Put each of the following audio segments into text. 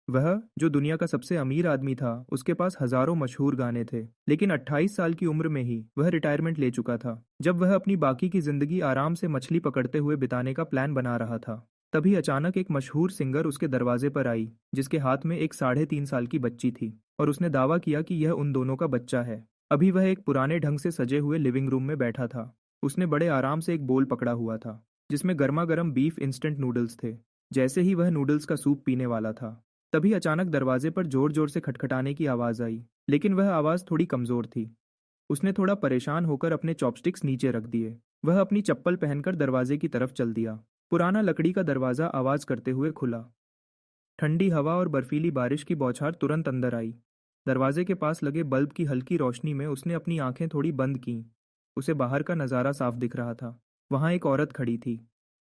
वह, जो दुनिया का सबसे अमीर आदमी था, उसके पास हजारों मशहूर गाने थे, लेकिन 28 साल की उम्र में ही वह रिटायरमेंट ले चुका था। जब वह अपनी बाकी की जिंदगी आराम से मछली पकड़ते हुए बिताने का प्लान बना रहा था, तभी अचानक एक मशहूर सिंगर उसके दरवाजे पर आई, जिसके हाथ में एक 3.5 साल की बच्ची थी, और उसने दावा किया कि यह उन दोनों का बच्चा है। अभी वह एक पुराने ढंग से सजे हुए लिविंग रूम में बैठा था। उसने बड़े आराम से एक बोल पकड़ा हुआ था, जिसमें गर्मा गर्म बीफ इंस्टेंट नूडल्स थे। जैसे ही वह नूडल्स का सूप पीने वाला था, तभी अचानक दरवाजे पर जोर जोर से खटखटाने की आवाज आई, लेकिन वह आवाज थोड़ी कमजोर थी। उसने थोड़ा परेशान होकर अपने चॉपस्टिक्स नीचे रख दिए। वह अपनी चप्पल पहनकर दरवाजे की तरफ चल दिया। पुराना लकड़ी का दरवाजा आवाज करते हुए खुला। ठंडी हवा और बर्फीली बारिश की बौछार तुरंत अंदर आई। दरवाजे के पास लगे बल्ब की हल्की रोशनी में उसने अपनी आंखें थोड़ी बंद कीं। उसे बाहर का नज़ारा साफ दिख रहा था। वहां एक औरत खड़ी थी।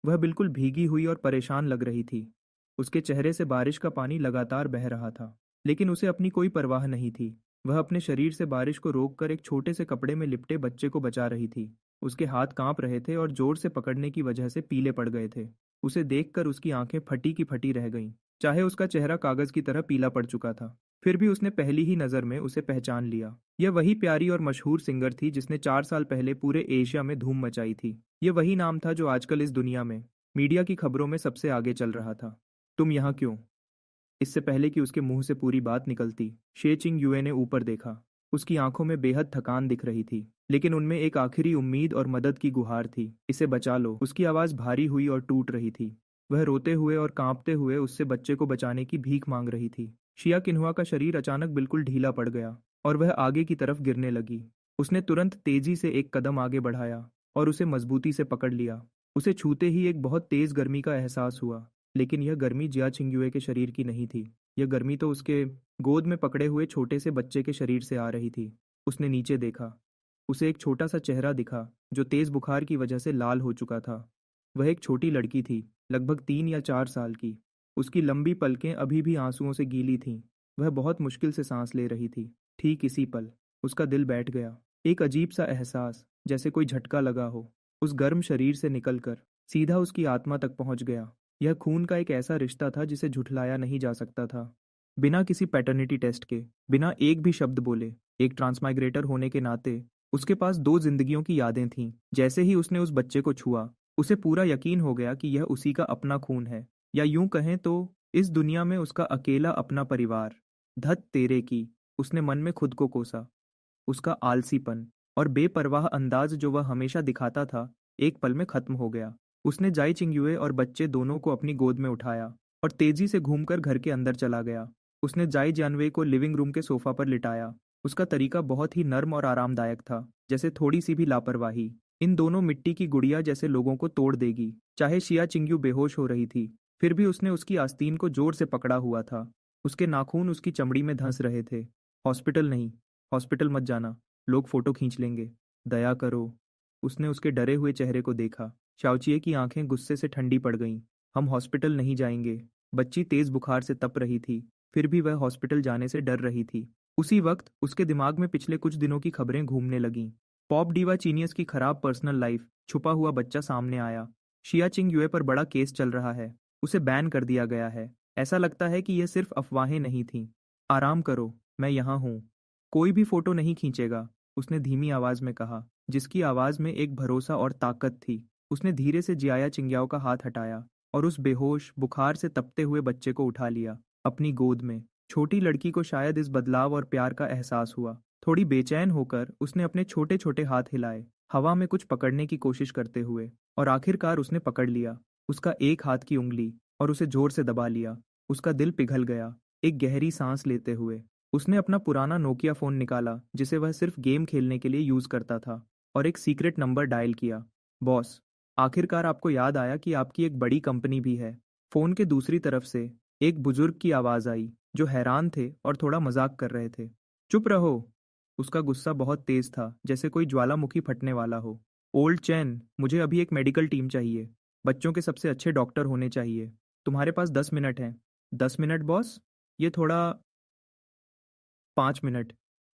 वह बिल्कुल भीगी हुई और परेशान लग रही थी। उसके चेहरे से बारिश का पानी लगातार बह रहा था, लेकिन उसे अपनी कोई परवाह नहीं थी। वह अपने शरीर से बारिश को रोककर एक छोटे से कपड़े में लिपटे बच्चे को बचा रही थी। उसके हाथ कांप रहे थे और जोर से पकड़ने की वजह से पीले पड़ गए थे। उसे देखकर उसकी आंखें फटी की फटी रह गईं। चाहे उसका चेहरा कागज की तरह पीला पड़ चुका था, फिर भी उसने पहली ही नज़र में उसे पहचान लिया। यह वही प्यारी और मशहूर सिंगर थी जिसने 4 साल पहले पूरे एशिया में धूम मचाई थी। यह वही नाम था जो आजकल इस दुनिया में मीडिया की खबरों में सबसे आगे चल रहा था। तुम यहाँ क्यों? इससे पहले कि उसके मुंह से पूरी बात निकलती, शे चिंग युए ने ऊपर देखा। उसकी आंखों में बेहद थकान दिख रही थी, लेकिन उनमें एक आखिरी उम्मीद और मदद की गुहार थी। इसे बचा लो। उसकी आवाज़ भारी हुई और टूट रही थी। वह रोते हुए और कांपते हुए उससे बच्चे को बचाने की भीख मांग रही थी। शिया किन्हुआ का शरीर अचानक बिल्कुल ढीला पड़ गया और वह आगे की तरफ गिरने लगी। उसने तुरंत तेजी से एक कदम आगे बढ़ाया और उसे मजबूती से पकड़ लिया। उसे छूते ही एक बहुत तेज गर्मी का एहसास हुआ, लेकिन यह गर्मी जिया चिंगयुए के शरीर की नहीं थी। यह गर्मी तो उसके गोद में पकड़े हुए छोटे से बच्चे के शरीर से आ रही थी। उसने नीचे देखा। उसे एक छोटा सा चेहरा दिखा, जो तेज बुखार की वजह से लाल हो चुका था। वह एक छोटी लड़की थी, लगभग 3 या 4 साल की। उसकी लंबी पलकें अभी भी आंसुओं से गीली थीं। वह बहुत मुश्किल से सांस ले रही थी। ठीक इसी पल उसका दिल बैठ गया। एक अजीब सा एहसास, जैसे कोई झटका लगा हो, उस गर्म शरीर से निकलकर सीधा उसकी आत्मा तक पहुंच गया। यह खून का एक ऐसा रिश्ता था जिसे झुठलाया नहीं जा सकता था। बिना किसी पैटर्निटी टेस्ट के, बिना एक भी शब्द बोले, एक ट्रांसमाइग्रेटर होने के नाते उसके पास दो जिंदगियों की यादें थीं। जैसे ही उसने उस बच्चे को छुआ, उसे पूरा यकीन हो गया कि यह उसी का अपना खून है, या यूं कहें तो इस दुनिया में उसका अकेला अपना परिवार। धत तेरे की, उसने मन में खुद को कोसा। उसका आलसीपन और बेपरवाह अंदाज जो वह हमेशा दिखाता था, एक पल में खत्म हो गया। उसने जाई चिंगयुए और बच्चे दोनों को अपनी गोद में उठाया और तेजी से घूमकर घर के अंदर चला गया। उसने जाई जानवे को लिविंग रूम के सोफा पर लिटाया। उसका तरीका बहुत ही नर्म और आरामदायक था, जैसे थोड़ी सी भी लापरवाही इन दोनों मिट्टी की गुड़िया जैसे लोगों को तोड़ देगी। चाहे शिया चिंगयू बेहोश हो रही थी, फिर भी उसने उसकी आस्तीन को जोर से पकड़ा हुआ था। उसके नाखून उसकी चमड़ी में धंस रहे थे। हॉस्पिटल नहीं, हॉस्पिटल मत जाना, लोग फोटो खींच लेंगे, दया करो। उसने उसके डरे हुए चेहरे को देखा। शाओचिए की आंखें गुस्से से ठंडी पड़ गईं। हम हॉस्पिटल नहीं जाएंगे। बच्ची तेज बुखार से तप रही थी, फिर भी वह हॉस्पिटल जाने से डर रही थी। उसी वक्त उसके दिमाग में पिछले कुछ दिनों की खबरें घूमने लगीं। पॉप डीवा चीनियस की खराब पर्सनल लाइफ, छुपा हुआ बच्चा सामने आया। शिया चिंग युए पर बड़ा केस चल रहा है। उसे बैन कर दिया गया है। ऐसा लगता है कि यह सिर्फ अफवाहें नहीं थीं। आराम करो, मैं यहाँ हूँ। कोई भी फोटो नहीं खींचेगा, उसने धीमी आवाज में कहा, जिसकी आवाज में एक भरोसा और ताकत थी। उसने धीरे से जियाया चिंग्याओ का हाथ हटाया और उस बेहोश, बुखार से तपते हुए बच्चे को उठा लिया अपनी गोद में। छोटी लड़की को शायद इस बदलाव और प्यार का एहसास हुआ। थोड़ी बेचैन होकर उसने अपने छोटे छोटे हाथ हिलाए, हवा में कुछ पकड़ने की कोशिश करते हुए, और आखिरकार उसने पकड़ लिया उसका एक हाथ की उंगली और उसे जोर से दबा लिया। उसका दिल पिघल गया। एक गहरी सांस लेते हुए उसने अपना पुराना नोकिया फोन निकाला, जिसे वह सिर्फ गेम खेलने के लिए यूज करता था, और एक सीक्रेट नंबर डायल किया। बॉस, आखिरकार आपको याद आया कि आपकी एक बड़ी कंपनी भी है। फोन के दूसरी तरफ से एक बुजुर्ग की आवाज आई, जो हैरान थे और थोड़ा मजाक कर रहे थे। चुप रहो। उसका गुस्सा बहुत तेज था, जैसे कोई ज्वालामुखी फटने वाला हो। ओल्ड चैन, मुझे अभी एक मेडिकल टीम चाहिए। बच्चों के सबसे अच्छे डॉक्टर होने चाहिए। तुम्हारे पास 10 मिनट हैं। 10 मिनट बॉस? ये थोड़ा 5 मिनट।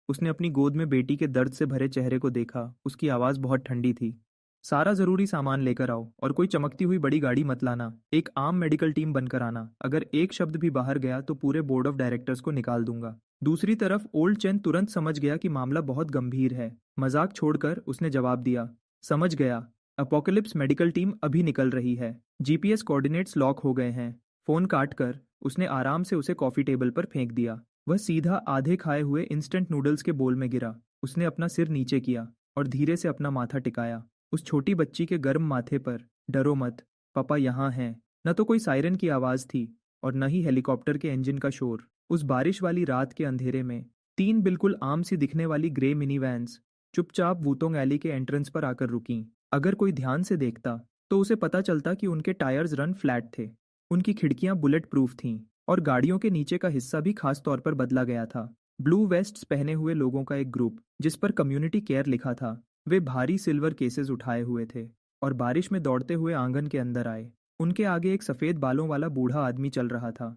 उसने अपनी गोद में बेटी के दर्द से भरे चेहरे को देखा। उसकी आवाज़ बहुत ठंडी थी। सारा जरूरी सामान लेकर आओ और कोई चमकती हुई बड़ी गाड़ी मत लाना। एक आम मेडिकल टीम बनकर आना। अगर एक शब्द भी बाहर गया तो पूरे बोर्ड ऑफ डायरेक्टर्स को निकाल दूंगा। दूसरी तरफ ओल्ड चेन तुरंत समझ गया कि मामला बहुत गंभीर है। मजाक छोड़कर उसने जवाब दिया, समझ गया। अपोकलिप्स मेडिकल टीम अभी निकल रही है। जीपीएस कोऑर्डिनेट्स लॉक हो गए हैं। फोन काट कर उसने आराम से उसे कॉफी टेबल पर फेंक दिया। वह सीधा आधे खाए हुए इंस्टेंट नूडल्स के बोल में गिरा। उसने अपना सिर नीचे किया और धीरे से अपना माथा टिकाया। उस छोटी बच्ची के गर्म माथे पर, डरो मत, पापा यहाँ हैं। न तो कोई सायरन की आवाज थी और न ही हेलीकॉप्टर के इंजन का शोर। उस बारिश वाली रात के अंधेरे में तीन बिल्कुल आम सी दिखने वाली ग्रे मिनी वैन्स चुपचाप वूतोंग एली के एंट्रेंस पर आकर रुकीं। अगर कोई ध्यान से देखता तो उसे पता चलता कि उनके टायर्स रन फ्लैट थे। उनकी खिड़कियां बुलेट प्रूफ थीं और गाड़ियों के नीचे का हिस्सा भी खास तौर पर बदला गया था। ब्लू वेस्ट्स पहने हुए लोगों का एक ग्रुप जिस पर कम्युनिटी केयर लिखा था, वे भारी सिल्वर केसेस उठाए हुए थे और बारिश में दौड़ते हुए आंगन के अंदर आए। उनके आगे एक सफेद बालों वाला बूढ़ा आदमी चल रहा था।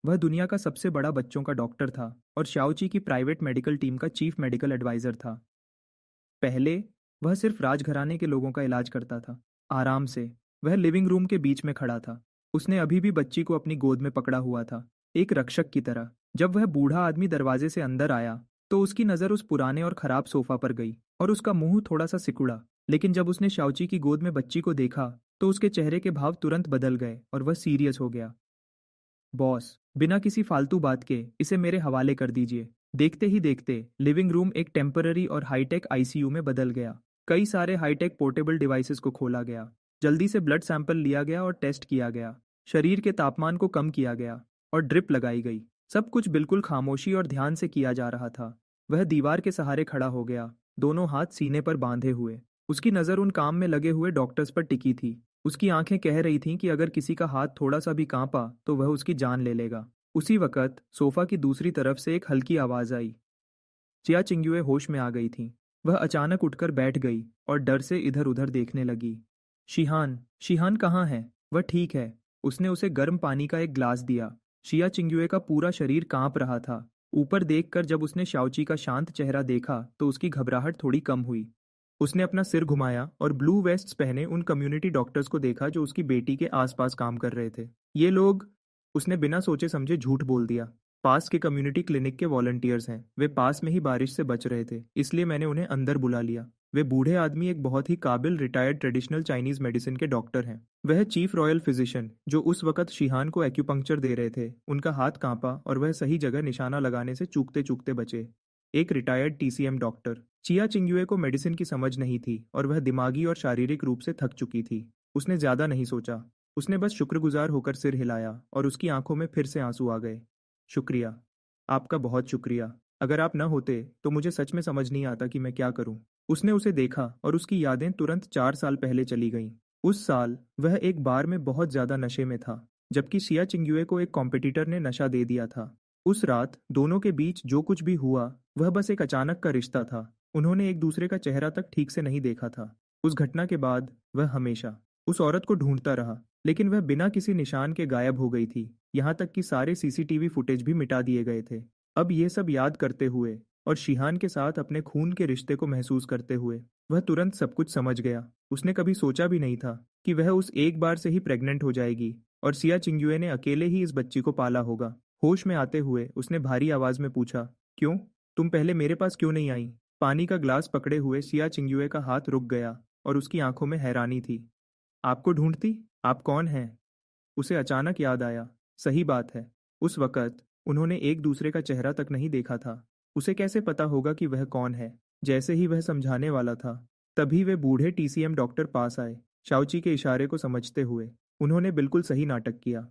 वह दुनिया का सबसे बड़ा बच्चों का डॉक्टर था और शाओची की प्राइवेट मेडिकल टीम का चीफ मेडिकल एडवाइजर था। पहले वह सिर्फ राजघराने के लोगों का इलाज करता था। आराम से वह लिविंग रूम के बीच में खड़ा था। उसने अभी भी बच्ची को अपनी गोद में पकड़ा हुआ था, एक रक्षक की तरह। जब वह बूढ़ा आदमी दरवाजे से अंदर आया तो उसकी नज़र उस पुराने और खराब सोफा पर गई और उसका मुंह थोड़ा सा सिकुड़ा। लेकिन जब उसने शाओची की गोद में बच्ची को देखा तो उसके चेहरे के भाव तुरंत बदल गए और वह सीरियस हो गया। बॉस, बिना किसी फालतू बात के इसे मेरे हवाले कर दीजिए। देखते ही देखते लिविंग रूम एक टेम्पररी और हाईटेक आईसीयू में बदल गया। कई सारे हाईटेक पोर्टेबल डिवाइसेस को खोला गया। जल्दी से ब्लड सैंपल लिया गया और टेस्ट किया गया। शरीर के तापमान को कम किया गया और ड्रिप लगाई गई। सब कुछ बिल्कुल खामोशी और ध्यान से किया जा रहा था। वह दीवार के सहारे खड़ा हो गया, दोनों हाथ सीने पर बांधे हुए। उसकी नज़र उन काम में लगे हुए डॉक्टर्स पर टिकी थी। उसकी आंखें कह रही थीं कि अगर किसी का हाथ थोड़ा सा भी कांपा तो वह उसकी जान ले लेगा। उसी वक्त सोफा की दूसरी तरफ से एक हल्की आवाज आई। चिया चिंग्युए होश में आ गई थी। वह अचानक उठकर बैठ गई और डर से इधर उधर देखने लगी। शिहान, शिहान कहाँ है? वह ठीक है। उसने उसे गर्म पानी का एक ग्लास दिया। शिया चिंग्युए का पूरा शरीर कांप रहा था। ऊपर देखकर जब उसने शाओची का शांत चेहरा देखा तो उसकी घबराहट थोड़ी कम हुई। उसने अपना सिर घुमाया और ब्लू वेस्ट्स पहने उन कम्युनिटी डॉक्टर्स को देखा जो उसकी बेटी के आसपास काम कर रहे थे। ये लोग, उसने बिना सोचे समझे झूठ बोल दिया, पास के कम्युनिटी क्लिनिक के वॉलंटियर्स हैं। वे पास में ही बारिश से बच रहे थे, इसलिए मैंने उन्हें अंदर बुला लिया। वे बूढ़े आदमी एक बहुत ही काबिल रिटायर्ड ट्रेडिशनल चाइनीज मेडिसिन के डॉक्टर हैं। वह चीफ रॉयल फिजिशियन जो उस वक्त शिहान को एक्यूपंक्चर दे रहे थे। उनका हाथ कांपा और वह सही जगह निशाना लगाने से चूकते चूकते बचे। एक रिटायर्ड टीसीएम डॉक्टर। चिया चिंग्युए को मेडिसिन की समझ नहीं थी और वह दिमागी और शारीरिक रूप से थक चुकी थी। उसने ज्यादा नहीं सोचा। उसने बस शुक्रगुजार होकर सिर हिलाया और उसकी आंखों में फिर से आंसू आ गए। शुक्रिया, आपका बहुत शुक्रिया। अगर आप न होते तो मुझे सच में समझ नहीं आता कि मैं क्या करूं। उसने उसे देखा और उसकी यादें तुरंत 4 साल पहले चली गईं। उस साल वह एक बार में बहुत ज्यादा नशे में था, जबकि शिया चिंग्युए को एक कॉम्पिटिटर ने नशा दे दिया था। उस रात दोनों के बीच जो कुछ भी हुआ वह बस एक अचानक का रिश्ता था। उन्होंने एक दूसरे का चेहरा तक ठीक से नहीं देखा था। उस घटना के बाद वह हमेशा उस औरत को ढूंढता रहा, लेकिन वह बिना किसी निशान के गायब हो गई थी। यहाँ तक कि सारे सीसीटीवी फुटेज भी मिटा दिए गए थे। अब ये सब याद करते हुए और शिहान के साथ अपने खून के रिश्ते को महसूस करते हुए वह तुरंत सब कुछ समझ गया। उसने कभी सोचा भी नहीं था कि वह उस एक बार से ही प्रेग्नेंट हो जाएगी और सिया चिंग्युए ने अकेले ही इस बच्ची को पाला होगा। होश में आते हुए उसने भारी आवाज में पूछा, क्यों? तुम पहले मेरे पास क्यों नहीं आई? पानी का ग्लास पकड़े हुए सिया चिंग्युए का हाथ रुक गया और उसकी आंखों में हैरानी थी। आपको ढूंढती? आप कौन हैं? उसे अचानक याद आया, सही बात है, उस वक़्त उन्होंने एक दूसरे का चेहरा तक नहीं देखा था। उसे कैसे पता होगा कि वह कौन है? जैसे ही वह समझाने वाला था, तभी वे बूढ़े टीसीएम डॉक्टर पास आए, शाओची के इशारे को समझते हुए। उन्होंने बिल्कुल सही नाटक किया।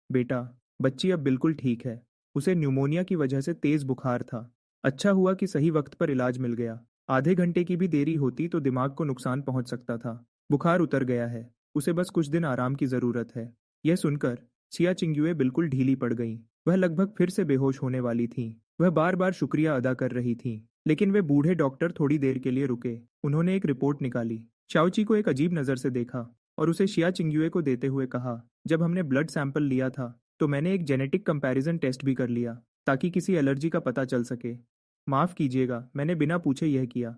बेटा, बच्ची अब बिल्कुल ठीक है। उसे न्यूमोनिया की वजह से तेज बुखार था। अच्छा हुआ कि सही वक्त पर इलाज मिल गया। आधे घंटे की भी देरी होती तो दिमाग को नुकसान पहुंच सकता था। बुखार उतर गया है, उसे बस कुछ दिन आराम की जरूरत है। यह सुनकर चिया चिंग्युए बिल्कुल ढीली पड़ गईं। वह लगभग फिर से बेहोश होने वाली थीं। वह बार बार शुक्रिया अदा कर रही थीं, लेकिन वे बूढ़े डॉक्टर थोड़ी देर के लिए रुके। उन्होंने एक रिपोर्ट निकाली, शाओची को एक अजीब नज़र से देखा और उसे शिया चिंग्युए को देते हुए कहा, जब हमने ब्लड सैंपल लिया था तो मैंने एक जेनेटिक कंपैरिजन टेस्ट भी कर लिया ताकि किसी एलर्जी का पता चल सके। माफ़ कीजिएगा, मैंने बिना पूछे यह किया।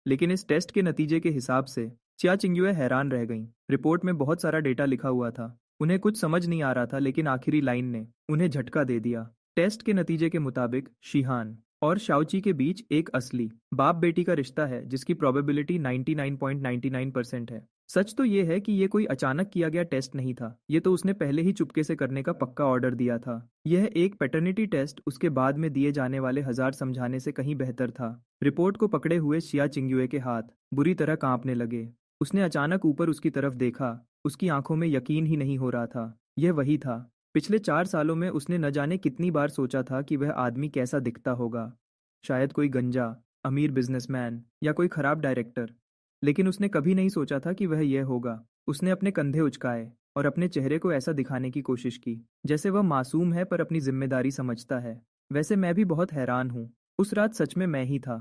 लेकिन इस टेस्ट के नतीजे के हिसाब से चिया चिंगयुए हैरान रह गईं। रिपोर्ट में बहुत सारा डेटा लिखा हुआ था। उन्हें कुछ समझ नहीं आ रहा था, लेकिन आखिरी लाइन ने उन्हें झटका दे दिया। टेस्ट के नतीजे के मुताबिक शिहान और शाओची के बीच एक असली बाप बेटी का रिश्ता है, जिसकी प्रोबेबिलिटी 99.99% है। सच तो ये है कि ये कोई अचानक किया गया टेस्ट नहीं था। ये तो उसने पहले ही चुपके से करने का पक्का ऑर्डर दिया था। यह एक पैटर्निटी टेस्ट उसके बाद में दिए जाने वाले हजार समझाने से कहीं बेहतर था। रिपोर्ट को पकड़े हुए शिया चिंगयुए के हाथ बुरी तरह कांपने लगे। उसने अचानक ऊपर उसकी तरफ देखा। उसकी आंखों में यकीन ही नहीं हो रहा था। यह वही था। पिछले 4 सालों में उसने न जाने कितनी बार सोचा था कि वह आदमी कैसा दिखता होगा। शायद कोई गंजा अमीर बिजनेसमैन या कोई खराब डायरेक्टर। लेकिन उसने कभी नहीं सोचा था कि वह यह होगा। उसने अपने कंधे उचकाए और अपने चेहरे को ऐसा दिखाने की कोशिश की जैसे वह मासूम है पर अपनी जिम्मेदारी समझता है। वैसे मैं भी बहुत हैरान हूँ। उस रात सच में मैं ही था।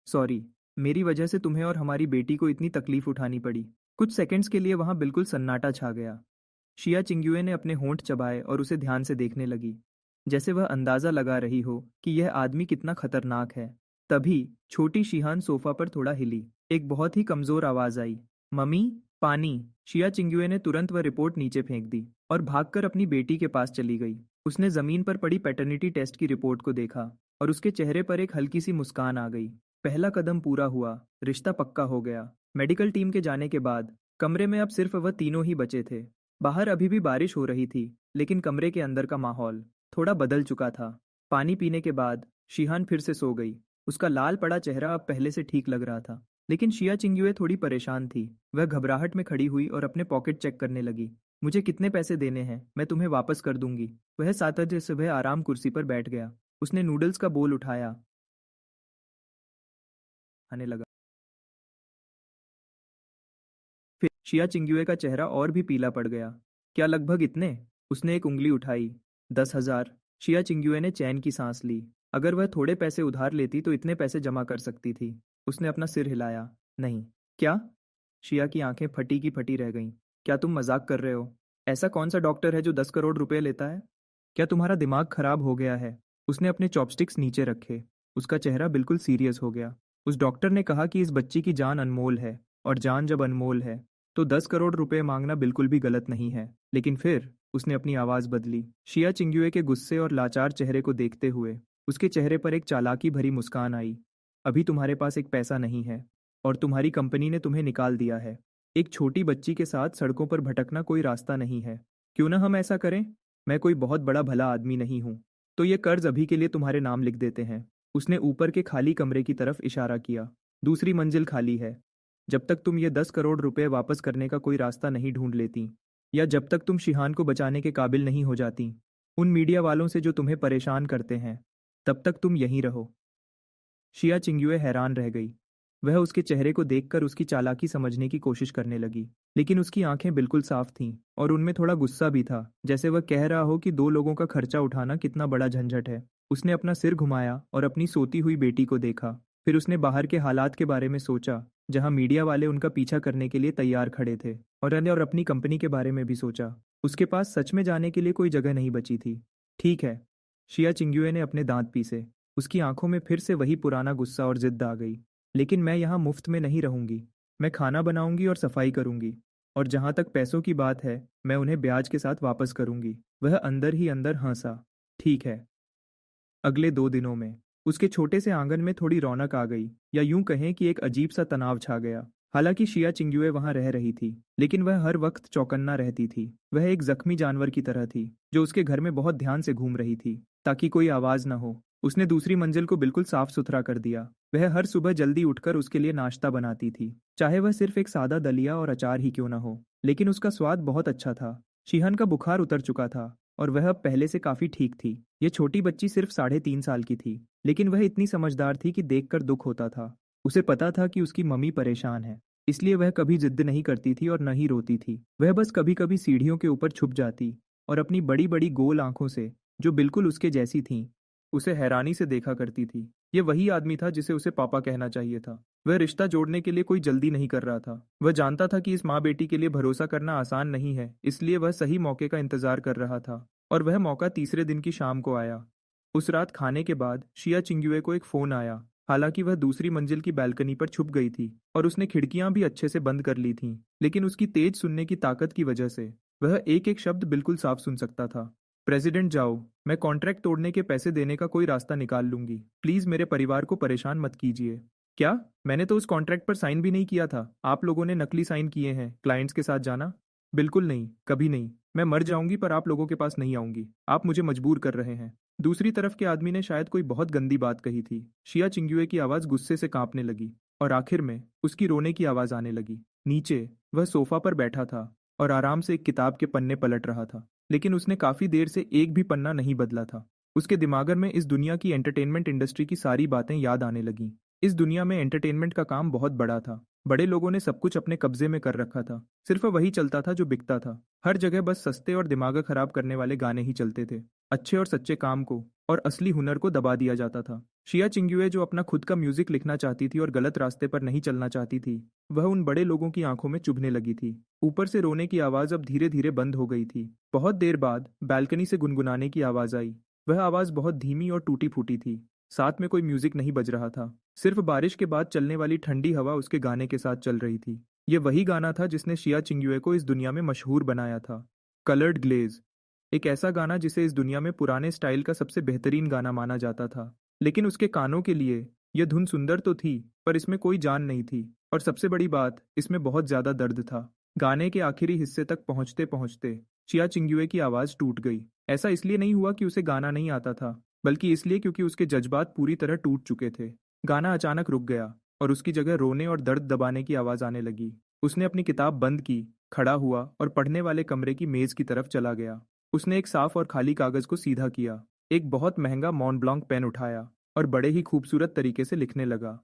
सॉरी, मेरी वजह से तुम्हें और हमारी बेटी को इतनी तकलीफ उठानी पड़ी। कुछ सेकंड्स के लिए वहां बिल्कुल सन्नाटा छा गया। शिया चिंगयुए ने अपने होंठ चबाए और उसे ध्यान से देखने लगी, जैसे वह अंदाजा लगा रही हो कि यह आदमी कितना खतरनाक है। तभी छोटी शिहान सोफा पर थोड़ा हिली। एक बहुत ही कमजोर आवाज आई, मम्मी, पानी। शिया चिंगयुए ने तुरंत वह रिपोर्ट नीचे फेंक दी और भागकर अपनी बेटी के पास चली गई। उसने जमीन पर पड़ी पैटर्निटी टेस्ट की रिपोर्ट को देखा और उसके चेहरे पर एक हल्की सी मुस्कान आ गई। पहला कदम पूरा हुआ, रिश्ता पक्का हो गया। मेडिकल टीम के जाने के बाद कमरे में अब सिर्फ वह तीनों ही बचे थे। बाहर अभी भी बारिश हो रही थी, लेकिन कमरे के अंदर का माहौल थोड़ा बदल चुका था। पानी पीने के बाद शिहान फिर से सो गई। उसका लाल पड़ा चेहरा अब पहले से ठीक लग रहा था। लेकिन शिया चिंगयुए थोड़ी परेशान थी। वह घबराहट में खड़ी हुई और अपने पॉकेट चेक करने लगी। मुझे कितने पैसे देने हैं? मैं तुम्हें वापस कर दूंगी। वह सातरजे सुबह आराम कुर्सी पर बैठ गया। उसने नूडल्स का बोल उठाया, खाने लगा। फिर शिया चिंगयुए का चेहरा और भी पीला पड़ गया। क्या लगभग इतने? उसने एक उंगली उठाई। 10,000। शिया चिंगयुए ने चैन की सांस ली। अगर वह थोड़े पैसे उधार लेती तो इतने पैसे जमा कर सकती थी। उसने अपना सिर हिलाया। नहीं। क्या? शिया की आंखें फटी की फटी रह गईं। क्या तुम मजाक कर रहे हो? ऐसा कौन सा डॉक्टर है जो 10 करोड़ रुपए लेता है? क्या तुम्हारा दिमाग खराब हो गया है? उसने अपने चॉपस्टिक्स नीचे रखे। उसका चेहरा बिल्कुल सीरियस हो गया। उस डॉक्टर ने कहा कि इस बच्ची की जान अनमोल है, और जान जब अनमोल है तो 10 करोड़ रुपए मांगना बिल्कुल भी गलत नहीं है। लेकिन फिर उसने अपनी आवाज बदली। शिया चिंगयुए के गुस्से और लाचार चेहरे को देखते हुए उसके चेहरे पर एक चालाकी भरी मुस्कान आई। अभी तुम्हारे पास एक पैसा नहीं है, और तुम्हारी कंपनी ने तुम्हें निकाल दिया है। एक छोटी बच्ची के साथ सड़कों पर भटकना कोई रास्ता नहीं है। क्यों ना हम ऐसा करें? मैं कोई बहुत बड़ा भला आदमी नहीं हूँ, तो ये कर्ज अभी के लिए तुम्हारे नाम लिख देते हैं। उसने ऊपर के खाली कमरे की तरफ इशारा किया। दूसरी मंजिल खाली है। जब तक तुम ये 10 करोड़ रुपए वापस करने का कोई रास्ता नहीं ढूंढ लेती, या जब तक तुम शिहान को बचाने के काबिल नहीं हो जाती उन मीडिया वालों से जो तुम्हें परेशान करते हैं, तब तक तुम यहीं रहो। शिया चिंगयुए हैरान रह गई। वह उसके चेहरे को देखकर उसकी चालाकी समझने की कोशिश करने लगी, लेकिन उसकी आंखें बिल्कुल साफ थीं और उनमें थोड़ा गुस्सा भी था, जैसे वह कह रहा हो कि 2 लोगों का खर्चा उठाना कितना बड़ा झंझट है। उसने अपना सिर घुमाया और अपनी सोती हुई बेटी को देखा। फिर उसने बाहर के हालात के बारे में सोचा, जहां मीडिया वाले उनका पीछा करने के लिए तैयार खड़े थे, और अपनी कंपनी के बारे में भी सोचा। उसके पास सच में जाने के लिए कोई जगह नहीं बची थी। ठीक है, शिया चिंगयुए ने अपने दांत पीसे। उसकी आंखों में फिर से वही पुराना गुस्सा और जिद आ गई। लेकिन मैं यहाँ मुफ्त में नहीं रहूंगी। मैं खाना बनाऊंगी और सफाई करूंगी, और जहां तक पैसों की बात है, मैं उन्हें ब्याज के साथ वापस करूंगी। वह अंदर ही अंदर हंसा। ठीक है। अगले 2 दिनों में उसके छोटे से आंगन में थोड़ी रौनक आ गई, या यूं कहें कि एक अजीब सा तनाव छा गया। हालांकि शिया चिंगयुए वहां रह रही थी, लेकिन वह हर वक्त चौकन्ना रहती थी। वह एक जख्मी जानवर की तरह थी, जो उसके घर में बहुत ध्यान से घूम रही थी, ताकि कोई आवाज न हो। उसने दूसरी मंजिल को बिल्कुल साफ सुथरा कर दिया। वह हर सुबह जल्दी उठकर उसके लिए नाश्ता बनाती थी, चाहे वह सिर्फ एक सादा दलिया और अचार ही क्यों न हो, लेकिन उसका स्वाद बहुत अच्छा था। शिहन का बुखार उतर चुका था और वह अब पहले से काफी ठीक थी। ये छोटी बच्ची सिर्फ 3.5 साल की थी, लेकिन वह इतनी समझदार थी कि देखकर दुख होता था। उसे पता था कि उसकी मम्मी परेशान है, इसलिए वह कभी जिद नहीं करती थी और न ही रोती थी। वह बस कभी कभी सीढ़ियों के ऊपर छुप जाती और अपनी बड़ी बड़ी गोल आंखों से, जो बिल्कुल उसके जैसी थीं, उसे हैरानी से देखा करती थी। ये वही आदमी था जिसे उसे पापा कहना चाहिए था। वह रिश्ता जोड़ने के लिए कोई जल्दी नहीं कर रहा था। वह जानता था कि इस माँ बेटी के लिए भरोसा करना आसान नहीं है, इसलिए वह सही मौके का इंतजार कर रहा था। और वह मौका तीसरे दिन की शाम को आया। उस रात खाने के बाद शिया चिंगयुए को एक फोन आया। हालांकि वह दूसरी मंजिल की बैल्कनी पर छुप गई थी और उसने खिड़कियां भी अच्छे से बंद कर ली थीं, लेकिन उसकी तेज सुनने की ताकत की वजह से वह एक एक शब्द बिल्कुल साफ सुन सकता था। प्रेसिडेंट जाओ, मैं कॉन्ट्रैक्ट तोड़ने के पैसे देने का कोई रास्ता निकाल लूंगी, प्लीज मेरे परिवार को परेशान मत कीजिए। क्या? मैंने तो उस कॉन्ट्रैक्ट पर साइन भी नहीं किया था। आप लोगों ने नकली साइन किए हैं क्लाइंट्स के साथ जाना। बिल्कुल नहीं, कभी नहीं। मैं मर जाऊंगी पर आप लोगों के पास नहीं आऊंगी। आप मुझे मजबूर कर रहे हैं। दूसरी तरफ के आदमी ने शायद कोई बहुत गंदी बात कही थी। शिया चिंग्युए की आवाज गुस्से से कांपने लगी और आखिर में उसकी रोने की आवाज आने लगी। नीचे वह सोफा पर बैठा था और आराम से एक किताब के पन्ने पलट रहा था, लेकिन उसने काफी देर से एक भी पन्ना नहीं बदला था। उसके दिमाग में इस दुनिया की एंटरटेनमेंट इंडस्ट्री की सारी बातें याद आने लगीं। इस दुनिया में एंटरटेनमेंट का काम बहुत बड़ा था। बड़े लोगों ने सब कुछ अपने कब्जे में कर रखा था। सिर्फ वही चलता था जो बिकता था। हर जगह बस सस्ते और दिमाग खराब करने वाले गाने ही चलते थे। अच्छे और सच्चे काम को और असली हुनर को दबा दिया जाता था। शिया चिंग्युए जो अपना खुद का म्यूजिक लिखना चाहती थी और गलत रास्ते पर नहीं चलना चाहती थी, वह उन बड़े लोगों की आंखों में चुभने लगी थी। ऊपर से रोने की आवाज अब धीरे धीरे बंद हो गई थी। बहुत देर बाद बैल्कनी से गुनगुनाने की आवाज आई। वह आवाज बहुत धीमी और टूटी फूटी थी। साथ में कोई म्यूजिक नहीं बज रहा था। सिर्फ बारिश के बाद चलने वाली ठंडी हवा उसके गाने के साथ चल रही थी। ये वही गाना था जिसने शिया चिंग्युए को इस दुनिया में मशहूर बनाया था। कलर्ड ग्लेज, एक ऐसा गाना जिसे इस दुनिया में पुराने स्टाइल का सबसे बेहतरीन गाना माना जाता था। लेकिन उसके कानों के लिए यह धुन सुंदर तो थी, पर इसमें कोई जान नहीं थी। और सबसे बड़ी बात, इसमें बहुत ज्यादा दर्द था। गाने के आखिरी हिस्से तक पहुंचते पहुंचते चिया चिंग्युए की आवाज टूट गई। ऐसा इसलिए नहीं हुआ कि उसे गाना नहीं आता था, बल्कि इसलिए क्योंकि उसके जज्बात पूरी तरह टूट चुके थे। गाना अचानक रुक गया और उसकी जगह रोने और दर्द दबाने की आवाज आने लगी। उसने अपनी किताब बंद की, खड़ा हुआ और पढ़ने वाले कमरे की मेज की तरफ चला गया। उसने एक साफ और खाली कागज को सीधा किया, एक बहुत महंगा मॉन ब्लांक पेन उठाया और बड़े ही खूबसूरत तरीके से लिखने लगा।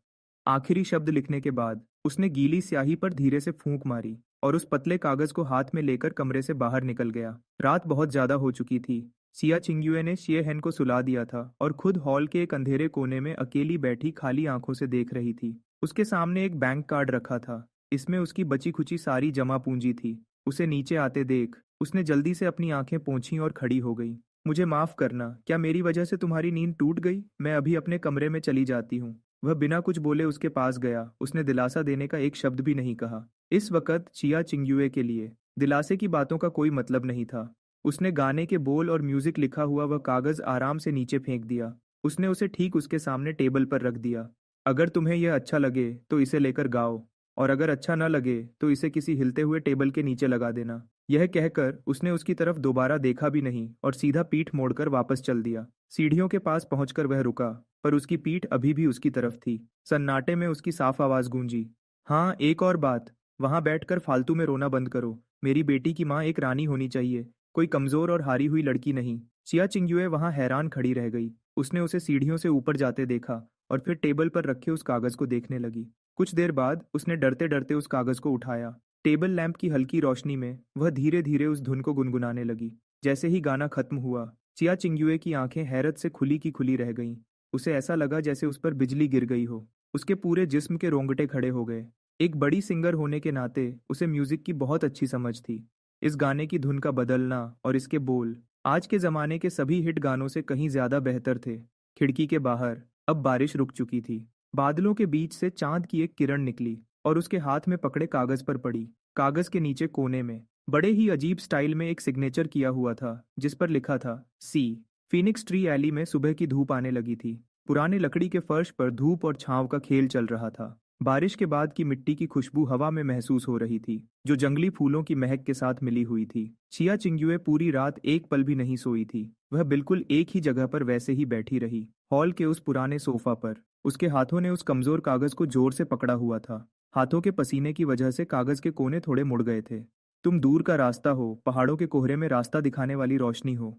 आखिरी शब्द लिखने के बाद उसने गीली स्याही पर धीरे से फूंक मारी और उस पतले कागज को हाथ में लेकर कमरे से बाहर निकल गया। रात बहुत ज्यादा हो चुकी थी। सिया चिंग्युए ने शिए हेन को सुला दिया था और खुद हॉल के एक अंधेरे कोने में अकेली बैठी खाली आंखों से देख रही थी। उसके सामने एक बैंक कार्ड रखा था। इसमें उसकी बची खुची सारी जमा पूंजी थी। उसे नीचे आते देख उसने जल्दी से अपनी आंखें पोंछी और खड़ी हो गई। मुझे माफ करना, क्या मेरी वजह से तुम्हारी नींद टूट गई? मैं अभी अपने कमरे में चली जाती हूँ। वह बिना कुछ बोले उसके पास गया। उसने दिलासा देने का एक शब्द भी नहीं कहा। इस वक्त चिया चिंग्युए के लिए दिलासे की बातों का कोई मतलब नहीं था। उसने गाने के बोल और म्यूजिक लिखा हुआ वह कागज आराम से नीचे फेंक दिया। उसने उसे ठीक उसके सामने टेबल पर रख दिया। अगर तुम्हें यह अच्छा लगे तो इसे लेकर गाओ, और अगर अच्छा न लगे तो इसे किसी हिलते हुए टेबल के नीचे लगा देना। यह कहकर उसने उसकी तरफ दोबारा देखा भी नहीं और सीधा पीठ मोड़कर वापस चल दिया। सीढ़ियों के पास पहुंचकर वह रुका, पर उसकी पीठ अभी भी उसकी तरफ थी। सन्नाटे में उसकी साफ आवाज गूंजी, हाँ, एक और बात, वहां बैठकर फालतू में रोना बंद करो। मेरी बेटी की माँ एक रानी होनी चाहिए, कोई कमजोर और हारी हुई लड़की नहीं। चिया चिंग्युए वहां हैरान खड़ी रह गई। उसने उसे सीढ़ियों से ऊपर जाते देखा और फिर टेबल पर रखे उस कागज को देखने लगी। कुछ देर बाद उसने डरते डरते उस कागज को उठाया। टेबल लैंप की हल्की रोशनी में वह धीरे धीरे उस धुन को गुनगुनाने लगी। जैसे ही गाना खत्म हुआ, चिया चिंग्युए की आंखें हैरत से खुली की खुली रह गईं। उसे ऐसा लगा जैसे उस पर बिजली गिर गई हो। उसके पूरे जिस्म के रोंगटे खड़े हो गए। एक बड़ी सिंगर होने के नाते उसे म्यूजिक की बहुत अच्छी समझ थी। इस गाने की धुन का बदलना और इसके बोल आज के जमाने के सभी हिट गानों से कहीं ज्यादा बेहतर थे। खिड़की के बाहर अब बारिश रुक चुकी थी। बादलों के बीच से चांद की एक किरण निकली और उसके हाथ में पकड़े कागज पर पड़ी। कागज के नीचे कोने में बड़े ही अजीब स्टाइल में एक सिग्नेचर किया हुआ था, जिस पर लिखा था सी। फिनिक्स ट्री एली में सुबह की धूप आने लगी थी। पुराने लकड़ी के फर्श पर धूप और छांव का खेल चल रहा था। बारिश के बाद की मिट्टी की खुशबू हवा में महसूस हो रही थी, जो जंगली फूलों की महक के साथ मिली हुई थी। चिया चिंग्युए पूरी रात एक पल भी नहीं सोई थी। वह बिल्कुल एक ही जगह पर वैसे ही बैठी रही, हॉल के उस पुराने सोफा पर। उसके हाथों ने उस कमजोर कागज को जोर से पकड़ा हुआ था। हाथों के पसीने की वजह से कागज के कोने थोड़े मुड़ गए थे। तुम दूर का रास्ता हो, पहाड़ों के कोहरे में रास्ता दिखाने वाली रोशनी हो।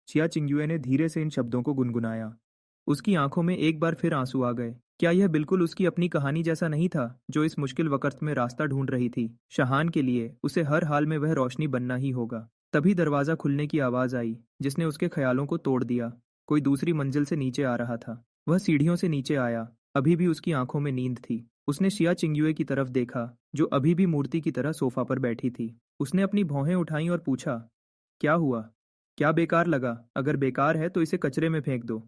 चिया चिंग्युए ने धीरे से इन शब्दों को गुनगुनाया। उसकी आंखों में एक बार फिर आंसू आ गए। क्या यह बिल्कुल उसकी अपनी कहानी जैसा नहीं था, जो इस मुश्किल वक्त में रास्ता ढूंढ रही थी? शहान के लिए उसे हर हाल में वह रोशनी बनना ही होगा। तभी दरवाजा खुलने की आवाज आई, जिसने उसके ख्यालों को तोड़ दिया। कोई दूसरी मंजिल से नीचे आ रहा था। वह सीढ़ियों से नीचे आया। अभी भी उसकी आंखों में नींद थी। उसने शिया चिंग्युए की तरफ देखा, जो अभी भी मूर्ति की तरह सोफा पर बैठी थी। उसने अपनी भौहें उठाई और पूछा, क्या हुआ? क्या बेकार लगा? अगर बेकार है तो इसे कचरे में फेंक दो।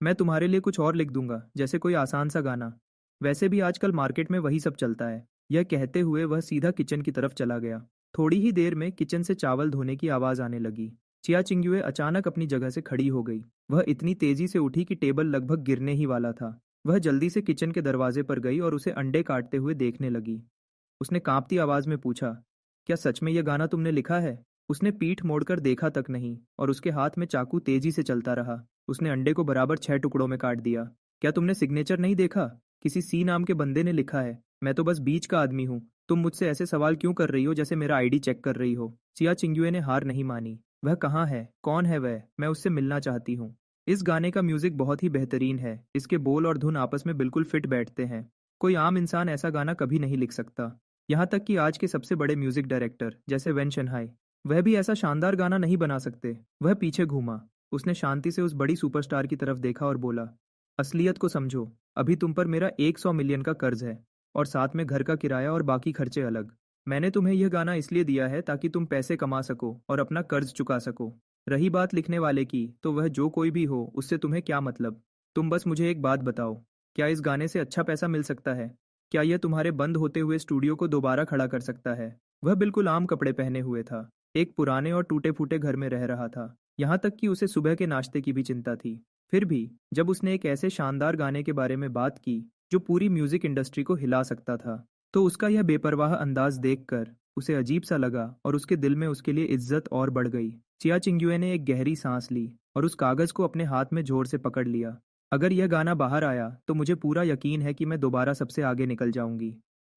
मैं तुम्हारे लिए कुछ और लिख दूंगा, जैसे कोई आसान सा गाना। वैसे भी आजकल मार्केट में वही सब चलता है। यह कहते हुए वह सीधा किचन की तरफ चला गया। थोड़ी ही देर में किचन से चावल धोने की आवाज़ आने लगी। चिया चिंगुए अचानक अपनी जगह से खड़ी हो गई। वह इतनी तेजी से उठी कि टेबल लगभग गिरने ही वाला था। वह जल्दी से किचन के दरवाजे पर गई और उसे अंडे काटते हुए देखने लगी। उसने कांपती आवाज में पूछा, क्या सच में यह गाना तुमने लिखा है? उसने पीठ मोड़कर देखा तक नहीं और उसके हाथ में चाकू तेजी से चलता रहा। उसने अंडे को बराबर 6 टुकड़ों में काट दिया। क्या तुमने सिग्नेचर नहीं देखा? किसी सी नाम के बंदे ने लिखा है। मैं तो बस बीच का आदमी हूँ। तुम मुझसे ऐसे सवाल क्यों कर रही हो जैसे मेरा आईडी चेक कर रही हो? चिया चिंगुए ने हार नहीं मानी। वह कहाँ है? कौन है वह? मैं उससे मिलना चाहती हूँ। इस गाने का म्यूजिक बहुत ही बेहतरीन है। इसके बोल और धुन आपस में बिल्कुल फिट बैठते हैं। कोई आम इंसान ऐसा गाना कभी नहीं लिख सकता। यहाँ तक कि आज के सबसे बड़े म्यूजिक डायरेक्टर जैसे वेन शनहाई, वह भी ऐसा शानदार गाना नहीं बना सकते। वह पीछे घूमा। उसने शांति से उस बड़ी सुपरस्टार की तरफ देखा और बोला, असलियत को समझो। अभी तुम पर मेरा 100 मिलियन का कर्ज है, और साथ में घर का किराया और बाकी खर्चे अलग। मैंने तुम्हें यह गाना इसलिए दिया है ताकि तुम पैसे कमा सको और अपना कर्ज चुका सको। रही बात लिखने वाले की, तो वह जो कोई भी हो उससे तुम्हें क्या मतलब। तुम बस मुझे एक बात बताओ, क्या इस गाने से अच्छा पैसा मिल सकता है? क्या यह तुम्हारे बंद होते हुए स्टूडियो को दोबारा खड़ा कर सकता है? वह बिल्कुल आम कपड़े पहने हुए था। एक पुराने और टूटे फूटे घर में रह रहा था। यहाँ तक कि उसे सुबह के नाश्ते की भी चिंता थी। फिर भी जब उसने एक ऐसे शानदार गाने के बारे में बात की जो पूरी म्यूजिक इंडस्ट्री को हिला सकता था, तो उसका यह बेपरवाह अंदाज देखकर उसे अजीब सा लगा और उसके दिल में उसके लिए इज्जत और बढ़ गई। चिया चिंग्युए ने एक गहरी सांस ली और उस कागज को अपने हाथ में जोर से पकड़ लिया। अगर यह गाना बाहर आया तो मुझे पूरा यकीन है कि मैं दोबारा सबसे आगे निकल जाऊंगी।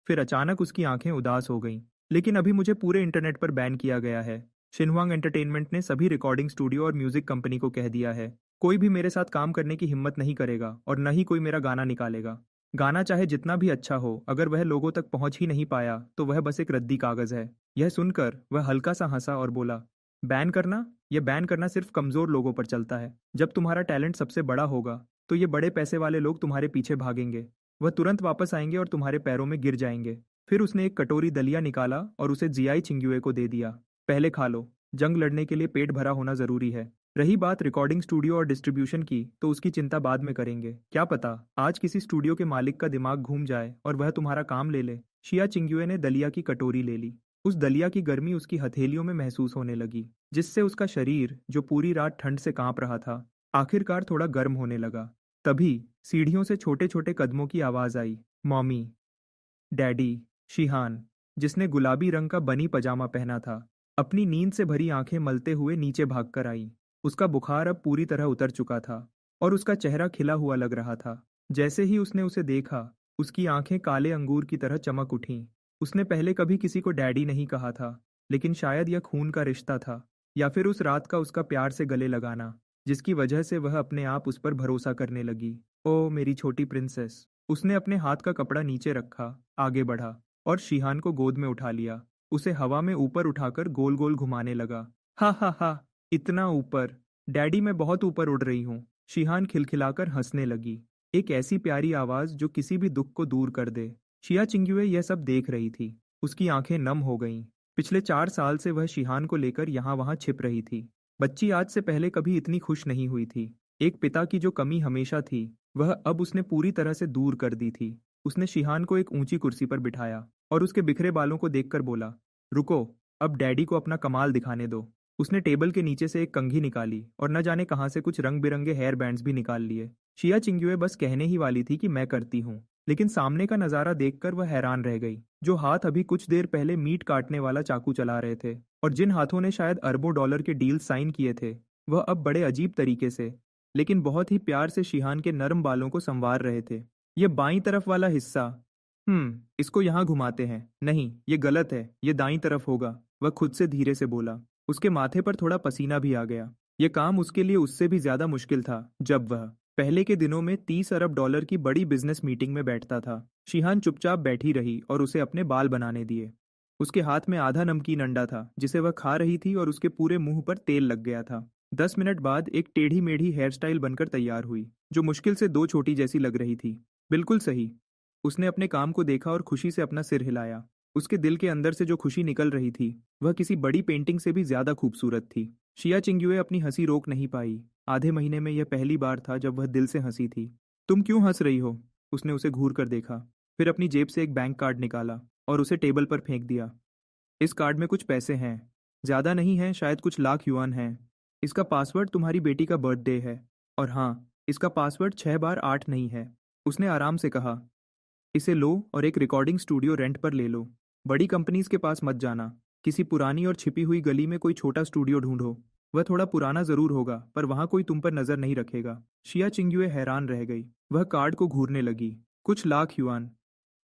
फिर अचानक उसकी आंखें उदास हो गईं। लेकिन अभी मुझे पूरे इंटरनेट पर बैन किया गया है। शिनहुआंग एंटरटेनमेंट ने सभी रिकॉर्डिंग स्टूडियो और म्यूजिक कंपनी को कह दिया है, कोई भी मेरे साथ काम करने की हिम्मत नहीं करेगा और न ही कोई मेरा गाना निकालेगा। गाना चाहे जितना भी अच्छा हो, अगर वह लोगों तक पहुंच ही नहीं पाया तो वह बस एक रद्दी कागज है। यह सुनकर वह हल्का सा हंसा और बोला, बैन करना? यह बैन करना सिर्फ कमजोर लोगों पर चलता है। जब तुम्हारा टैलेंट सबसे बड़ा होगा तो ये बड़े पैसे वाले लोग तुम्हारे पीछे भागेंगे। वह तुरंत वापस आएंगे और तुम्हारे पैरों में गिर जाएंगे। फिर उसने एक कटोरी दलिया निकाला और उसे जियाई चिंग्युए को दे दिया। पहले खा लो। जंग लड़ने के लिए पेट भरा होना जरूरी है। रही बात रिकॉर्डिंग स्टूडियो और डिस्ट्रीब्यूशन की, तो उसकी चिंता बाद में करेंगे। क्या पता आज किसी स्टूडियो के मालिक का दिमाग घूम जाए और वह तुम्हारा काम ले ले। शिया चिंग्युए ने दलिया की कटोरी ले ली। उस दलिया की गर्मी उसकी हथेलियों में महसूस होने लगी, जिससे उसका शरीर जो पूरी रात ठंड से कांप रहा था, आखिरकार थोड़ा गर्म होने लगा। तभी सीढ़ियों से छोटे छोटे कदमों की आवाज आई। मॉमी, डैडी, शिहान, जिसने गुलाबी रंग का बनी पजामा पहना था, अपनी नींद से भरी आंखें मलते हुए नीचे भागकर आई। उसका बुखार अब पूरी तरह उतर चुका था और उसका चेहरा खिला हुआ लग रहा था। जैसे ही उसने उसे देखा, उसकी आंखें काले अंगूर की तरह चमक उठीं। उसने पहले कभी किसी को डैडी नहीं कहा था, लेकिन शायद यह खून का रिश्ता था, या फिर उस रात का उसका प्यार से गले लगाना, जिसकी वजह से वह अपने आप उस पर भरोसा करने लगी। ओ मेरी छोटी प्रिंसेस। उसने अपने हाथ का कपड़ा नीचे रखा, आगे बढ़ा और शिहान को गोद में उठा लिया। उसे हवा में ऊपर उठाकर गोल गोल घुमाने लगा। हा हा हा, इतना ऊपर? डैडी मैं बहुत ऊपर उड़ रही हूँ। शिहान खिलखिलाकर हंसने लगी, एक ऐसी प्यारी आवाज जो किसी भी दुख को दूर कर दे। शिया चिंग्युए यह सब देख रही थी। उसकी आंखें नम हो गईं। पिछले 4 साल से वह शिहान को लेकर यहाँ वहाँ छिप रही थी। बच्ची आज से पहले कभी इतनी खुश नहीं हुई थी। एक पिता की जो कमी हमेशा थी, वह अब उसने पूरी तरह से दूर कर दी थी। उसने शिहान को एक ऊंची कुर्सी पर बिठाया और उसके बिखरे बालों को देखकर बोला, रुको, अब डैडी को अपना कमाल दिखाने दो। उसने टेबल के नीचे से एक कंघी निकाली और न जाने कहां से कुछ रंग बिरंगे हेयर बैंड्स भी निकाल लिए। शिया चिंग्युए बस कहने ही वाली थी कि मैं करती हूँ, लेकिन सामने का नजारा देखकर वह हैरान रह गई। जो हाथ अभी कुछ देर पहले मीट काटने वाला चाकू चला रहे थे और जिन हाथों ने शायद अरबों डॉलर के डील साइन किए थे, वह अब बड़े अजीब तरीके से, लेकिन बहुत ही प्यार से शिहान के नरम बालों को संवार रहे थे। ये बाईं तरफ वाला हिस्सा, इसको यहाँ घुमाते हैं। नहीं, ये गलत है, ये दाईं तरफ होगा। वह खुद से धीरे से बोला। उसके माथे पर थोड़ा पसीना भी आ गया। यह काम उसके लिए उससे भी ज्यादा मुश्किल था जब वह पहले के दिनों में 30 अरब डॉलर की बड़ी बिजनेस मीटिंग में बैठता था। शिहान चुपचाप बैठी रही और उसे अपने बाल बनाने दिए। उसके हाथ में आधा नमकीन अंडा था जिसे वह खा रही थी और उसके पूरे मुंह पर तेल लग गया था। 10 मिनट बाद एक टेढ़ी मेढ़ी हेयर स्टाइल बनकर तैयार हुई, जो मुश्किल से 2 छोटी जैसी लग रही थी। बिल्कुल सही। उसने अपने काम को देखा और खुशी से अपना सिर हिलाया। उसके दिल के अंदर से जो खुशी निकल रही थी, वह किसी बड़ी पेंटिंग से भी ज्यादा खूबसूरत थी। शिया चिंग्युए अपनी हंसी रोक नहीं पाई। आधे महीने में यह पहली बार था जब वह दिल से हंसी थी। तुम क्यों हंस रही हो? उसने उसे घूर कर देखा, फिर अपनी जेब से एक बैंक कार्ड निकाला और उसे टेबल पर फेंक दिया। इस कार्ड में कुछ पैसे हैं। ज़्यादा नहीं हैं, शायद कुछ लाख युआन हैं। इसका पासवर्ड तुम्हारी बेटी का बर्थडे है। और हाँ, इसका पासवर्ड 6 बार 8 नहीं है। उसने आराम से कहा। इसे लो और एक रिकॉर्डिंग स्टूडियो रेंट पर ले लो। बड़ी कंपनीज के पास मत जाना। किसी पुरानी और छिपी हुई गली में कोई छोटा स्टूडियो ढूंढो। वह थोड़ा पुराना जरूर होगा, पर वहां कोई तुम पर नजर नहीं रखेगा। शिया चिंग्युए हैरान रह गई। वह कार्ड को घूरने लगी। कुछ लाख युआन।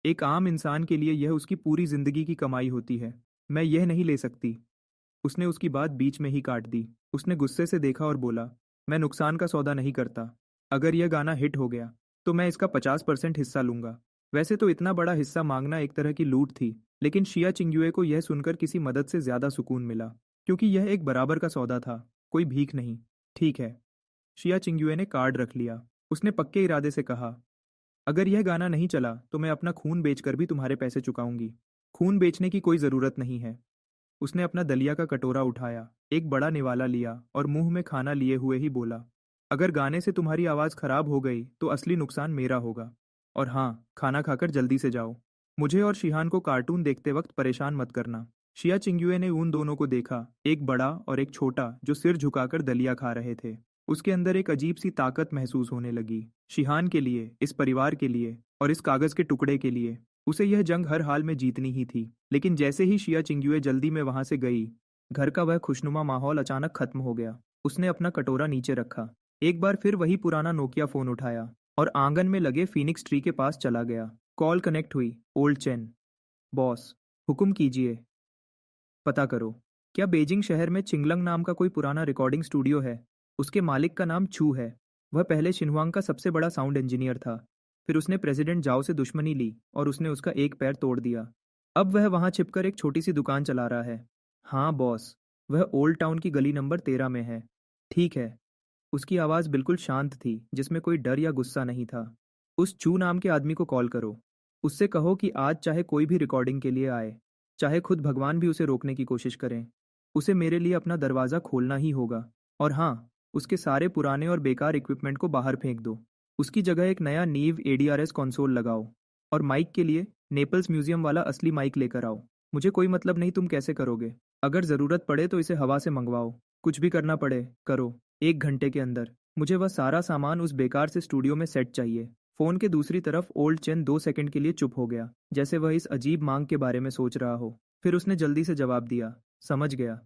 एक आम इंसान के लिए यह उसकी पूरी जिंदगी की कमाई होती है। मैं यह नहीं ले सकती। उसने उसकी बात बीच में ही काट दी। उसने गुस्से से देखा और बोला, मैं नुकसान का सौदा नहीं करता। अगर यह गाना हिट हो गया तो मैं इसका 50% हिस्सा लूंगा। वैसे तो इतना बड़ा हिस्सा मांगना एक तरह की लूट थी, लेकिन शिया चिंग्युए को यह सुनकर किसी मदद से ज्यादा सुकून मिला, क्योंकि यह एक बराबर का सौदा था, कोई भीख नहीं। ठीक है। शिया चिंग्युए ने कार्ड रख लिया। उसने पक्के इरादे से कहा, अगर यह गाना नहीं चला तो मैं अपना खून बेचकर भी तुम्हारे पैसे चुकाऊंगी। खून बेचने की कोई जरूरत नहीं है। उसने अपना दलिया का कटोरा उठाया, एक बड़ा निवाला लिया और मुंह में खाना लिए हुए ही बोला, अगर गाने से तुम्हारी आवाज़ खराब हो गई तो असली नुकसान मेरा होगा। और हाँ, खाना खाकर जल्दी से जाओ। मुझे और शिहान को कार्टून देखते वक्त परेशान मत करना। शिया चिंग्युए ने उन दोनों को देखा, एक बड़ा और एक छोटा, जो सिर झुकाकर दलिया खा रहे थे। उसके अंदर एक अजीब सी ताकत महसूस होने लगी। शिहान के लिए, इस परिवार के लिए और इस कागज के टुकड़े के लिए। उसे यह जंग हर हाल में जीतनी ही थी। लेकिन जैसे ही शिया चिंग्युए जल्दी में वहां से गई, घर का वह खुशनुमा माहौल अचानक खत्म हो गया। उसने अपना कटोरा नीचे रखा, एक बार फिर वही पुराना नोकिया फोन उठाया और आंगन में लगे फिनिक्स ट्री के पास चला गया। कॉल कनेक्ट हुई। Old chain. बॉस, हुक्म कीजिए। पता करो, क्या बेजिंग शहर में चिंगलंग नाम का कोई पुराना रिकॉर्डिंग स्टूडियो है? उसके मालिक का नाम छू है। वह पहले शिनहुआंग का सबसे बड़ा साउंड इंजीनियर था। फिर उसने प्रेसिडेंट जाओ से दुश्मनी ली और उसने उसका एक पैर तोड़ दिया। अब वह वहां छिपकर एक छोटी सी दुकान चला रहा है। हाँ बॉस, वह ओल्ड टाउन की गली नंबर 13 में है। ठीक है। उसकी आवाज़ बिल्कुल शांत थी, जिसमें कोई डर या गुस्सा नहीं था। उस चू नाम के आदमी को कॉल करो। उससे कहो कि आज चाहे कोई भी रिकॉर्डिंग के लिए आए, चाहे खुद भगवान भी उसे रोकने की कोशिश करें, उसे मेरे लिए अपना दरवाज़ा खोलना ही होगा। और हाँ, उसके सारे पुराने और बेकार इक्विपमेंट को बाहर फेंक दो। उसकी जगह एक नया नीव एडीआरएस कंसोल लगाओ। और माइक के लिए नेपल्स म्यूजियम वाला असली माइक लेकर आओ। मुझे कोई मतलब नहीं तुम कैसे करोगे। अगर ज़रूरत पड़े तो इसे हवा से मंगवाओ। कुछ भी करना पड़े, करो। 1 घंटे के अंदर मुझे वह सारा सामान उस बेकार से स्टूडियो में सेट चाहिए। फोन के दूसरी तरफ ओल्ड चेन 2 सेकंड के लिए चुप हो गया, जैसे वह इस अजीब मांग के बारे में सोच रहा हो। फिर उसने जल्दी से जवाब दिया, समझ गया।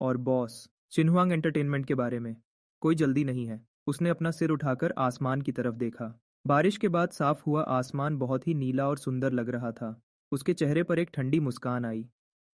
और बॉस, चिन्हुआंग एंटरटेनमेंट के बारे में कोई जल्दी नहीं है। उसने अपना सिर उठाकर आसमान की तरफ देखा। बारिश के बाद साफ हुआ आसमान बहुत ही नीला और सुंदर लग रहा था। उसके चेहरे पर एक ठंडी मुस्कान आई।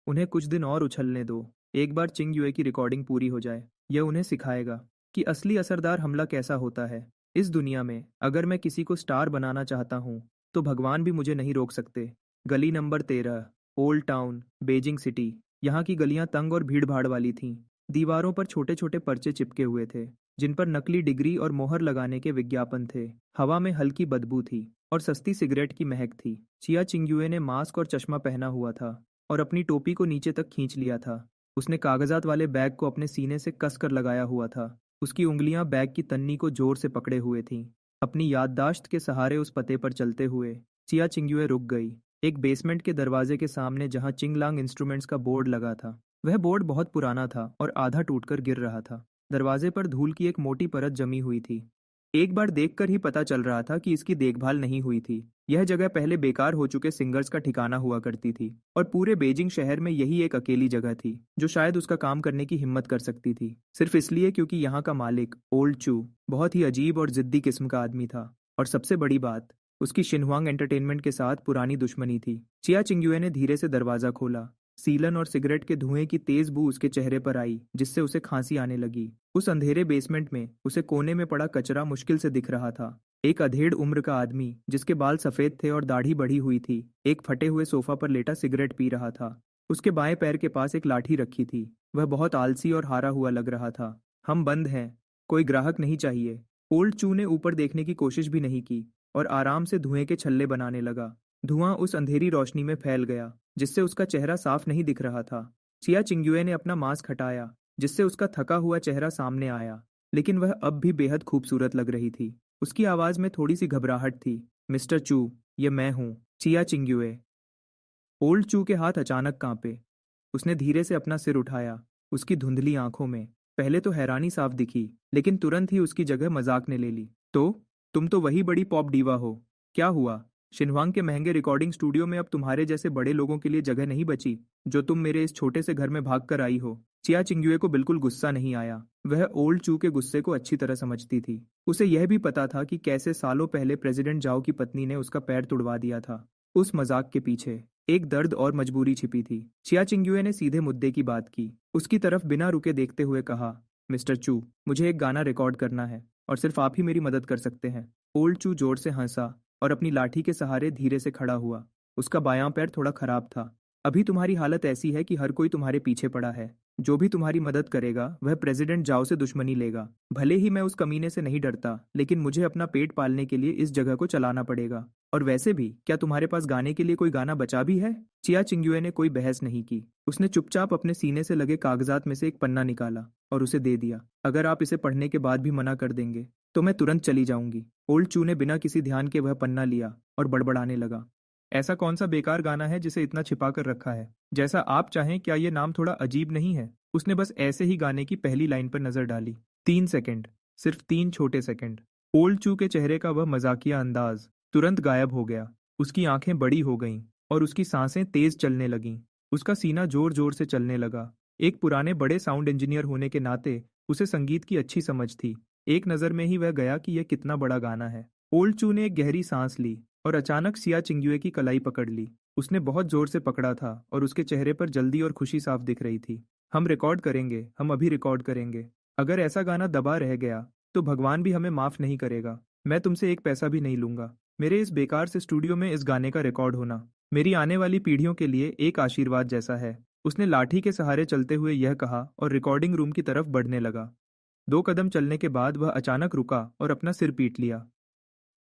उन्हें कुछ दिन और उछलने दो। एक बार चिंग युए की रिकॉर्डिंग पूरी हो जाए, यह उन्हें सिखाएगा कि असली असरदार हमला कैसा होता है। इस दुनिया में अगर मैं किसी को स्टार बनाना चाहता हूँ तो भगवान भी मुझे नहीं रोक सकते। गली number 13, old town, Beijing city. यहाँ की गलियाँ तंग और भीड़ भाड़ वाली थीं। दीवारों पर छोटे छोटे पर्चे चिपके हुए थे, जिन पर नकली डिग्री और मोहर लगाने के विज्ञापन थे। हवा में हल्की बदबू थी और सस्ती सिगरेट की महक थी। चिया चिंग्युए ने मास्क और चश्मा पहना हुआ था और अपनी टोपी को नीचे तक खींच लिया था। उसने कागजात वाले बैग को अपने सीने से कसकर लगाया हुआ था। उसकी उंगलियां बैग की तन्नी को जोर से पकड़े हुए थीं। अपनी याददाश्त के सहारे उस पते पर चलते हुए चिया चिंग्युए रुक गई, एक बेसमेंट के दरवाजे के सामने जहां चिंगलांग इंस्ट्रूमेंट्स का बोर्ड लगा था। वह बोर्ड बहुत पुराना था और आधा टूटकर गिर रहा था। दरवाजे पर धूल की एक मोटी परत जमी हुई थी। एक बार देखकर ही पता चल रहा था कि इसकी देखभाल नहीं हुई थी। यह जगह पहले बेकार हो चुके सिंगर्स का ठिकाना हुआ करती थी और पूरे बेजिंग शहर में यही एक अकेली जगह थी जो शायद उसका काम करने की हिम्मत कर सकती थी, सिर्फ इसलिए क्योंकि यहाँ का मालिक ओल्ड चू बहुत ही अजीब और जिद्दी किस्म का आदमी था। और सबसे बड़ी बात, उसकी शिनहुआंग एंटरटेनमेंट के साथ पुरानी दुश्मनी थी। चिया चिंग्युए ने धीरे से दरवाजा खोला। सीलन और सिगरेट के धुएं की तेज बू उसके चेहरे पर आई, जिससे उसे खांसी आने लगी। उस अंधेरे बेसमेंट में उसे कोने में पड़ा कचरा मुश्किल से दिख रहा था। एक अधेड़ उम्र का आदमी जिसके बाल सफेद थे और दाढ़ी बढ़ी हुई थी, एक फटे हुए सोफा पर लेटा सिगरेट पी रहा था। उसके बाएं पैर के पास एक लाठी रखी थी। वह बहुत आलसी और हारा हुआ लग रहा था। हम बंद हैं, कोई ग्राहक नहीं चाहिए। ओल्ड चू ने ऊपर देखने की कोशिश भी नहीं की और आराम से धुएं के छल्ले बनाने लगा। धुआं उस अंधेरी रोशनी में फैल गया, जिससे उसका चेहरा साफ नहीं दिख रहा था। चिया चिंग्युए ने अपना मास्क हटाया, जिससे उसका थका हुआ चेहरा सामने आया। लेकिन वह अब भी बेहद खूबसूरत लग रही थी। उसकी आवाज में थोड़ी सी घबराहट थी। मिस्टर चू, ये मैं हूँ, चिया चिंग्युए। ओल्ड चू के हाथ अचानक कांपे। उसने धीरे से अपना सिर उठाया। उसकी धुंधली आंखों में पहले तो हैरानी साफ दिखी, लेकिन तुरंत ही उसकी जगह मजाक ने ले ली। तो तुम तो वही बड़ी पॉप डीवा हो। क्या हुआ? शिनवांग के महंगे रिकॉर्डिंग स्टूडियो में अब तुम्हारे जैसे बड़े लोगों के लिए जगह नहीं बची, जो तुम मेरे इस छोटे से घर में भाग कर आई हो। चिया चिंग्युए को बिल्कुल गुस्सा नहीं आया। वह ओल्ड चू के गुस्से को अच्छी तरह समझती थी। उसे यह भी पता था कि कैसे सालों पहले प्रेसिडेंट जाओ की पत्नी ने उसका पैर तुड़वा दिया था। उस मजाक के पीछे एक दर्द और मजबूरी छिपी थी। चिया चिंग्युए ने सीधे मुद्दे की बात की। उसकी तरफ बिना रुके देखते हुए कहा, मिस्टर चू, मुझे एक गाना रिकॉर्ड करना है और सिर्फ आप ही मेरी मदद कर सकते हैं। ओल्ड चू जोर से हंसा और अपनी लाठी के सहारे धीरे से खड़ा हुआ। उसका बायां पैर थोड़ा खराब था। अभी तुम्हारी हालत ऐसी है कि हर कोई तुम्हारे पीछे पड़ा है। जो भी तुम्हारी मदद करेगा वह प्रेसिडेंट जाओ से दुश्मनी लेगा। भले ही मैं उस कमीने से नहीं डरता, लेकिन मुझे अपना पेट पालने के लिए इस जगह को चलाना पड़ेगा। और वैसे भी क्या तुम्हारे पास गाने के लिए कोई गाना बचा भी है? चिया चिंग्युए ने कोई बहस नहीं की। उसने चुपचाप अपने सीने से लगे कागजात में से एक पन्ना निकाला और उसे दे दिया। अगर आप इसे पढ़ने के बाद भी मना कर देंगे तो मैं तुरंत चली जाऊंगी। ओल्ड चू ने बिना किसी ध्यान के वह पन्ना लिया और बड़बड़ाने लगा। ऐसा कौन सा बेकार गाना है जिसे इतना छिपा कर रखा है? जैसा आप चाहें, क्या ये नाम थोड़ा अजीब नहीं है? उसने बस ऐसे ही गाने की पहली लाइन पर नजर डाली। 3 सेकंड, सिर्फ 3 छोटे सेकंड। ओल्ड चू के चेहरे का वह मजाकिया अंदाज तुरंत गायब हो गया। उसकी आंखें बड़ी हो गईं और उसकी सांसें तेज चलने लगीं। उसका सीना जोर जोर से चलने लगा। एक पुराने बड़े साउंड इंजीनियर होने के नाते उसे संगीत की अच्छी समझ थी। एक नज़र में ही वह गया कि यह कितना बड़ा गाना है। ओल्ड चू ने एक गहरी सांस ली और अचानक सिया चिंग्युए की कलाई पकड़ ली। उसने बहुत जोर से पकड़ा था और उसके चेहरे पर जल्दी और खुशी साफ दिख रही थी। हम रिकॉर्ड करेंगे, हम अभी रिकॉर्ड करेंगे। अगर ऐसा गाना दबा रह गया तो भगवान भी हमें माफ नहीं करेगा। मैं तुमसे एक पैसा भी नहीं लूंगा। मेरे इस बेकार से स्टूडियो में इस गाने का रिकॉर्ड होना मेरी आने वाली पीढ़ियों के लिए एक आशीर्वाद जैसा है। उसने लाठी के सहारे चलते हुए यह कहा और रिकॉर्डिंग रूम की तरफ बढ़ने लगा। 2 कदम चलने के बाद वह अचानक रुका और अपना सिर पीट लिया।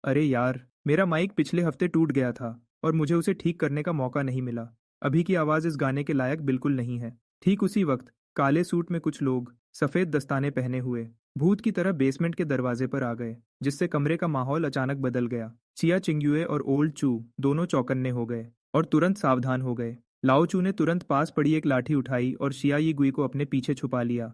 अरे यार, मेरा माइक पिछले हफ्ते टूट गया था और मुझे उसे ठीक करने का मौका नहीं मिला। अभी की आवाज़ इस गाने के लायक बिल्कुल नहीं है। ठीक उसी वक्त काले सूट में कुछ लोग सफ़ेद दस्ताने पहने हुए भूत की तरह बेसमेंट के दरवाजे पर आ गए, जिससे कमरे का माहौल अचानक बदल गया। चिया चिंग्युए और ओल्ड चू दोनों चौकन्ने हो गए और तुरंत सावधान हो गए। लाओ चू ने तुरंत पास पड़ी एक लाठी उठाई और शिया यी गुई को अपने पीछे छुपा लिया।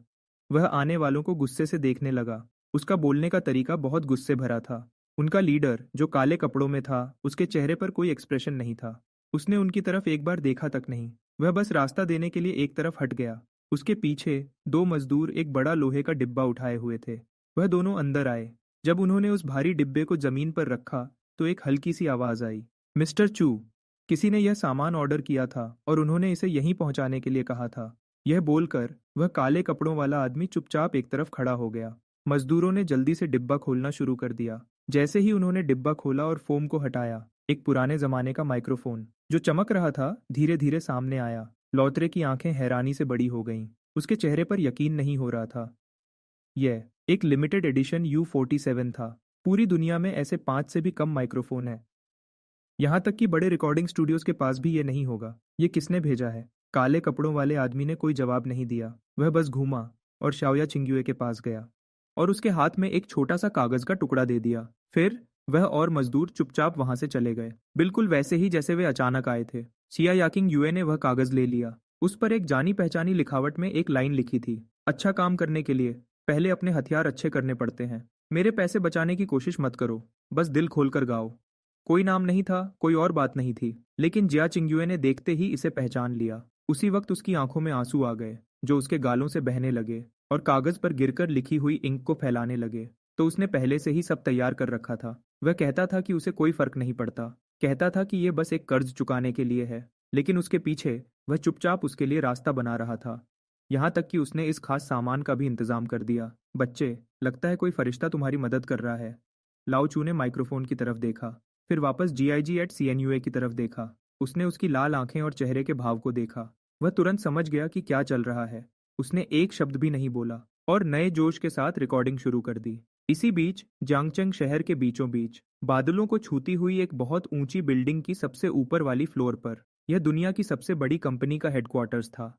वह आने वालों को गुस्से से देखने लगा। उसका बोलने का तरीका बहुत गुस्से भरा था। उनका लीडर, जो काले कपड़ों में था, उसके चेहरे पर कोई एक्सप्रेशन नहीं था। उसने उनकी तरफ एक बार देखा तक नहीं। वह बस रास्ता देने के लिए एक तरफ हट गया। उसके पीछे 2 मजदूर एक बड़ा लोहे का डिब्बा उठाए हुए थे। वह दोनों अंदर आए। जब उन्होंने उस भारी डिब्बे को जमीन पर रखा तो एक हल्की सी आवाज आई, मिस्टर चू, किसी ने यह सामान ऑर्डर किया था और उन्होंने इसे यहीं पहुंचाने के लिए कहा था। यह बोलकर वह काले कपड़ों वाला आदमी चुपचाप एक तरफ खड़ा हो गया। मजदूरों ने जल्दी से डिब्बा खोलना शुरू कर दिया। जैसे ही उन्होंने डिब्बा खोला और फोम को हटाया, एक पुराने जमाने का माइक्रोफोन जो चमक रहा था धीरे धीरे सामने आया। लौतरे की आंखें हैरानी से बड़ी हो गईं। उसके चेहरे पर यकीन नहीं हो रहा था। यह एक लिमिटेड एडिशन U47 था। पूरी दुनिया में ऐसे 5 से भी कम माइक्रोफोन हैं। यहाँ तक कि बड़े रिकॉर्डिंग स्टूडियोज के पास भी ये नहीं होगा। ये किसने भेजा है? काले कपड़ों वाले आदमी ने कोई जवाब नहीं दिया। वह बस घूमा और शाओया चिंग्युए के पास गया और उसके हाथ में एक छोटा सा कागज का टुकड़ा दे दिया। फिर वह और मजदूर चुपचाप वहां से चले गए, बिल्कुल वैसे ही जैसे वे अचानक आए थे। चिया याकिंग युए ने वह कागज ले लिया। उस पर एक जानी पहचानी लिखावट में एक लाइन लिखी थी, अच्छा काम करने के लिए पहले अपने हथियार अच्छे करने पड़ते हैं। मेरे पैसे बचाने की कोशिश मत करो, बस दिल खोलकर गाओ। कोई नाम नहीं था, कोई और बात नहीं थी, लेकिन जिया चिंग्युए ने देखते ही इसे पहचान लिया। उसी वक्त उसकी आंखों में आंसू आ गए, जो उसके गालों से बहने लगे और कागज पर गिरकर लिखी हुई इंक को फैलाने लगे। तो उसने पहले से ही सब तैयार कर रखा था। वह कहता था कि उसे कोई फर्क नहीं पड़ता, कहता था कि यह बस एक कर्ज चुकाने के लिए है, लेकिन उसके पीछे वह चुपचाप उसके लिए रास्ता बना रहा था। यहाँ तक कि उसने इस खास सामान का भी इंतजाम कर दिया। बच्चे, लगता है कोई फरिश्ता तुम्हारी मदद कर रहा है। लाओ चू ने माइक्रोफोन की तरफ देखा, फिर वापस GIG@CNUA की तरफ देखा। उसने उसकी लाल आंखें और चेहरे के भाव को देखा। वह तुरंत समझ गया कि क्या चल रहा है। उसने एक शब्द भी नहीं बोला और नए जोश के साथ रिकॉर्डिंग शुरू कर दी। इसी बीच जांगचंग शहर के बीचों बीच बादलों को छूती हुई एक बहुत ऊंची बिल्डिंग की सबसे ऊपर वाली फ्लोर पर यह दुनिया की सबसे बड़ी कंपनी का हेडक्वार्टर्स था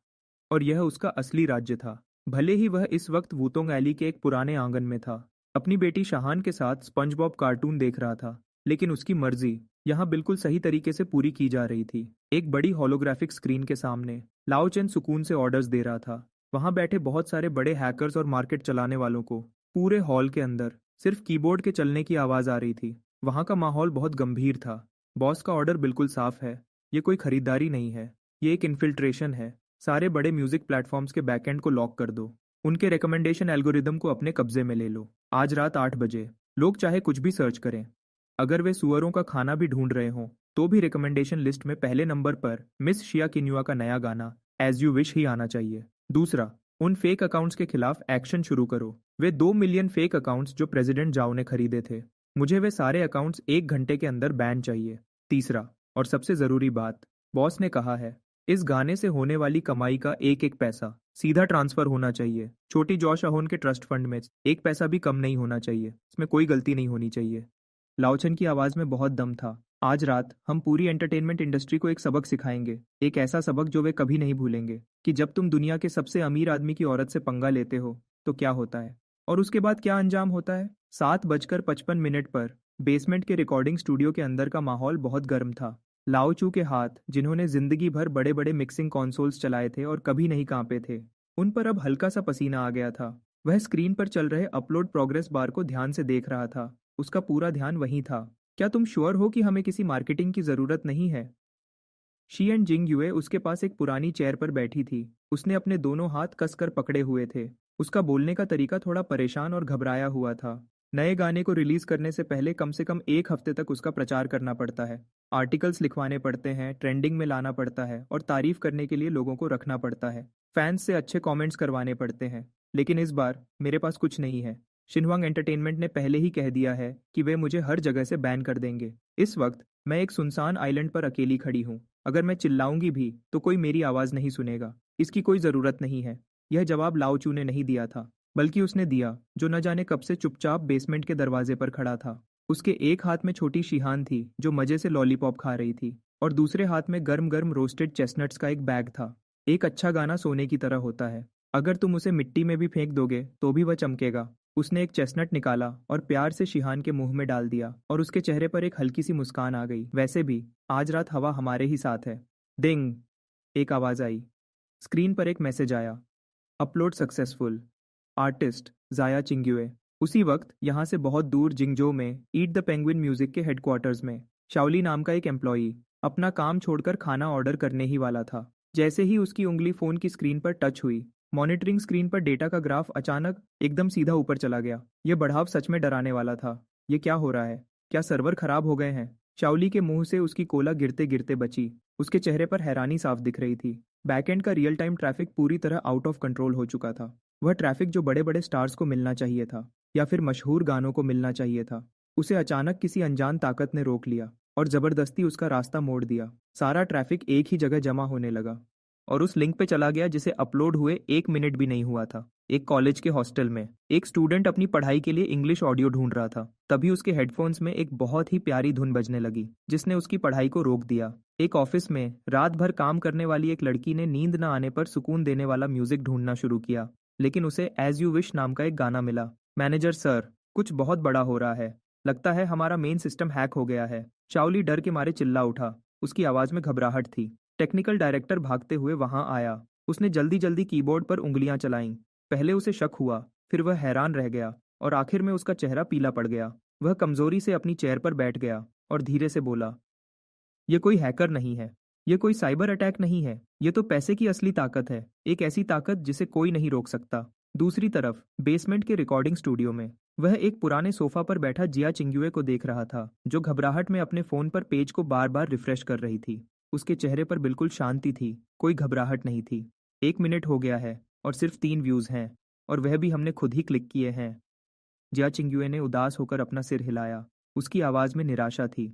और यह उसका असली राज्य था। भले ही वह इस वक्त वूतोंग एली के एक पुराने आंगन में था, अपनी बेटी शाहान के साथ स्पंज बॉब कार्टून देख रहा था, लेकिन उसकी मर्जी यहाँ बिल्कुल सही तरीके से पूरी की जा रही थी। एक बड़ी होलोग्राफिक स्क्रीन के सामने लाओ चेन सुकून से ऑर्डर्स दे रहा था। वहां बैठे बहुत सारे बड़े हैकर्स और मार्केट चलाने वालों को पूरे हॉल के अंदर सिर्फ कीबोर्ड के चलने की आवाज आ रही थी। वहां का माहौल बहुत गंभीर था। बॉस का ऑर्डर बिल्कुल साफ है, ये कोई खरीदारी नहीं है, ये एक इन्फिल्ट्रेशन है। सारे बड़े म्यूजिक प्लेटफॉर्म्स के बैकएंड को लॉक कर दो, उनके रिकमेंडेशन एल्गोरिदम को अपने कब्जे में ले लो। आज रात 8 बजे लोग चाहे कुछ भी सर्च करें, अगर वे सुअरों का खाना भी ढूंढ रहे हों तो भी रिकमेंडेशन लिस्ट में पहले नंबर पर मिस शिया किन्युआ का नया गाना एज यू विश ही आना चाहिए। दूसरा, उन फेक अकाउंट्स के खिलाफ एक्शन शुरू करो। वे 2 मिलियन फेक अकाउंट्स जो प्रेसिडेंट जाओ ने खरीदे थे, मुझे वे सारे अकाउंट्स 1 घंटे के अंदर बैन चाहिए। तीसरा और सबसे जरूरी बात, बॉस ने कहा है इस गाने से होने वाली कमाई का एक एक पैसा सीधा ट्रांसफर होना चाहिए। छोटी जॉश अहोन के ट्रस्ट फंड में एक पैसा भी कम नहीं होना चाहिए, इसमें कोई गलती नहीं होनी चाहिए। लाओचन की आवाज में बहुत दम था। आज रात हम पूरी एंटरटेनमेंट इंडस्ट्री को एक सबक सिखाएंगे, एक ऐसा सबक जो वे कभी नहीं भूलेंगे, कि जब तुम दुनिया के सबसे अमीर आदमी की औरत से पंगा लेते हो तो क्या होता है और उसके बाद क्या अंजाम होता है। 7:55 पर बेसमेंट के रिकॉर्डिंग स्टूडियो के अंदर का माहौल बहुत गर्म था। लाओ चू के हाथ, जिन्होंने जिंदगी भर बड़े बड़े मिक्सिंग कॉन्सोल्स चलाए थे और कभी नहीं कांपे थे, उन पर अब हल्का सा पसीना आ गया था। वह स्क्रीन पर चल रहे अपलोड प्रोग्रेस बार को ध्यान से देख रहा था। उसका पूरा ध्यान वहीं था। क्या तुम श्योर हो कि हमें किसी मार्केटिंग की जरूरत नहीं है? शी एंड जिंग युए उसके पास एक पुरानी चेयर पर बैठी थी। उसने अपने दोनों हाथ कसकर पकड़े हुए थे। उसका बोलने का तरीका थोड़ा परेशान और घबराया हुआ था। नए गाने को रिलीज करने से पहले कम से कम 1 हफ्ते तक उसका प्रचार करना पड़ता है। आर्टिकल्स लिखवाने पड़ते हैं, ट्रेंडिंग में लाना पड़ता है और तारीफ करने के लिए लोगों को रखना पड़ता है। फैंस से अच्छे कमेंट्स करवाने पड़ते हैं। लेकिन इस बार मेरे पास कुछ नहीं है। शिनहुआंग एंटरटेनमेंट ने पहले ही कह दिया है कि वे मुझे हर जगह से बैन कर देंगे। इस वक्त मैं एक सुनसान आइलैंड पर अकेली खड़ी हूँ। अगर मैं चिल्लाऊंगी भी तो कोई मेरी आवाज नहीं सुनेगा। इसकी कोई जरूरत नहीं है। यह जवाब लाओ चू ने नहीं दिया था, बल्कि उसने दिया जो न जाने कब से चुपचाप बेसमेंट के दरवाजे पर खड़ा था। उसके एक हाथ में छोटी शिहान थी जो मजे से लॉलीपॉप खा रही थी और दूसरे हाथ में गर्म गर्म रोस्टेड चेस्टनट्स का एक बैग था। एक अच्छा गाना सोने की तरह होता है, अगर तुम उसे मिट्टी में भी फेंक दोगे तो भी वह चमकेगा। उसने एक चेस्टनट निकाला और प्यार से शिहान के मुंह में डाल दिया और उसके चेहरे पर एक हल्की सी मुस्कान आ गई। वैसे भी आज रात हवा हमारे ही साथ है। डिंग, एक आवाज आई। स्क्रीन पर एक मैसेज आया, अपलोड सक्सेसफुल, आर्टिस्ट जाया चिंग्युए। उसी वक्त यहाँ से बहुत दूर जिंगजो में ईट द पेंगुइन म्यूजिक के हेडक्वार्टर्स में शाओली नाम का एक एम्प्लॉई अपना काम छोड़कर खाना ऑर्डर करने ही वाला था। जैसे ही उसकी उंगली फोन की स्क्रीन पर टच हुई, मॉनिटरिंग स्क्रीन पर डेटा का ग्राफ अचानक एकदम सीधा ऊपर चला गया। यह बढ़ाव सच में डराने वाला था। ये क्या हो रहा है? क्या सर्वर खराब हो गए हैं? शाओली के मुंह से उसकी कोला गिरते गिरते बची। उसके चेहरे पर हैरानी साफ दिख रही थी। बैकएंड का रियल टाइम ट्रैफिक पूरी तरह आउट ऑफ कंट्रोल हो चुका था। वह ट्रैफिक जो बड़े बड़े स्टार्स को मिलना चाहिए था या फिर मशहूर गानों को मिलना चाहिए था, उसे अचानक किसी अनजान ताकत ने रोक लिया और जबरदस्ती उसका रास्ता मोड़ दिया। सारा ट्रैफिक एक ही जगह जमा होने लगा और उस लिंक पे चला गया जिसे अपलोड हुए 1 मिनट भी नहीं हुआ था। एक कॉलेज के हॉस्टल में एक स्टूडेंट अपनी पढ़ाई के लिए इंग्लिश ऑडियो ढूंढ रहा था। तभी उसके हेडफोन्स में एक बहुत ही प्यारी धुन बजने लगी जिसने उसकी पढ़ाई को रोक दिया। एक ऑफिस में रात भर काम करने वाली एक लड़की ने नींद न आने पर सुकून देने वाला म्यूजिक ढूंढना शुरू किया, लेकिन उसे एज यू विश नाम का एक गाना मिला। मैनेजर सर, कुछ बहुत बड़ा हो रहा है। लगता है हमारा मेन सिस्टम हैक हो गया है। चाउली डर के मारे चिल्ला उठा। उसकी आवाज में घबराहट थी। टेक्निकल डायरेक्टर भागते हुए वहां आया। उसने जल्दी जल्दी कीबोर्ड पर उंगलियां चलाईं। पहले उसे शक हुआ, फिर वह हैरान रह गया और आखिर में उसका चेहरा पीला पड़ गया। वह कमजोरी से अपनी चेयर पर बैठ गया और धीरे से बोला, यह कोई हैकर नहीं है, यह कोई साइबर अटैक नहीं है, यह तो पैसे की असली ताकत है, एक ऐसी ताकत जिसे कोई नहीं रोक सकता। दूसरी तरफ बेसमेंट के रिकॉर्डिंग स्टूडियो में वह एक पुराने सोफा पर बैठा जिया चिंग्युए को देख रहा था, जो घबराहट में अपने फोन पर पेज को बार बार रिफ्रेश कर रही थी। उसके चेहरे पर बिल्कुल शांति थी, कोई घबराहट नहीं थी। 1 मिनट हो गया है और सिर्फ 3 व्यूज हैं, और वह भी हमने खुद ही क्लिक किए हैं। जिया चिंग्युए ने उदास होकर अपना सिर हिलाया। उसकी आवाज में निराशा थी।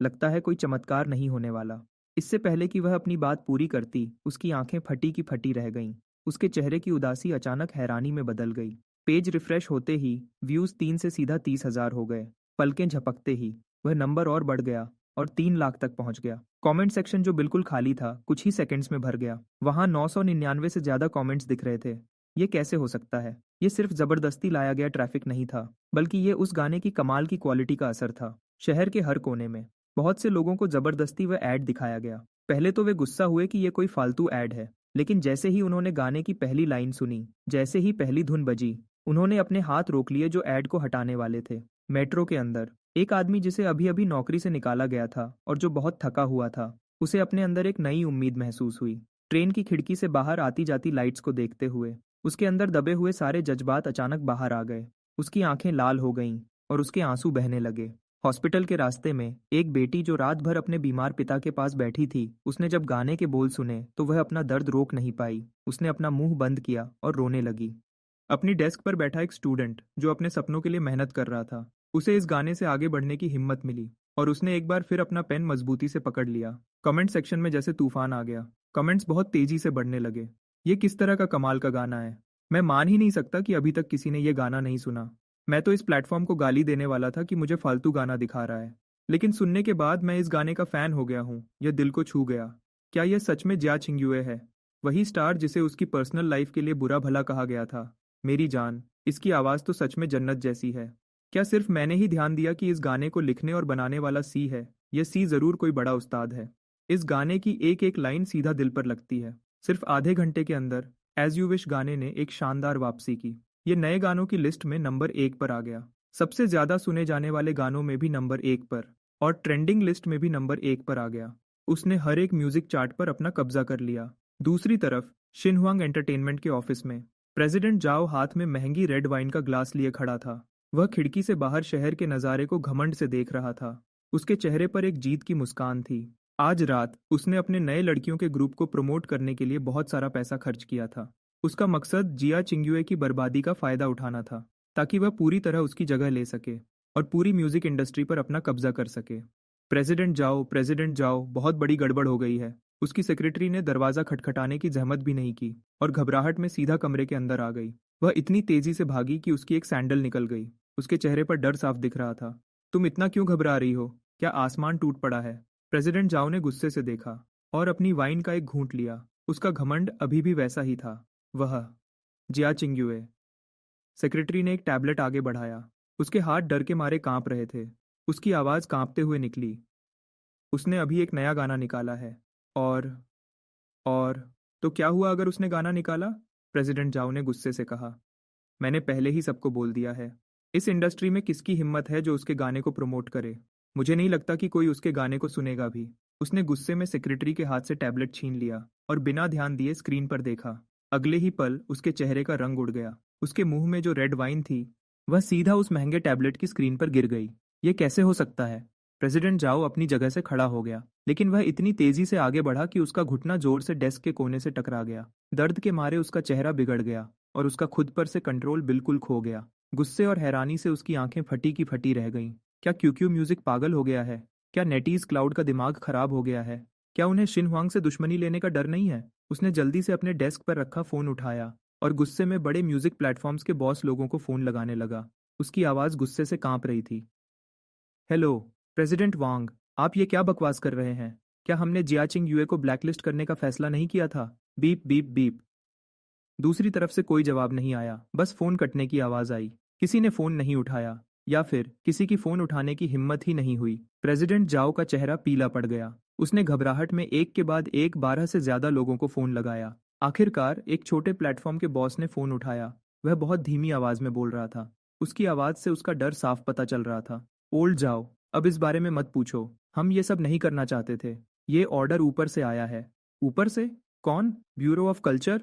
लगता है कोई चमत्कार नहीं होने वाला। इससे पहले कि वह अपनी बात पूरी करती, उसकी आंखें फटी की फटी रह गईं। उसके चेहरे की उदासी अचानक हैरानी में बदल गई। पेज रिफ्रेश होते ही व्यूज 3 से सीधा 30,000 हो गए। पलकें झपकते ही वह नंबर और बढ़ गया और 3 लाख तक पहुंच गया। कमेंट सेक्शन जो बिल्कुल खाली था, कुछ ही सेकंड्स में भर गया। वहां 999 से ज्यादा कमेंट्स दिख रहे थे। ये कैसे हो सकता है? ये सिर्फ जबरदस्ती लाया गया ट्रैफिक नहीं था, बल्कि ये उस गाने की कमाल की क्वालिटी का असर था। शहर के हर कोने में बहुत से लोगों को जबरदस्ती वह ऐड दिखाया गया। पहले तो वे गुस्सा हुए कि ये कोई फालतू ऐड है, लेकिन जैसे ही उन्होंने गाने की पहली लाइन सुनी, जैसे ही पहली धुन बजी, उन्होंने अपने हाथ रोक लिए जो ऐड को हटाने वाले थे। मेट्रो के अंदर एक आदमी जिसे अभी अभी नौकरी से निकाला गया था और जो बहुत थका हुआ था, उसे अपने अंदर एक नई उम्मीद महसूस हुई। ट्रेन की खिड़की से बाहर आती जाती लाइट्स को देखते हुए उसके अंदर दबे हुए सारे जज्बात अचानक बाहर आ गए। उसकी आंखें लाल हो गईं और उसके आंसू बहने लगे। हॉस्पिटल के रास्ते में एक बेटी जो रात भर अपने बीमार पिता के पास बैठी थी, उसने जब गाने के बोल सुने तो वह अपना दर्द रोक नहीं पाई। उसने अपना मुंह बंद किया और रोने लगी। अपनी डेस्क पर बैठा एक स्टूडेंट जो अपने सपनों के लिए मेहनत कर रहा था, उसे इस गाने से आगे बढ़ने की हिम्मत मिली और उसने एक बार फिर अपना पेन मजबूती से पकड़ लिया। कमेंट सेक्शन में जैसे तूफान आ गया। कमेंट्स बहुत तेजी से बढ़ने लगे। ये किस तरह का कमाल का गाना है? मैं मान ही नहीं सकता कि अभी तक किसी ने ये गाना नहीं सुना। मैं तो इस प्लेटफॉर्म को गाली देने वाला था कि मुझे फालतू गाना दिखा रहा है, लेकिन सुनने के बाद मैं इस गाने का फैन हो गया हूँ। यह दिल को छू गया। क्या यह सच में जिया चिंग्युए है, वही स्टार जिसे उसकी पर्सनल लाइफ के लिए बुरा भला कहा गया था? मेरी जान, इसकी आवाज़ तो सच में जन्नत जैसी है। क्या सिर्फ मैंने ही ध्यान दिया कि इस गाने को लिखने और बनाने वाला सी है? यह सी ज़रूर कोई बड़ा उस्ताद है। इस गाने की एक एक लाइन सीधा दिल पर लगती है। सिर्फ आधे घंटे के अंदर एज यू विश गाने ने एक शानदार वापसी की। ये नए गानों की लिस्ट में नंबर 1 पर आ गया। सबसे ज़्यादा सुने जाने वाले गानों में भी नंबर 1 पर, और ट्रेंडिंग लिस्ट में भी नंबर 1 पर आ गया। उसने हर एक म्यूजिक चार्ट पर अपना कब्जा कर लिया। दूसरी तरफ शिनहुआंग एंटरटेनमेंट के ऑफिस में प्रेसिडेंट जाओ हाथ में महंगी रेड वाइन का ग्लास लिए खड़ा था। वह खिड़की से बाहर शहर के नज़ारे को घमंड से देख रहा था। उसके चेहरे पर एक जीत की मुस्कान थी। आज रात उसने अपने नए लड़कियों के ग्रुप को प्रमोट करने के लिए बहुत सारा पैसा खर्च किया था। उसका मकसद जिया चिंग्युए की बर्बादी का फायदा उठाना था, ताकि वह पूरी तरह उसकी जगह ले सके और पूरी म्यूजिक इंडस्ट्री पर अपना कब्जा कर सके। प्रेसिडेंट जाओ, बहुत बड़ी गड़बड़ हो गई है। उसकी सेक्रेटरी ने दरवाजा खटखटाने की जहमत भी नहीं की और घबराहट में सीधा कमरे के अंदर आ गई। वह इतनी तेजी से भागी कि उसकी एक सैंडल निकल गई। उसके चेहरे पर डर साफ दिख रहा था। तुम इतना क्यों घबरा रही हो? क्या आसमान टूट पड़ा है? प्रेसिडेंट जाओ ने गुस्से से देखा और अपनी वाइन का एक घूंट लिया। उसका घमंड अभी भी वैसा ही था। वह जिया चिंग्युए। सेक्रेटरी ने एक टैबलेट आगे बढ़ाया। उसके हाथ डर के मारे कांप रहे थे। उसकी आवाज़ कांपते हुए निकली। उसने अभी एक नया गाना निकाला है। और और तो क्या हुआ अगर उसने गाना निकाला? प्रेसिडेंट जाओ ने गुस्से से कहा। मैंने पहले ही सबको बोल दिया है। इस इंडस्ट्री में किसकी हिम्मत है जो उसके गाने को प्रमोट करे? मुझे नहीं लगता कि कोई उसके गाने को सुनेगा भी। उसने गुस्से में सेक्रेटरी के हाथ से टैबलेट छीन लिया और बिना ध्यान दिए स्क्रीन पर देखा। अगले ही पल उसके चेहरे का रंग उड़ गया। उसके मुंह में जो रेड वाइन थी, वह सीधा उस महंगे टैबलेट की स्क्रीन पर गिर गई। ये कैसे हो सकता है? प्रेसिडेंट जाओ अपनी जगह से खड़ा हो गया, लेकिन वह इतनी तेजी से आगे बढ़ा कि उसका घुटना जोर से डेस्क के कोने से टकरा गया। दर्द के मारे उसका चेहरा बिगड़ गया और उसका खुद पर से कंट्रोल बिल्कुल खो गया। गुस्से और हैरानी से उसकी आंखें फटी की फटी रह गईं। क्या क्यूक्यू म्यूजिक पागल हो गया है? क्या नेटीज क्लाउड का दिमाग खराब हो गया है? क्या उन्हें शिनहुआंग से दुश्मनी लेने का डर नहीं है? उसने जल्दी से अपने डेस्क पर रखा फोन उठाया और गुस्से में बड़े म्यूजिक प्लेटफॉर्म्स के बॉस लोगों को फोन लगाने लगा। उसकी आवाज़ गुस्से से कांप रही थी। हेलो प्रेसिडेंट वांग, आप ये क्या बकवास कर रहे हैं? क्या हमने जियाचिंग यूए को ब्लैकलिस्ट करने का फैसला नहीं किया था? Beep beep beep. दूसरी तरफ से कोई जवाब नहीं आया, बस फोन कटने की आवाज आई। किसी ने फोन नहीं उठाया, या फिर किसी की फोन उठाने की हिम्मत ही नहीं हुई। प्रेसिडेंट जाओ का चेहरा पीला पड़ गया। उसने घबराहट में एक के बाद एक 12 से ज्यादा लोगों को फोन लगाया। आखिरकार एक छोटे प्लेटफॉर्म के बॉस ने फोन उठाया। वह बहुत धीमी आवाज में बोल रहा था। उसकी आवाज से उसका डर साफ पता चल रहा था। ओल्ड जाओ, अब इस बारे में मत पूछो। हम ये सब नहीं करना चाहते थे। ये ऑर्डर ऊपर से आया है। ऊपर से? कौन? Bureau of culture?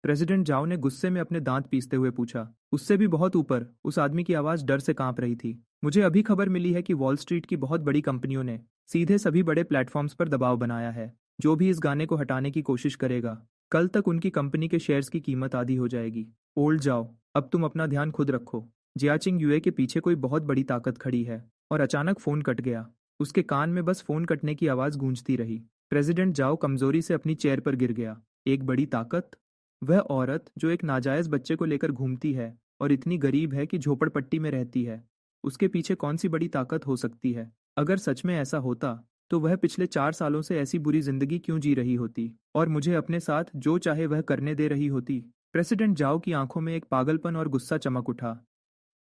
प्रेसिडेंट जाओ ने गुस्से में अपने दांत पीसते हुए पूछा। उससे भी बहुत ऊपर। उस आदमी की आवाज डर से कांप रही थी। मुझे अभी खबर मिली है कि वॉल स्ट्रीट की बहुत बड़ी कंपनियों ने सीधे सभी बड़े प्लेटफॉर्म्स पर दबाव बनाया है। जो भी इस गाने को हटाने की कोशिश करेगा, कल तक उनकी कंपनी के शेयर्स की कीमत आधी हो जाएगी। ओल्ड जाओ, अब तुम अपना ध्यान खुद रखो। जियाचिंग यूए के पीछे कोई बहुत बड़ी ताकत खड़ी है। और अचानक फोन कट गया। उसके कान में बस फोन कटने की आवाज गूंजती रही। प्रेसिडेंट जाओ कमजोरी से अपनी चेयर पर गिर गया। एक बड़ी ताकत? वह औरत जो एक नाजायज बच्चे को लेकर घूमती है और इतनी गरीब है कि झोपड़पट्टी में रहती है, उसके पीछे कौन सी बड़ी ताकत हो सकती है? अगर सच में ऐसा होता तो वह पिछले 4 सालों से ऐसी बुरी जिंदगी क्यों जी रही होती और मुझे अपने साथ जो चाहे वह करने दे रही होती? प्रेसिडेंट जाओ की आंखों में एक पागलपन और गुस्सा चमक उठा।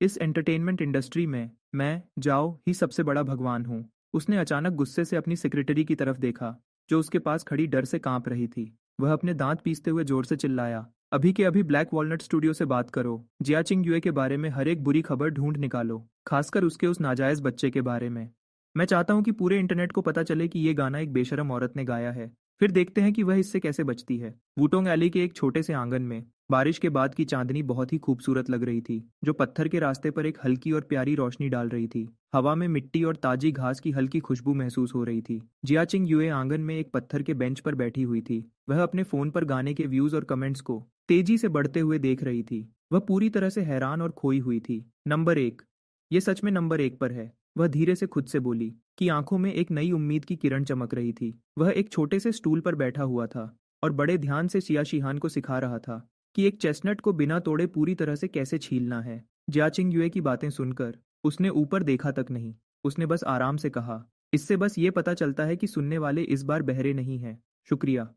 इस एंटरटेनमेंट इंडस्ट्री में मैं, जाओ, ही सबसे बड़ा भगवान हूँ। उसने अचानक गुस्से से अपनी सेक्रेटरी की तरफ देखा, जो उसके पास खड़ी डर से कांप रही थी। वह अपने दांत पीसते हुए जोर से चिल्लाया, अभी के अभी ब्लैक वॉलनट स्टूडियो से बात करो। जियाचिंग युए के बारे में हर एक बुरी खबर ढूंढ निकालो, खासकर उसके उस नाजायज बच्चे के बारे में। मैं चाहता हूँ कि पूरे इंटरनेट को पता चले कि ये गाना एक बेशरम औरत ने गाया है। फिर देखते हैं कि वह इससे कैसे बचती है। वुटोंग एली के एक छोटे से आंगन में बारिश के बाद की चांदनी बहुत ही खूबसूरत लग रही थी, जो पत्थर के रास्ते पर एक हल्की और प्यारी रोशनी डाल रही थी। हवा में मिट्टी और ताजी घास की हल्की खुशबू महसूस हो रही थी। जियाचिंग युए आंगन में एक पत्थर के बेंच पर बैठी हुई थी। वह अपने फोन पर गाने के व्यूज और कमेंट्स को तेजी से बढ़ते हुए देख रही थी। वह पूरी तरह से हैरान और खोई हुई थी। नंबर 1। ये सच में नंबर 1 पर है, वह धीरे से खुद से बोली, कि आंखों में एक नई उम्मीद की किरण चमक रही थी। वह एक छोटे से स्टूल पर बैठा हुआ था और बड़े ध्यान से सिया शिहान को सिखा रहा था कि एक चेस्टनट को बिना तोड़े पूरी तरह से कैसे छीलना है। जियाचिंग युए की बातें सुनकर उसने ऊपर देखा तक नहीं। उसने बस आराम से कहा, इससे बस ये पता चलता है कि सुनने वाले इस बार बहरे नहीं हैं। शुक्रिया।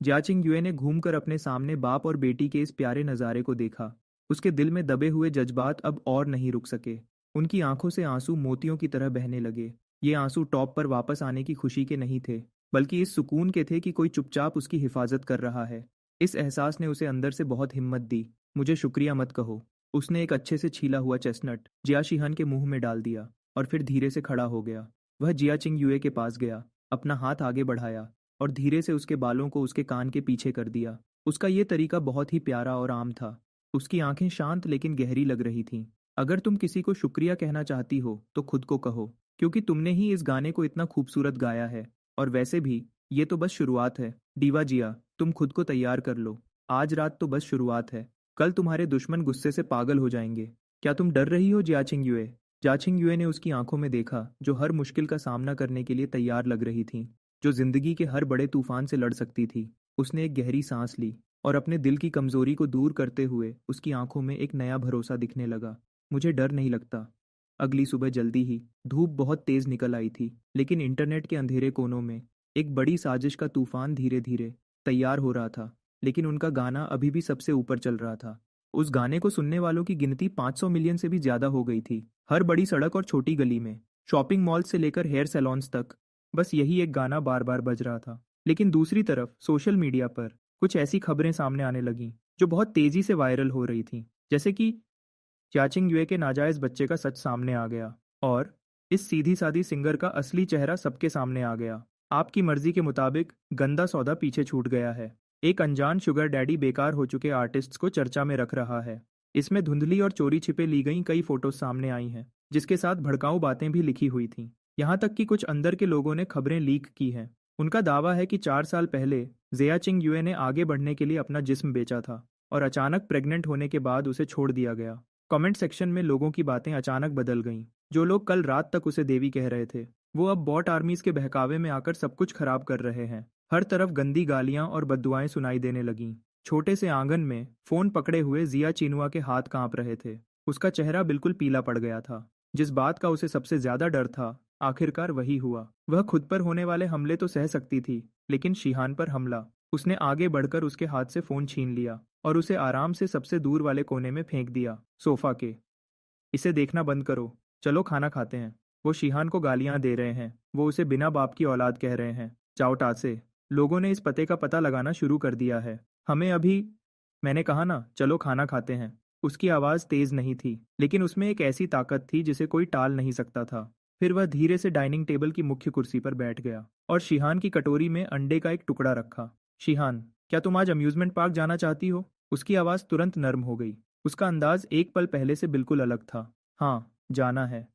जियाचिंग युए ने घूमकर अपने सामने बाप और बेटी के इस प्यारे नज़ारे को देखा। उसके दिल में दबे हुए जज्बात अब और नहीं रुक सके। उनकी आंखों से आंसू मोतियों की तरह बहने लगे। ये आंसू टॉप पर वापस आने की खुशी के नहीं थे, बल्कि इस सुकून के थे कि कोई चुपचाप उसकी हिफाजत कर रहा है। इस एहसास ने उसे अंदर से बहुत हिम्मत दी। मुझे शुक्रिया मत कहो। उसने एक अच्छे से छीला हुआ चेस्टनट जिया शिहान के मुंह में डाल दिया और फिर धीरे से खड़ा हो गया। वह जिया चिंग युए के पास गया, अपना हाथ आगे बढ़ाया और धीरे से उसके बालों को उसके कान के पीछे कर दिया। उसका ये तरीका बहुत ही प्यारा और आम था। उसकी आंखें शांत लेकिन गहरी लग रही थीं। अगर तुम किसी को शुक्रिया कहना चाहती हो तो खुद को कहो, क्योंकि तुमने ही इस गाने को इतना खूबसूरत गाया है। और वैसे भी ये तो बस शुरुआत है। डीवा जिया, तुम खुद को तैयार कर लो। आज रात तो बस शुरुआत है। कल तुम्हारे दुश्मन गुस्से से पागल हो जाएंगे। क्या तुम डर रही हो जियाचिंग युए? जाचिंग युए ने उसकी आंखों में देखा, जो हर मुश्किल का सामना करने के लिए तैयार लग रही थीं, जो जिंदगी के हर बड़े तूफान से लड़ सकती थी। उसने एक गहरी सांस ली और अपने दिल की कमजोरी को दूर करते हुए उसकी आंखों में एक नया भरोसा दिखने लगा। मुझे डर नहीं लगता। अगली सुबह जल्दी ही धूप बहुत तेज निकल आई थी, लेकिन इंटरनेट के अंधेरे कोनों में एक बड़ी साजिश का तूफान धीरे धीरे तैयार हो रहा था। लेकिन उनका गाना अभी भी सबसे ऊपर चल रहा था। उस गाने को सुनने वालों की गिनती 500 मिलियन से भी ज्यादा हो गई थी। हर बड़ी सड़क और छोटी गली में, शॉपिंग मॉल से लेकर हेयर सैलून्स तक, बस यही एक गाना बार बार बज रहा था। लेकिन दूसरी तरफ सोशल मीडिया पर कुछ ऐसी खबरें सामने आने लगीं जो बहुत तेजी से वायरल हो रही थीं, जैसे कि चाचिंग युए के नाजायज बच्चे का सच सामने आ गया और इस सीधी सादी सिंगर का असली चेहरा सबके सामने आ गया। आपकी मर्जी के मुताबिक गंदा सौदा पीछे छूट गया है। एक अनजान शुगर डैडी बेकार हो चुके आर्टिस्ट्स को चर्चा में रख रहा है। इसमें धुंधली और चोरी छिपे ली गई कई फोटोज सामने आई हैं, जिसके साथ भड़काऊ बातें भी लिखी हुई थीं। यहाँ तक कि कुछ अंदर के लोगों ने खबरें लीक की हैं। उनका दावा है कि 4 साल पहले जियाचिंग युए ने आगे बढ़ने के लिए अपना जिस्म बेचा था और अचानक प्रेग्नेंट होने के बाद उसे छोड़ दिया गया। कमेंट सेक्शन में लोगों की बातें अचानक बदल गईं। जो लोग कल रात तक उसे देवी कह रहे थे, वो अब बॉट आर्मीज के बहकावे में आकर सब कुछ खराब कर रहे हैं। हर तरफ गंदी गालियां और बद्दुआएं सुनाई देने लगीं। छोटे से आंगन में फोन पकड़े हुए जिया चिनुआ के हाथ कांप रहे थे। उसका चेहरा बिल्कुल पीला पड़ गया था। जिस बात का उसे सबसे ज्यादा डर था, आखिरकार वही हुआ। वह खुद पर होने वाले हमले तो सह सकती थी, लेकिन शिहान पर हमला। उसने आगे बढ़कर उसके हाथ से फोन छीन लिया और उसे आराम से सबसे दूर वाले कोने में फेंक दिया, सोफा के। इसे देखना बंद करो, चलो खाना खाते हैं। वो शिहान को गालियां दे रहे हैं। वो उसे बिना बाप की औलाद कह रहे हैं। जाओ टासे। लोगों ने इस पते का पता लगाना शुरू कर दिया है। हमें अभी, मैंने कहा ना, चलो खाना खाते हैं। उसकी आवाज़ तेज नहीं थी, लेकिन उसमें एक ऐसी ताकत थी जिसे कोई टाल नहीं सकता था। फिर वह धीरे से डाइनिंग टेबल की मुख्य कुर्सी पर बैठ गया और शिहान की कटोरी में अंडे का एक टुकड़ा रखा। शिहान, क्या तुम आज अम्यूजमेंट पार्क जाना चाहती हो? उसकी आवाज़ तुरंत नर्म हो गई। उसका अंदाज एक पल पहले से बिल्कुल अलग था। हाँ, जाना है।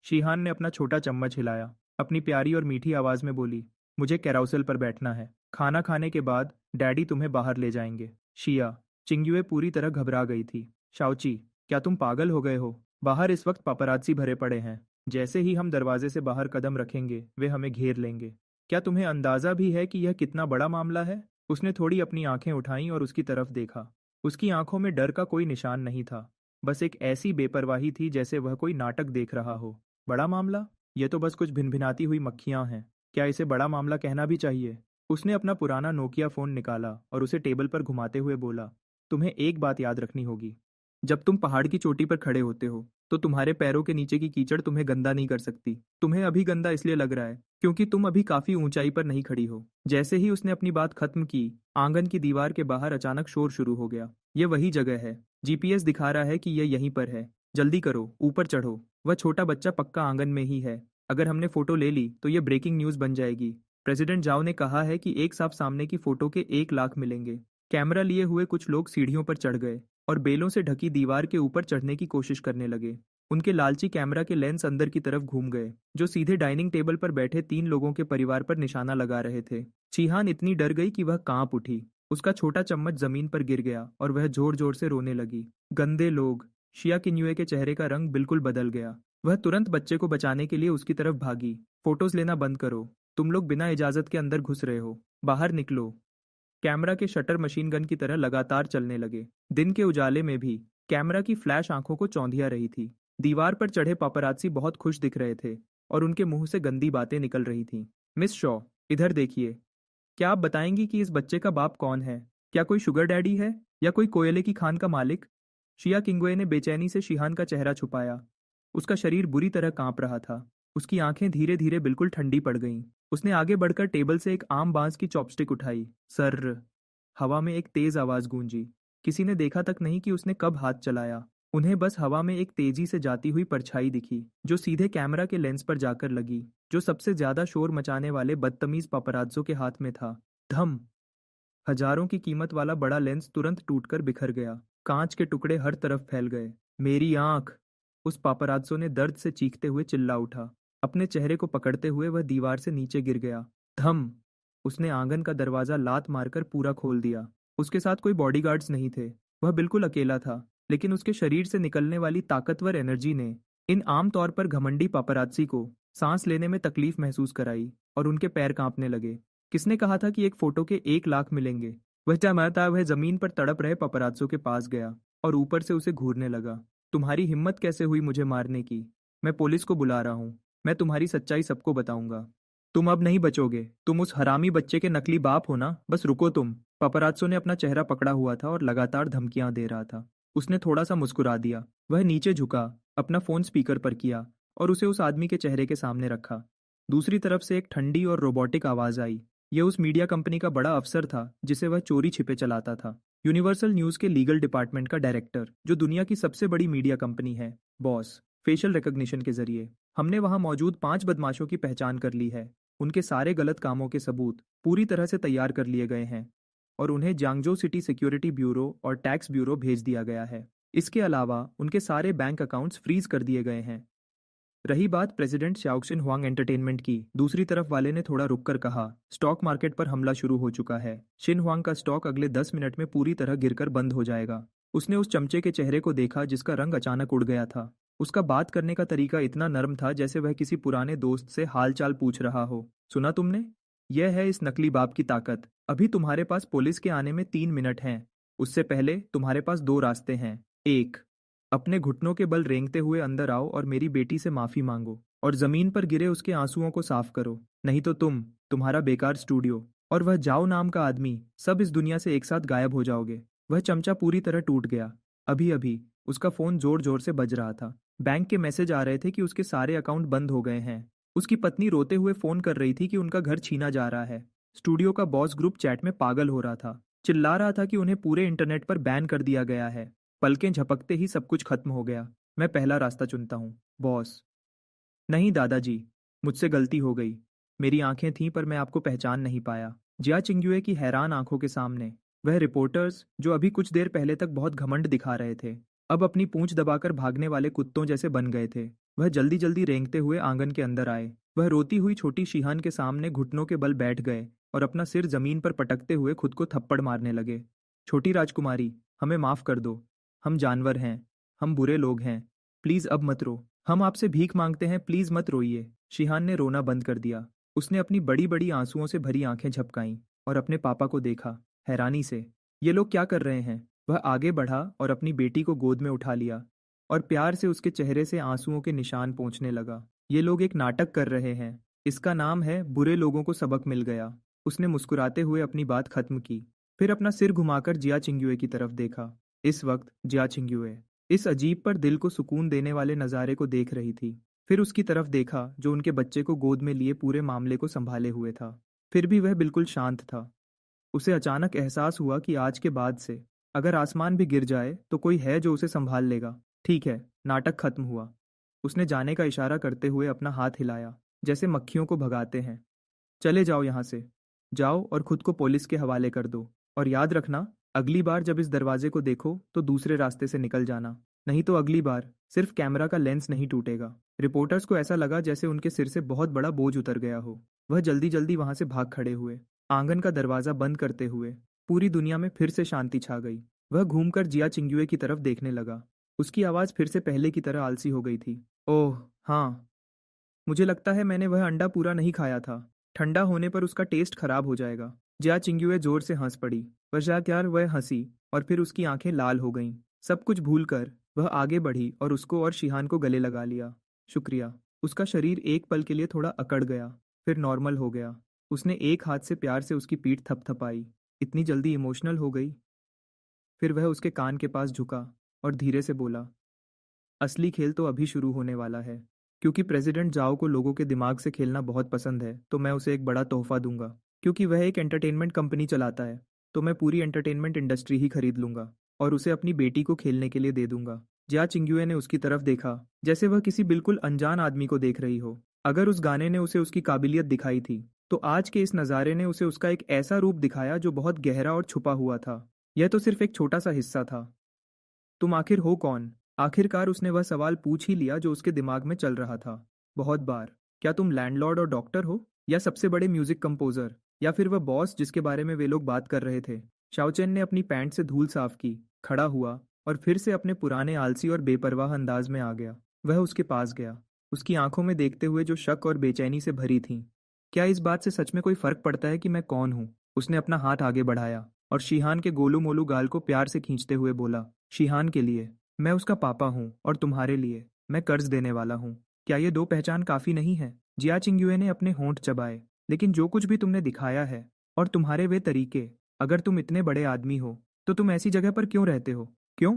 शिहान ने अपना छोटा चम्मच हिलाया, अपनी प्यारी और मीठी आवाज में बोली, मुझे कैराउसल पर बैठना है। खाना खाने के बाद डैडी तुम्हें बाहर ले जाएंगे। शिया, चिंगयुए पूरी तरह घबरा गई थी। शाओची, क्या तुम पागल हो गए हो? बाहर इस वक्त पापरात्सी भरे पड़े हैं। जैसे ही हम दरवाजे से बाहर कदम रखेंगे, वे हमें घेर लेंगे। क्या तुम्हें अंदाजा भी है कि यह कितना बड़ा मामला है? उसने थोड़ी अपनी आंखें उठाईं और उसकी तरफ देखा। उसकी आंखों में डर का कोई निशान नहीं था, बस एक ऐसी बेपरवाही थी जैसे वह कोई नाटक देख रहा हो। बड़ा मामला? ये तो बस कुछ भिनभिनाती हुई मक्खियां हैं। क्या इसे बड़ा मामला कहना भी चाहिए? उसने अपना पुराना नोकिया फोन निकाला और उसे टेबल पर घुमाते हुए बोला, तुम्हें एक बात याद रखनी होगी। जब तुम पहाड़ की चोटी पर खड़े होते हो, तो तुम्हारे पैरों के नीचे की कीचड़ तुम्हें गंदा नहीं कर सकती। तुम्हें अभी गंदा इसलिए लग रहा है, क्योंकि तुम अभी काफी ऊंचाई पर नहीं खड़ी हो। जैसे ही उसने अपनी बात खत्म की, आंगन की दीवार के बाहर अचानक शोर शुरू हो गया। ये वही जगह है। जीपीएस दिखा रहा है कि ये यहीं पर है। जल्दी करो, ऊपर चढ़ो। वह छोटा बच्चा पक्का आंगन में ही है। अगर हमने फोटो ले ली तो ये ब्रेकिंग न्यूज बन जाएगी। प्रेसिडेंट जाओ ने कहा है कि एक साफ सामने की फोटो के 1 लाख मिलेंगे। कैमरा लिए हुए कुछ लोग सीढ़ियों पर चढ़ गए और बेलों से ढकी दीवार के ऊपर चढ़ने की कोशिश करने लगे। उनके लालची कैमरा के लेंस अंदर की तरफ घूम गए, जो सीधे डाइनिंग टेबल पर बैठे 3 लोगों के परिवार पर निशाना लगा रहे थे। चीहान इतनी डर गई कि वह कांप उठी। उसका छोटा चम्मच जमीन पर गिर गया और वह जोर जोर से रोने लगी। गंदे लोग। शिया किन्युए के चेहरे का रंग बिल्कुल बदल गया। वह तुरंत बच्चे को बचाने के लिए उसकी तरफ भागी। फोटोज लेना बंद करो। तुम लोग बिना इजाजत के अंदर घुस रहे हो। बाहर निकलो। कैमरा के शटर मशीन गन की तरह लगातार चलने लगे। दिन के उजाले में भी कैमरा की फ्लैश आंखों को चौंधिया रही थी। दीवार पर चढ़े पापरात्सी बहुत खुश दिख रहे थे और उनके मुंह से गंदी बातें निकल रही थीं। मिस शॉ, इधर देखिए। क्या आप बताएंगी कि इस बच्चे का बाप कौन है? क्या कोई शुगर डैडी है या कोई कोयले की खान का मालिक? शिया किंगवे ने बेचैनी से शिहान का चेहरा छुपाया। उसका शरीर बुरी तरह कांप रहा था। उसकी आंखें धीरे धीरे बिल्कुल ठंडी पड़ गईं। उसने आगे बढ़कर टेबल से एक आम बांस की चॉपस्टिक उठाई। सर। हवा में एक तेज आवाज गूंजी। किसी ने देखा तक नहीं कि उसने कब हाथ चलाया। उन्हें बस हवा में एक तेजी से जाती हुई परछाई दिखी, जो सीधे कैमरा के लेंस पर जाकर लगी, जो सबसे ज्यादा शोर मचाने वाले बदतमीज पापरात्जों के हाथ में था। धम। हजारों की कीमत वाला बड़ा लेंस तुरंत टूटकर बिखर गया। कांच के टुकड़े हर तरफ फैल गए। मेरी आंख! उस पापरात्सो ने दर्द से चीखते हुए चिल्ला उठा। अपने चेहरे को पकड़ते हुए वह दीवार से नीचे गिर गया। धम! उसने आंगन का दरवाजा लात मारकर पूरा खोल दिया। उसके साथ कोई बॉडीगार्ड्स नहीं थे। वह बिल्कुल अकेला था, लेकिन उसके शरीर से निकलने वाली ताकतवर एनर्जी ने इन आम तौर पर घमंडी पापरात्सी को सांस लेने में तकलीफ महसूस कराई और उनके पैर कांपने लगे। किसने कहा था कि एक फोटो के 1 लाख मिलेंगे? वह चाहता वह जमीन पर तड़प रहे पपरात्सों के पास गया और ऊपर से उसे घूरने लगा। तुम्हारी हिम्मत कैसे हुई मुझे मारने की? मैं पुलिस को बुला रहा हूँ। मैं तुम्हारी सच्चाई सबको बताऊंगा। तुम अब नहीं बचोगे। तुम उस हरामी बच्चे के नकली बाप हो ना? बस रुको तुम। पपरात्सो ने अपना चेहरा पकड़ा हुआ था और लगातार धमकियां दे रहा था। उसने थोड़ा सा मुस्कुरा दिया। वह नीचे झुका, अपना फोन स्पीकर पर किया और उसे उस आदमी के चेहरे के सामने रखा। दूसरी तरफ से एक ठंडी और रोबोटिक आवाज आई। यह उस मीडिया कंपनी का बड़ा अफसर था जिसे वह चोरी छिपे चलाता था। यूनिवर्सल न्यूज के लीगल डिपार्टमेंट का डायरेक्टर, जो दुनिया की सबसे बड़ी मीडिया कंपनी है। बॉस, फेशियल रिकॉग्निशन के जरिए हमने वहां मौजूद 5 बदमाशों की पहचान कर ली है। उनके सारे गलत कामों के सबूत पूरी तरह से तैयार कर लिए गए हैं और उन्हें जांगजो सिटी सिक्योरिटी ब्यूरो और टैक्स ब्यूरो भेज दिया गया है। इसके अलावा उनके सारे बैंक अकाउंट्स फ्रीज कर दिए गए हैं। रही बात प्रेसिडेंट शाओक्सिन हुआंग एंटरटेनमेंट की, दूसरी तरफ वाले ने थोड़ा रुककर कहा, स्टॉक मार्केट पर हमला शुरू हो चुका है। शिन हुआंग का स्टॉक अगले 10 मिनट में पूरी तरह गिरकर बंद हो जाएगा। उसने उस चमचे के चेहरे को देखा जिसका रंग अचानक उड़ गया था। उसका बात करने का तरीका इतना नर्म था जैसे वह किसी पुराने दोस्त से हालचाल पूछ रहा हो। सुना तुमने? यह है इस नकली बाप की ताकत। अभी तुम्हारे पास पुलिस के आने में 3 मिनट हैं। उससे पहले तुम्हारे पास 2 रास्ते हैं। एक, अपने घुटनों के बल रेंगते हुए अंदर आओ और मेरी बेटी से माफी मांगो और जमीन पर गिरे उसके आंसुओं को साफ करो। नहीं तो तुम्हारा बेकार स्टूडियो और वह जाओ नाम का आदमी सब इस दुनिया से एक साथ गायब हो जाओगे। वह चमचा पूरी तरह टूट गया। अभी अभी उसका फोन जोर जोर से बज रहा था। बैंक के मैसेज आ रहे थे कि उसके सारे अकाउंट बंद हो गए हैं। उसकी पत्नी रोते हुए फोन कर रही थी कि उनका घर छीना जा रहा है। स्टूडियो का बॉस ग्रुप चैट में पागल हो रहा था, चिल्ला रहा था कि उन्हें पूरे इंटरनेट पर बैन कर दिया गया है। पलकें झपकते ही सब कुछ खत्म हो गया। मैं पहला रास्ता चुनता हूँ, बॉस। नहीं दादाजी, मुझसे गलती हो गई। मेरी आंखें थीं पर मैं आपको पहचान नहीं पाया। जिया चिंग्युए की हैरान आंखों के सामने वह रिपोर्टर्स, जो अभी कुछ देर पहले तक बहुत घमंड दिखा रहे थे, अब अपनी पूंछ दबाकर भागने वाले कुत्तों जैसे बन गए थे। वह जल्दी जल्दी रेंगते हुए आंगन के अंदर आए। वह रोती हुई छोटी शिहान के सामने घुटनों के बल बैठ गए और अपना सिर जमीन पर पटकते हुए खुद को थप्पड़ मारने लगे। छोटी राजकुमारी, हमें माफ कर दो। हम जानवर हैं। हम बुरे लोग हैं। प्लीज अब मत रो। हम आपसे भीख मांगते हैं, प्लीज मत रोइए। शिहान ने रोना बंद कर दिया। उसने अपनी बड़ी बड़ी आंसुओं से भरी आंखें झपकाईं और अपने पापा को देखा, हैरानी से। ये लोग क्या कर रहे हैं? वह आगे बढ़ा और अपनी बेटी को गोद में उठा लिया और प्यार से उसके चेहरे से आंसुओं के निशान पोंछने लगा। ये लोग एक नाटक कर रहे हैं। इसका नाम है बुरे लोगों को सबक मिल गया। उसने मुस्कुराते हुए अपनी बात खत्म की। फिर अपना सिर घुमाकर जिया चिंग्युए की तरफ देखा। इस वक्त जिया चिंग्युए इस अजीब पर दिल को सुकून देने वाले नज़ारे को देख रही थी। फिर उसकी तरफ देखा जो उनके बच्चे को गोद में लिए पूरे मामले को संभाले हुए था। फिर भी वह बिल्कुल शांत था। उसे अचानक एहसास हुआ कि आज के बाद से अगर आसमान भी गिर जाए तो कोई है जो उसे संभाल लेगा। ठीक है, नाटक खत्म हुआ। उसने जाने का इशारा करते हुए अपना हाथ हिलाया, जैसे मक्खियों को भगाते हैं। चले जाओ यहाँ से। जाओ और खुद को पुलिस के हवाले कर दो। और याद रखना, अगली बार जब इस दरवाजे को देखो तो दूसरे रास्ते से निकल जाना। नहीं तो अगली बार सिर्फ कैमरा का लेंस नहीं टूटेगा। रिपोर्टर्स को ऐसा लगा जैसे उनके सिर से बहुत बड़ा बोझ उतर गया हो। वह जल्दी जल्दी वहां से भाग खड़े हुए, आंगन का दरवाजा बंद करते हुए। पूरी दुनिया में फिर से शांति छा गई। वह घूमकर जिया चिंग्युए की तरफ देखने लगा। उसकी आवाज़ फिर से पहले की तरह आलसी हो गई थी। ओह हाँ, मुझे लगता है मैंने वह अंडा पूरा नहीं खाया था। ठंडा होने पर उसका टेस्ट खराब हो जाएगा। जिया चिंग्युए जोर से हंस पड़ी। वह वह हंसी और फिर उसकी आंखें लाल हो गईं। सब कुछ भूलकर वह आगे बढ़ी और उसको और शिहान को गले लगा लिया। शुक्रिया। उसका शरीर एक पल के लिए थोड़ा अकड़ गया, फिर नॉर्मल हो गया। उसने एक हाथ से प्यार से उसकी पीठ थपथपाई। इतनी जल्दी इमोशनल हो गई? फिर वह उसके कान के पास झुका और धीरे से बोला, असली खेल तो अभी शुरू होने वाला है। क्योंकि प्रेसिडेंट जाओ को लोगों के दिमाग से खेलना बहुत पसंद है तो मैं उसे एक बड़ा तोहफा दूंगा। क्योंकि वह एक एंटरटेनमेंट कंपनी चलाता है तो मैं पूरी एंटरटेनमेंट इंडस्ट्री ही खरीद लूंगा और उसे अपनी बेटी को खेलने के लिए दे दूंगा। जिया चिंग्युए ने उसकी तरफ देखा जैसे वह किसी बिल्कुल अनजान आदमी को देख रही हो। अगर उस गाने ने उसे उसकी काबिलियत दिखाई थी तो आज के इस नज़ारे ने उसे उसका एक ऐसा रूप दिखाया जो बहुत गहरा और छुपा हुआ था। यह तो सिर्फ एक छोटा सा हिस्सा था। तुम आखिर हो कौन? आखिरकार उसने वह सवाल पूछ ही लिया जो उसके दिमाग में चल रहा था बहुत बार। क्या तुम लैंडलॉर्ड और डॉक्टर हो, या सबसे बड़े म्यूजिक कंपोजर, या फिर वह बॉस जिसके बारे में वे लोग बात कर रहे थे? शाओचेन ने अपनी पैंट से धूल साफ की, खड़ा हुआ और फिर से अपने पुराने आलसी और बेपरवाह अंदाज में आ गया। वह उसके पास गया, उसकी आंखों में देखते हुए जो शक और बेचैनी से भरी थीं। क्या इस बात से सच में कोई फर्क पड़ता है कि मैं कौन हूँ? उसने अपना हाथ आगे बढ़ाया और शिहान के गोलू मोलू गाल को प्यार से खींचते हुए बोला, शिहान के लिए मैं उसका पापा हूँ और तुम्हारे लिए मैं कर्ज देने वाला हूँ। क्या ये दो पहचान काफी नहीं है? जिया चिंग्युए ने अपने होंठ चबाए। लेकिन जो कुछ भी तुमने दिखाया है और तुम्हारे वे तरीके, अगर तुम इतने बड़े आदमी हो तो तुम ऐसी जगह पर क्यों रहते हो? क्यों?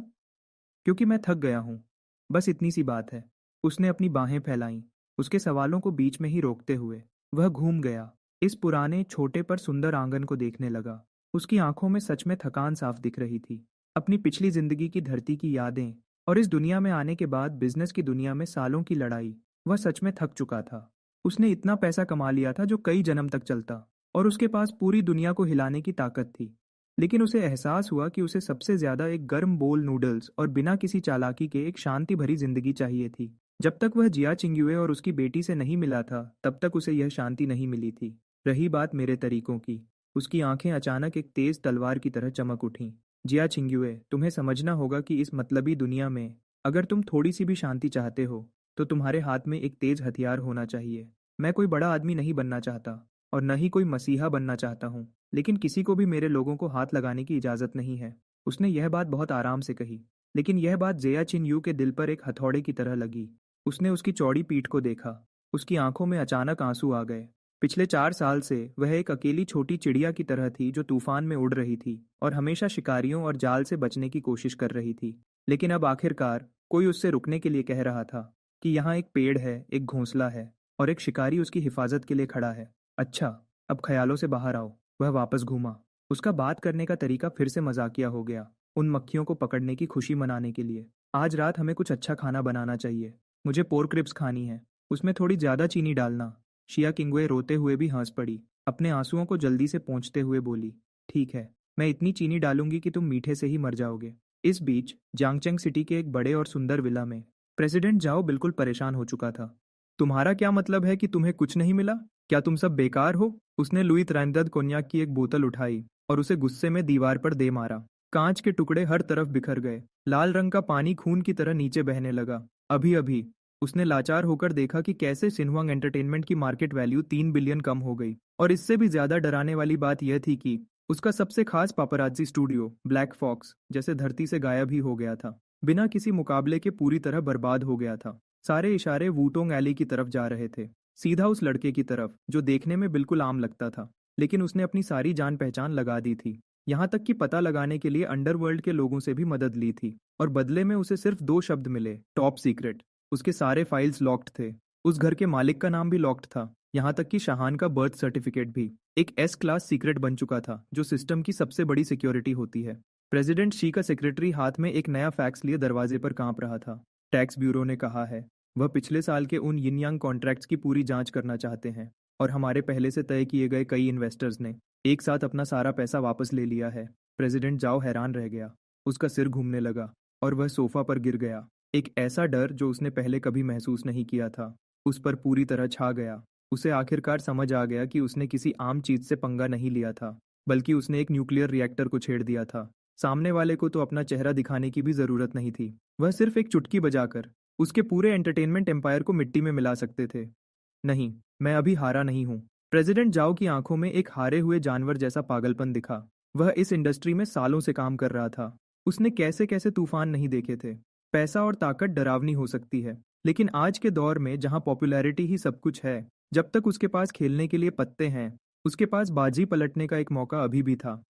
क्योंकि मैं थक गया हूँ। बस इतनी सी बात है। उसने अपनी बाहें फैलाईं, उसके सवालों को बीच में ही रोकते हुए। वह घूम गया, इस पुराने छोटे पर सुंदर आंगन को देखने लगा। उसकी आंखों में सच में थकान साफ दिख रही थी। अपनी पिछली जिंदगी की धरती की यादें और इस दुनिया में आने के बाद बिजनेस की दुनिया में सालों की लड़ाई। वह सच में थक चुका था। उसने इतना पैसा कमा लिया था जो कई जन्म तक चलता, और उसके पास पूरी दुनिया को हिलाने की ताकत थी। लेकिन उसे एहसास हुआ कि उसे सबसे ज्यादा एक गर्म बोल नूडल्स और बिना किसी चालाकी के एक शांति भरी जिंदगी चाहिए थी। जब तक वह जिया चिंग्युए और उसकी बेटी से नहीं मिला था तब तक उसे यह शांति नहीं मिली थी। रही बात मेरे तरीकों की, उसकी आंखें अचानक एक तेज तलवार की तरह चमक उठीं। जिया चिंग्युए, तुम्हें समझना होगा कि इस मतलबी दुनिया में अगर तुम थोड़ी सी भी शांति चाहते हो तो तुम्हारे हाथ में एक तेज हथियार होना चाहिए। मैं कोई बड़ा आदमी नहीं बनना चाहता और न ही कोई मसीहा बनना चाहता हूँ, लेकिन किसी को भी मेरे लोगों को हाथ लगाने की इजाजत नहीं है। उसने यह बात बहुत आराम से कही, लेकिन यह बात जिया चिंग्यू के दिल पर एक हथौड़े की तरह लगी। उसने उसकी चौड़ी पीठ को देखा। उसकी आंखों में अचानक आंसू आ गए। पिछले 4 साल से वह एक अकेली छोटी चिड़िया की तरह थी जो तूफान में उड़ रही थी और हमेशा शिकारियों और जाल से बचने की कोशिश कर रही थी। लेकिन अब आखिरकार कोई उससे रुकने के लिए कह रहा था कि यहाँ एक पेड़ है, एक घोंसला है और एक शिकारी उसकी हिफाजत के लिए खड़ा है। अच्छा, अब ख्यालों से बाहर आओ। वह वापस घूमा। उसका बात करने का तरीका फिर से मजाकिया हो गया, उन मक्खियों को पकड़ने की खुशी मनाने के लिए। आज रात हमें कुछ अच्छा खाना बनाना चाहिए। मुझे पोर्क रिब्स खानी है, उसमें थोड़ी ज्यादा चीनी डालना। शिया किंगवे रोते हुए भी हंस पड़ी। अपने आंसुओं को जल्दी से पोंछते हुए बोली, ठीक है, मैं इतनी चीनी डालूंगी कि तुम मीठे से ही मर जाओगे। इस बीच जांगचेंग सिटी के एक बड़े और सुंदर विला में प्रेसिडेंट जाओ बिल्कुल परेशान हो चुका था। तुम्हारा क्या मतलब है कि तुम्हें कुछ नहीं मिला? क्या तुम सब बेकार हो? उसने लुई त्रैंदद कोन्याक की एक बोतल उठाई और उसे गुस्से में दीवार पर दे मारा। कांच के टुकड़े हर तरफ बिखर गए। लाल रंग का पानी खून की तरह नीचे बहने लगा। अभी अभी उसने लाचार होकर देखा कि कैसे सिन्हुआंग एंटरटेनमेंट की मार्केट वैल्यू 3 बिलियन कम हो गई। और इससे भी ज्यादा डराने वाली बात यह थी कि उसका सबसे खास पापराजी स्टूडियो ब्लैक फॉक्स जैसे धरती से गायब ही हो गया था। बिना किसी मुकाबले के पूरी तरह बर्बाद हो गया था। सारे इशारे वूटोंग एली की तरफ जा रहे थे, सीधा उस लड़के की तरफ जो देखने में बिल्कुल आम लगता था, लेकिन उसने अपनी सारी जान पहचान लगा दी थी। यहाँ तक कि पता लगाने के लिए अंडरवर्ल्ड के लोगों से भी मदद ली थी, और बदले में उसे सिर्फ 2 शब्द मिले, टॉप सीक्रेट। उसके सारे फाइल्स लॉक्ड थे। उस घर के मालिक का नाम भी लॉक्ड था, यहाँ तक कि शाहान का बर्थ सर्टिफिकेट भी एक एस क्लास सीक्रेट बन चुका था, जो सिस्टम की सबसे बड़ी सिक्योरिटी होती है। प्रेसिडेंट शी का सेक्रेटरी हाथ में एक नया फैक्स लिए दरवाजे पर कांप रहा था। टैक्स ब्यूरो ने कहा है, वह पिछले साल के उन यिन यांग कॉन्ट्रैक्ट्स की पूरी जांच करना चाहते हैं, और हमारे पहले से तय किए गए कई इन्वेस्टर्स ने एक साथ अपना सारा पैसा वापस ले लिया है। प्रेसिडेंट जाओ हैरान रह गया। उसका सिर घूमने लगा और वह सोफा पर गिर गया। एक ऐसा डर जो उसने पहले कभी महसूस नहीं किया था, उस पर पूरी तरह छा गया। उसे आखिरकार समझ आ गया कि उसने किसी आम चीज से पंगा नहीं लिया था, बल्कि उसने एक न्यूक्लियर रिएक्टर को छेड़ दिया था। सामने वाले को तो अपना चेहरा दिखाने की भी जरूरत नहीं थी। वह सिर्फ एक चुटकी बजाकर उसके पूरे एंटरटेनमेंट एम्पायर को मिट्टी में मिला सकते थे। नहीं, मैं अभी हारा नहीं हूँ। प्रेसिडेंट जाओ की आंखों में एक हारे हुए जानवर जैसा पागलपन दिखा। वह इस इंडस्ट्री में सालों से काम कर रहा था। उसने कैसे कैसे तूफान नहीं देखे थे। पैसा और ताकत डरावनी हो सकती है, लेकिन आज के दौर में जहां पॉपुलैरिटी ही सब कुछ है, जब तक उसके पास खेलने के लिए पत्ते हैं, उसके पास बाजी पलटने का एक मौका अभी भी था।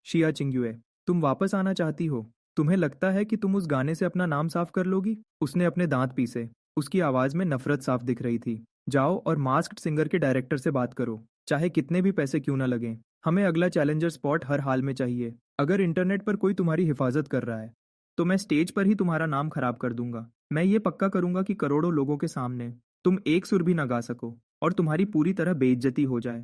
शिया चिंग्युए, तुम वापस आना चाहती हो? तुम्हें लगता है कि तुम उस गाने से अपना नाम साफ कर लोगी? उसने अपने दांत पीसे। उसकी आवाज में नफरत साफ दिख रही थी। जाओ और मास्क्ड सिंगर के डायरेक्टर से बात करो, चाहे कितने भी पैसे क्यों ना लगें। हमें अगला चैलेंजर स्पॉट हर हाल में चाहिए। अगर इंटरनेट पर कोई तुम्हारी हिफाजत कर रहा है, तो मैं स्टेज पर ही तुम्हारा नाम खराब कर दूंगा। मैं ये पक्का करूंगा कि करोड़ों लोगों के सामने तुम एक सुर भी ना गा सको, और तुम्हारी पूरी तरह बेइज्जती हो जाए।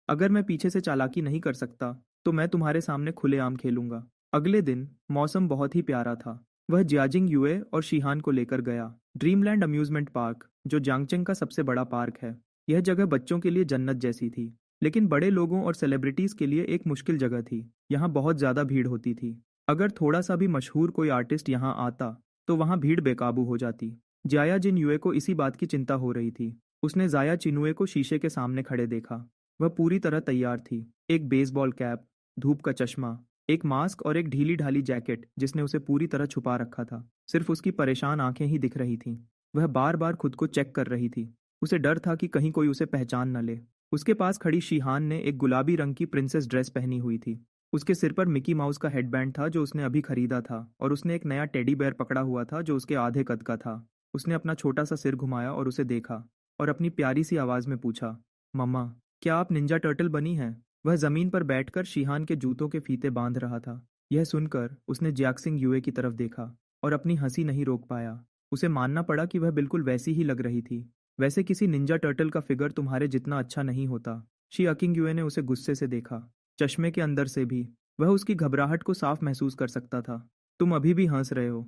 अगर मैं पीछे से चालाकी नहीं कर सकता, तो मैं तुम्हारे सामने खुलेआम खेलूंगा। अगले दिन मौसम बहुत ही प्यारा था। वह जियाजिंग युए और शिहान को लेकर गया। ड्रीमलैंड अम्यूजमेंट पार्क, जो जांगचेंग का सबसे बड़ा पार्क है। यह जगह बच्चों के लिए जन्नत जैसी थी, लेकिन बड़े लोगों और सेलिब्रिटीज के लिए एक मुश्किल जगह थी। यहाँ बहुत ज्यादा भीड़ होती थी। अगर थोड़ा सा भी मशहूर कोई आर्टिस्ट यहाँ आता, तो वहाँ भीड़ बेकाबू हो जाती। जाया जिन युए को इसी बात की चिंता हो रही थी। उसने जाया चिनुए को शीशे के सामने खड़े देखा। वह पूरी तरह तैयार थी। एक बेसबॉल कैप, धूप का चश्मा, एक मास्क और एक ढीली ढाली जैकेट जिसने उसे पूरी तरह छुपा रखा था। सिर्फ उसकी परेशान आंखें ही दिख रही थीं। वह बार बार खुद को चेक कर रही थी। उसे डर था कि कहीं कोई उसे पहचान न ले। उसके पास खड़ी शिहान ने एक गुलाबी रंग की प्रिंसेस ड्रेस पहनी हुई थी। उसके सिर पर मिकी माउस का हेडबैंड था जो उसने अभी खरीदा था, और उसने एक नया टेडी बेयर पकड़ा हुआ था जो उसके आधे कद का था। उसने अपना छोटा सा सिर घुमाया और उसे देखा, और अपनी प्यारी सी आवाज में पूछा, मम्मा, क्या आप निंजा टर्टल बनी हैं? वह जमीन पर बैठकर शिहान के जूतों के फीते बांध रहा था। यह सुनकर उसने जियाक्सिंग युए की तरफ देखा और अपनी हंसी नहीं रोक पाया। उसे मानना पड़ा कि वह बिल्कुल वैसी ही लग रही थी। वैसे किसी निंजा टर्टल का फिगर तुम्हारे जितना अच्छा नहीं होता। शी अकिंग युए ने उसे गुस्से से देखा, चश्मे के अंदर से भी। वह उसकी घबराहट को साफ महसूस कर सकता था। तुम अभी भी हंस रहे हो।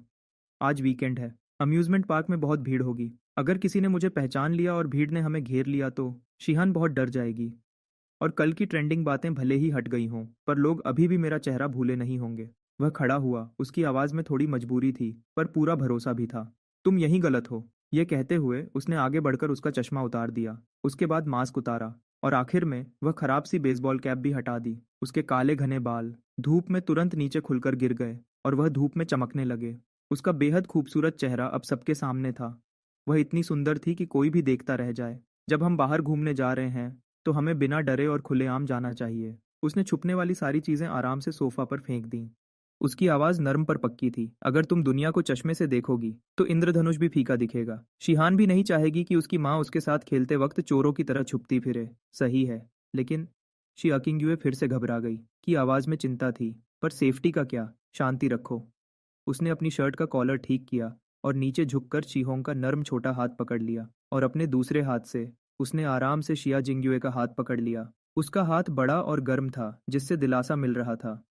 आज वीकेंड है। अम्यूजमेंट पार्क में बहुत भीड़ होगी। अगर किसी ने मुझे पहचान लिया और भीड़ ने हमें घेर लिया तो शिहान बहुत डर जाएगी। और कल की ट्रेंडिंग बातें भले ही हट गई हों, पर लोग अभी भी मेरा चेहरा भूले नहीं होंगे। वह खड़ा हुआ। उसकी आवाज में थोड़ी मजबूरी थी, पर पूरा भरोसा भी था। तुम यहीं गलत हो। यह कहते हुए उसने आगे बढ़कर उसका चश्मा उतार दिया। उसके बाद मास्क उतारा, और आखिर में वह खराब सी बेसबॉल कैप भी हटा दी। उसके काले घने बाल धूप में तुरंत नीचे खुलकर गिर गए, और वह धूप में चमकने लगे। उसका बेहद खूबसूरत चेहरा अब सबके सामने था। वह इतनी सुंदर थी कि कोई भी देखता रह जाए। जब हम बाहर घूमने जा रहे हैं, तो हमें बिना डरे और खुलेआम जाना चाहिए। उसने छुपने वाली सारी चीजें आराम से सोफा पर फेंक दी। उसकी आवाज नर्म पर पक्की थी। अगर तुम दुनिया को चश्मे से देखोगी, तो इंद्रधनुष भी फीका दिखेगा। शिहान भी नहीं चाहेगी कि उसकी माँ उसके साथ खेलते वक्त चोरों की तरह छुपती फिरे। सही है, लेकिन शी अकिंग्युए फिर से घबरा गई कि आवाज में चिंता थी। पर सेफ्टी का क्या? शांति रखो। उसने अपनी शर्ट का कॉलर ठीक किया और नीचे झुककर चीहोंग का नर्म छोटा हाथ पकड़ लिया, और अपने दूसरे हाथ से उसने आराम से शिया जिंग्युए का हाथ पकड़ लिया। उसका हाथ बड़ा और गर्म था, जिससे दिलासा मिल रहा था।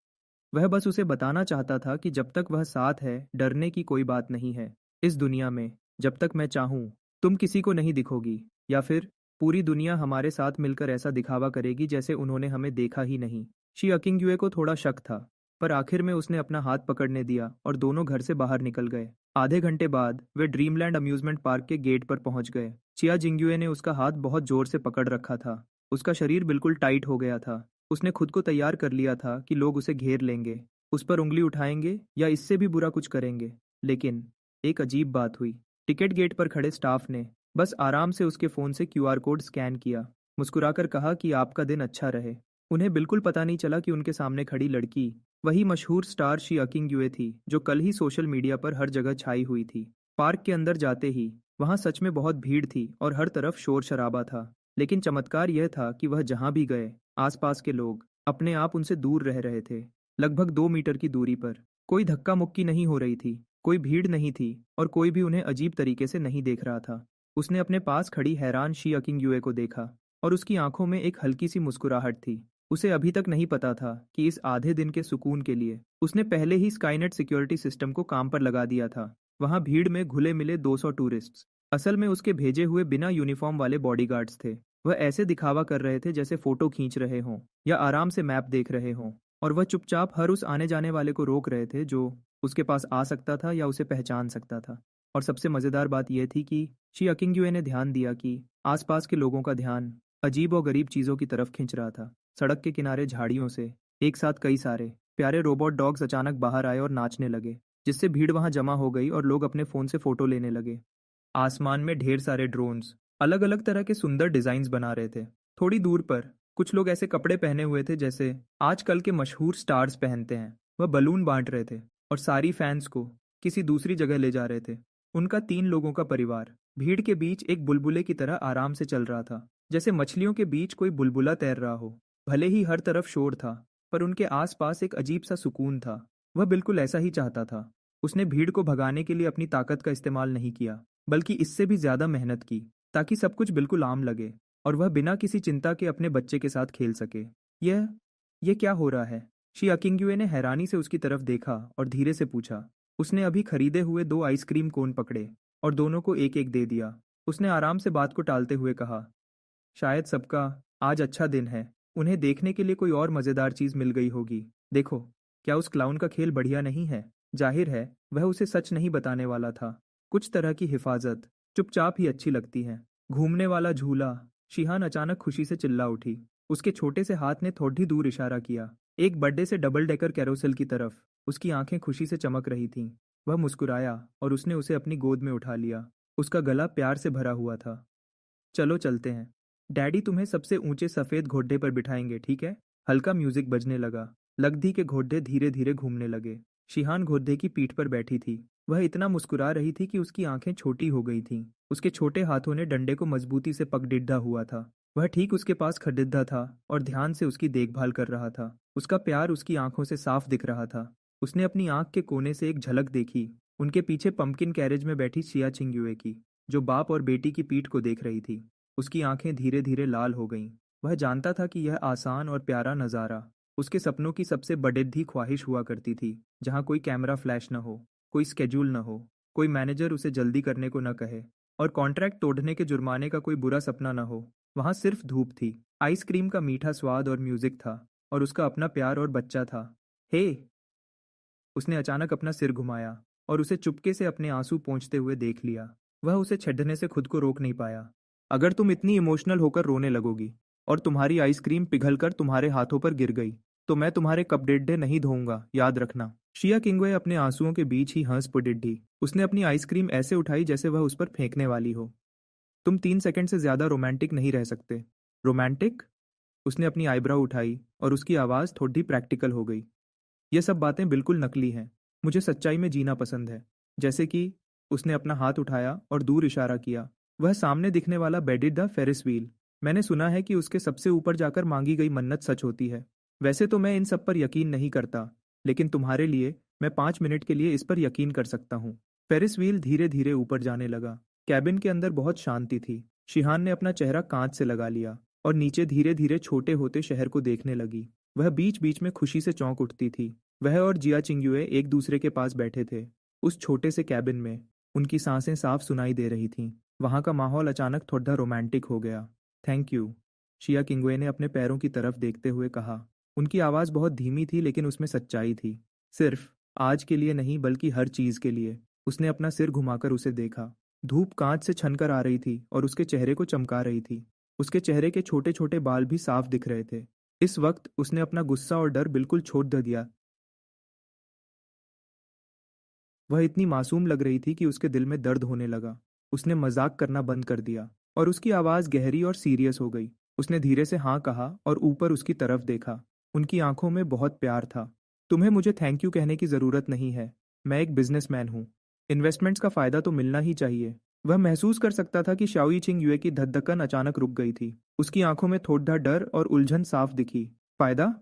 वह बस उसे बताना चाहता था कि जब तक वह साथ है, डरने की कोई बात नहीं है। इस दुनिया में जब तक मैं चाहूँ, तुम किसी को नहीं दिखोगी, या फिर पूरी दुनिया हमारे साथ मिलकर ऐसा दिखावा करेगी जैसे उन्होंने हमें देखा ही नहीं। शी अकिंग्युए को थोड़ा शक था, पर आखिर में उसने अपना हाथ पकड़ने दिया और दोनों घर से बाहर निकल गए। आधे घंटे बाद वे ड्रीमलैंड अम्यूजमेंट पार्क के गेट पर पहुंच गए। चिया जिंग्युए ने उसका हाथ बहुत जोर से पकड़ रखा था। उसका शरीर बिल्कुल टाइट हो गया था। उसने खुद को तैयार कर लिया था कि लोग उसे घेर लेंगे, उस पर उंगली उठाएंगे या इससे भी बुरा कुछ करेंगे। लेकिन एक अजीब बात हुई। टिकट गेट पर खड़े स्टाफ ने बस आराम से उसके फोन से क्यूआर कोड स्कैन किया, मुस्कुराकर कहा कि आपका दिन अच्छा रहे। उन्हें बिल्कुल पता नहीं चला कि उनके सामने खड़ी लड़की वही मशहूर स्टार शी अकिंग युए थी जो कल ही सोशल मीडिया पर हर जगह छाई हुई थी। पार्क के अंदर जाते ही वहां सच में बहुत भीड़ थी और हर तरफ शोर शराबा था। लेकिन चमत्कार यह था कि वह जहां भी गए आसपास के लोग अपने आप उनसे दूर रह रहे थे। लगभग 2 मीटर की दूरी पर। कोई धक्का मुक्की नहीं हो रही थी, कोई भीड़ नहीं थी और कोई भी उन्हें अजीब तरीके से नहीं देख रहा था। उसने अपने पास खड़ी हैरान शी अकिंग युए को देखा और उसकी आंखों में एक हल्की सी मुस्कुराहट थी। उसे अभी तक नहीं पता था कि इस आधे दिन के सुकून के लिए उसने पहले ही स्काईनेट सिक्योरिटी सिस्टम को काम पर लगा दिया था। वहां भीड़ में घुले मिले 200 टूरिस्ट्स असल में उसके भेजे हुए बिना यूनिफॉर्म वाले बॉडीगार्ड्स थे। वह ऐसे दिखावा कर रहे थे जैसे फोटो खींच रहे हों या आराम से मैप देख रहे हों, और वह चुपचाप हर उस आने जाने वाले को रोक रहे थे जो उसके पास आ सकता था या उसे पहचान सकता था। और सबसे मजेदार बात यह थी कि शी अकिंग्युए ने ध्यान दिया कि आसपास के लोगों का ध्यान अजीब और गरीब चीजों की तरफ खिंच रहा था। सड़क के किनारे झाड़ियों से एक साथ कई सारे प्यारे रोबोट डॉग्स अचानक बाहर आए और नाचने लगे, जिससे भीड़ वहां जमा हो गई और लोग अपने फोन से फोटो लेने लगे। आसमान में ढेर सारे ड्रोन्स अलग अलग तरह के सुंदर डिजाइन्स बना रहे थे। थोड़ी दूर पर कुछ लोग ऐसे कपड़े पहने हुए थे जैसे आजकल के मशहूर स्टार्स पहनते हैं। वह बलून बांट रहे थे और सारी फैंस को किसी दूसरी जगह ले जा रहे थे। उनका 3 लोगों का परिवार भीड़ के बीच एक बुलबुले की तरह आराम से चल रहा था, जैसे मछलियों के बीच कोई बुलबुला तैर रहा हो। भले ही हर तरफ शोर था, पर उनके आसपास एक अजीब सा सुकून था। वह बिल्कुल ऐसा ही चाहता था। उसने भीड़ को भगाने के लिए अपनी ताकत का इस्तेमाल नहीं किया, बल्कि इससे भी ज्यादा मेहनत की, ताकि सब कुछ बिल्कुल आम लगे और वह बिना किसी चिंता के अपने बच्चे के साथ खेल सके। यह यह क्या हो रहा है? शी अकिंग्युए ने हैरानी से उसकी तरफ देखा और धीरे से पूछा। उसने अभी खरीदे हुए 2 आइसक्रीम कोन पकड़े और दोनों को एक एक दे दिया। उसने आराम से बात को टालते हुए कहा, शायद सबका आज अच्छा दिन है। उन्हें देखने के लिए कोई और मजेदार चीज मिल गई होगी। देखो, क्या उस क्लाउन का खेल बढ़िया नहीं है? जाहिर है वह उसे सच नहीं बताने वाला था। कुछ तरह की हिफाजत चुपचाप ही अच्छी लगती है। घूमने वाला झूला। शिहान अचानक खुशी से चिल्ला उठी। उसके छोटे से हाथ ने थोड़ी दूर इशारा किया, एक बड्डे से डबल डेकर कैरोसेल की तरफ। उसकी आंखें खुशी से चमक रही थीं। वह मुस्कुराया और उसने उसे अपनी गोद में उठा लिया। उसका गला प्यार से भरा हुआ था। चलो चलते हैं। डैडी तुम्हें सबसे ऊंचे सफेद घोड़े पर बिठाएंगे, ठीक है? हल्का म्यूजिक बजने लगा। लगधी के घोड़े धीरे धीरे घूमने लगे। शिहान घोड़े की पीठ पर बैठी थी। वह इतना मुस्कुरा रही थी कि उसकी आंखें छोटी हो गई थीं। उसके छोटे हाथों ने डंडे को मजबूती से पकड़िड्ढा हुआ था। वह ठीक उसके पास खड़िड्ढा था और ध्यान से उसकी देखभाल कर रहा था। उसका प्यार उसकी आंखों से साफ दिख रहा था। उसने अपनी आंख के कोने से एक झलक देखी, उनके पीछे पंपकिन कैरेज में बैठी सिया चिंगयुए की, जो बाप और बेटी की पीठ को देख रही थी। उसकी आंखें धीरे धीरे लाल हो गईं। वह जानता था कि यह आसान और प्यारा नज़ारा उसके सपनों की सबसे बड़िद्दी ख्वाहिश हुआ करती थी, जहाँ कोई कैमरा फ्लैश न हो, कोई स्केड्यूल न हो, कोई मैनेजर उसे जल्दी करने को न कहे और कॉन्ट्रैक्ट तोड़ने के जुर्माने का कोई बुरा सपना न हो। वहाँ सिर्फ धूप थी, आइसक्रीम का मीठा स्वाद और म्यूजिक था, और उसका अपना प्यार और बच्चा था। हे! उसने अचानक अपना सिर घुमाया और उसे चुपके से अपने आंसू पोंछते हुए देख लिया। वह उसे छेड़ने से खुद को रोक नहीं पाया। अगर तुम इतनी इमोशनल होकर रोने लगोगी और तुम्हारी आइसक्रीम पिघलकर तुम्हारे हाथों पर गिर गई, तो मैं तुम्हारे कपडेड्डे नहीं धोऊंगा, याद रखना। शिया किंगवे अपने आंसुओं के बीच ही हंस पड़िड्ढी। उसने अपनी आइसक्रीम ऐसे उठाई जैसे वह उस पर फेंकने वाली हो। तुम 3 सेकंड से ज्यादा रोमांटिक नहीं रह सकते। रोमांटिक? उसने अपनी आईब्रो उठाई और उसकी आवाज थोड़ी प्रैक्टिकल हो गई। ये सब बातें बिल्कुल नकली हैं। मुझे सच्चाई में जीना पसंद है। जैसे कि उसने अपना हाथ उठाया और दूर इशारा किया। वह सामने दिखने वाला बेडिड द फेरिस व्हील। मैंने सुना है कि उसके सबसे ऊपर जाकर मांगी गई मन्नत सच होती है। वैसे तो मैं इन सब पर यकीन नहीं करता, लेकिन तुम्हारे लिए मैं 5 मिनट के लिए इस पर यकीन कर सकता हूँ। फेरिस व्हील धीरे धीरे ऊपर जाने लगा। कैबिन के अंदर बहुत शांति थी। शिहान ने अपना चेहरा कांच से लगा लिया और नीचे धीरे धीरे छोटे होते शहर को देखने लगी। वह बीच बीच में खुशी से चौंक उठती थी। वह और जिया चिंगयुए एक दूसरे के पास बैठे थे, उस छोटे से कैबिन में। उनकी सांसें साफ सुनाई दे रही थीं। वहां का माहौल अचानक थोड़ा रोमांटिक हो गया। थैंक यू, शिया किंगवे ने अपने पैरों की तरफ देखते हुए कहा। उनकी आवाज़ बहुत धीमी थी, लेकिन उसमें सच्चाई थी। सिर्फ आज के लिए नहीं, बल्कि हर चीज़ के लिए। उसने अपना सिर घुमाकर उसे देखा। धूप कांच से छनकर आ रही थी और उसके चेहरे को चमका रही थी। उसके चेहरे के छोटे छोटे बाल भी साफ दिख रहे थे। इस वक्त उसने अपना गुस्सा और डर बिल्कुल छोड़ दे दिया। वह इतनी मासूम लग रही थी कि उसके दिल में दर्द होने लगा। उसने मजाक करना बंद कर दिया और उसकी आवाज़ गहरी और सीरियस हो गई। उसने धीरे से हाँ कहा और ऊपर उसकी तरफ देखा। उनकी आंखों में बहुत प्यार था। तुम्हें मुझे थैंक यू कहने की ज़रूरत नहीं है। मैं एक बिजनेसमैन हूँ। इन्वेस्टमेंट्स का फ़ायदा तो मिलना ही चाहिए। वह महसूस कर सकता था कि शाओई चिंग युए की धड़कन अचानक रुक गई थी। उसकी आंखों में थोड़ा डर और उलझन साफ दिखी। फ़ायदा?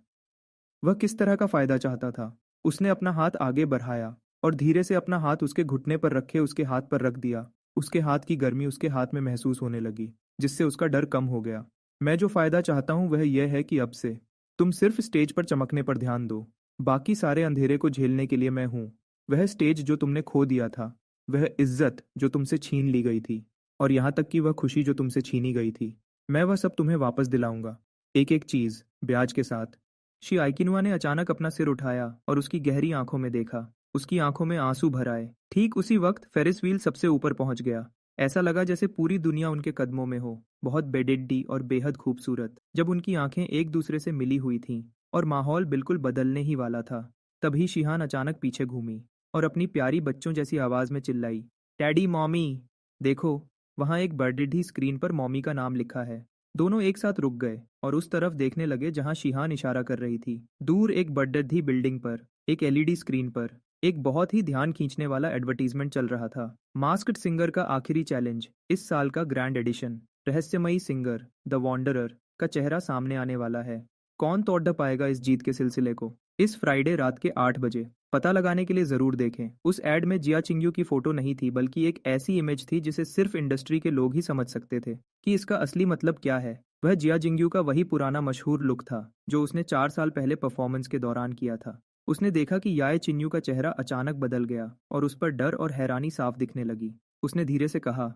वह किस तरह का फ़ायदा चाहता था? उसने अपना हाथ आगे बढ़ाया और धीरे से अपना हाथ उसके घुटने पर रखे उसके हाथ पर रख दिया। उसके हाथ की गर्मी उसके हाथ में महसूस होने लगी, जिससे उसका डर कम हो गया। मैं जो फ़ायदा चाहता हूँ वह यह है कि अब से तुम सिर्फ स्टेज पर चमकने पर ध्यान दो। बाकी सारे अंधेरे को झेलने के लिए मैं हूँ। वह स्टेज जो तुमने खो दिया था, वह इज्जत जो तुमसे छीन ली गई थी, और यहाँ तक कि वह खुशी जो तुमसे छीनी गई थी, मैं वह सब तुम्हें वापस दिलाऊंगा। एक एक चीज़ ब्याज के साथ। श्री आइकिनुआ ने अचानक अपना सिर उठाया और उसकी गहरी आंखों में देखा। उसकी आंखों में आंसू भर आए। ठीक उसी वक्त फेरिस व्हील सबसे ऊपर पहुंच गया। ऐसा लगा जैसे पूरी दुनिया उनके कदमों में हो, बहुत बेडिड्डी और बेहद खूबसूरत। जब उनकी आंखें एक दूसरे से मिली हुई थीं और माहौल बिल्कुल बदलने ही वाला था, तभी शिहान अचानक पीछे घूमी और अपनी प्यारी बच्चों जैसी आवाज में चिल्लाई, डैडी मॉमी। देखो, वहां एक बड़ी स्क्रीन पर मॉमी का नाम लिखा है। दोनों एक साथ रुक गए और उस तरफ देखने लगे जहां शिहान इशारा कर रही थी। दूर एक बड़ी बिल्डिंग पर एक एलईडी स्क्रीन पर एक बहुत ही ध्यान खींचने वाला एडवर्टीजमेंट चल रहा था। मास्क्ड सिंगर का आखिरी चैलेंज, इस साल का ग्रैंड एडिशन। रहस्यमयी सिंगर द वॉन्डरर का चेहरा सामने आने वाला है। कौन तोड़ पाएगा इस जीत के सिलसिले को? इस फ्राइडे रात के 8 बजे। पता लगाने के लिए जरूर देखें। उस एड में जिया चिंग्यू की फोटो नहीं थी, बल्कि एक ऐसी इमेज थी जिसे सिर्फ इंडस्ट्री के लोग ही समझ सकते थे कि इसका असली मतलब क्या है। वह जिया जिंग्यू का वही पुराना मशहूर लुक था जो उसने 4 साल पहले परफॉर्मेंस के दौरान किया था। उसने देखा कि याए चिन्यू का चेहरा अचानक बदल गया और उस पर डर और हैरानी साफ दिखने लगी। उसने धीरे से कहा,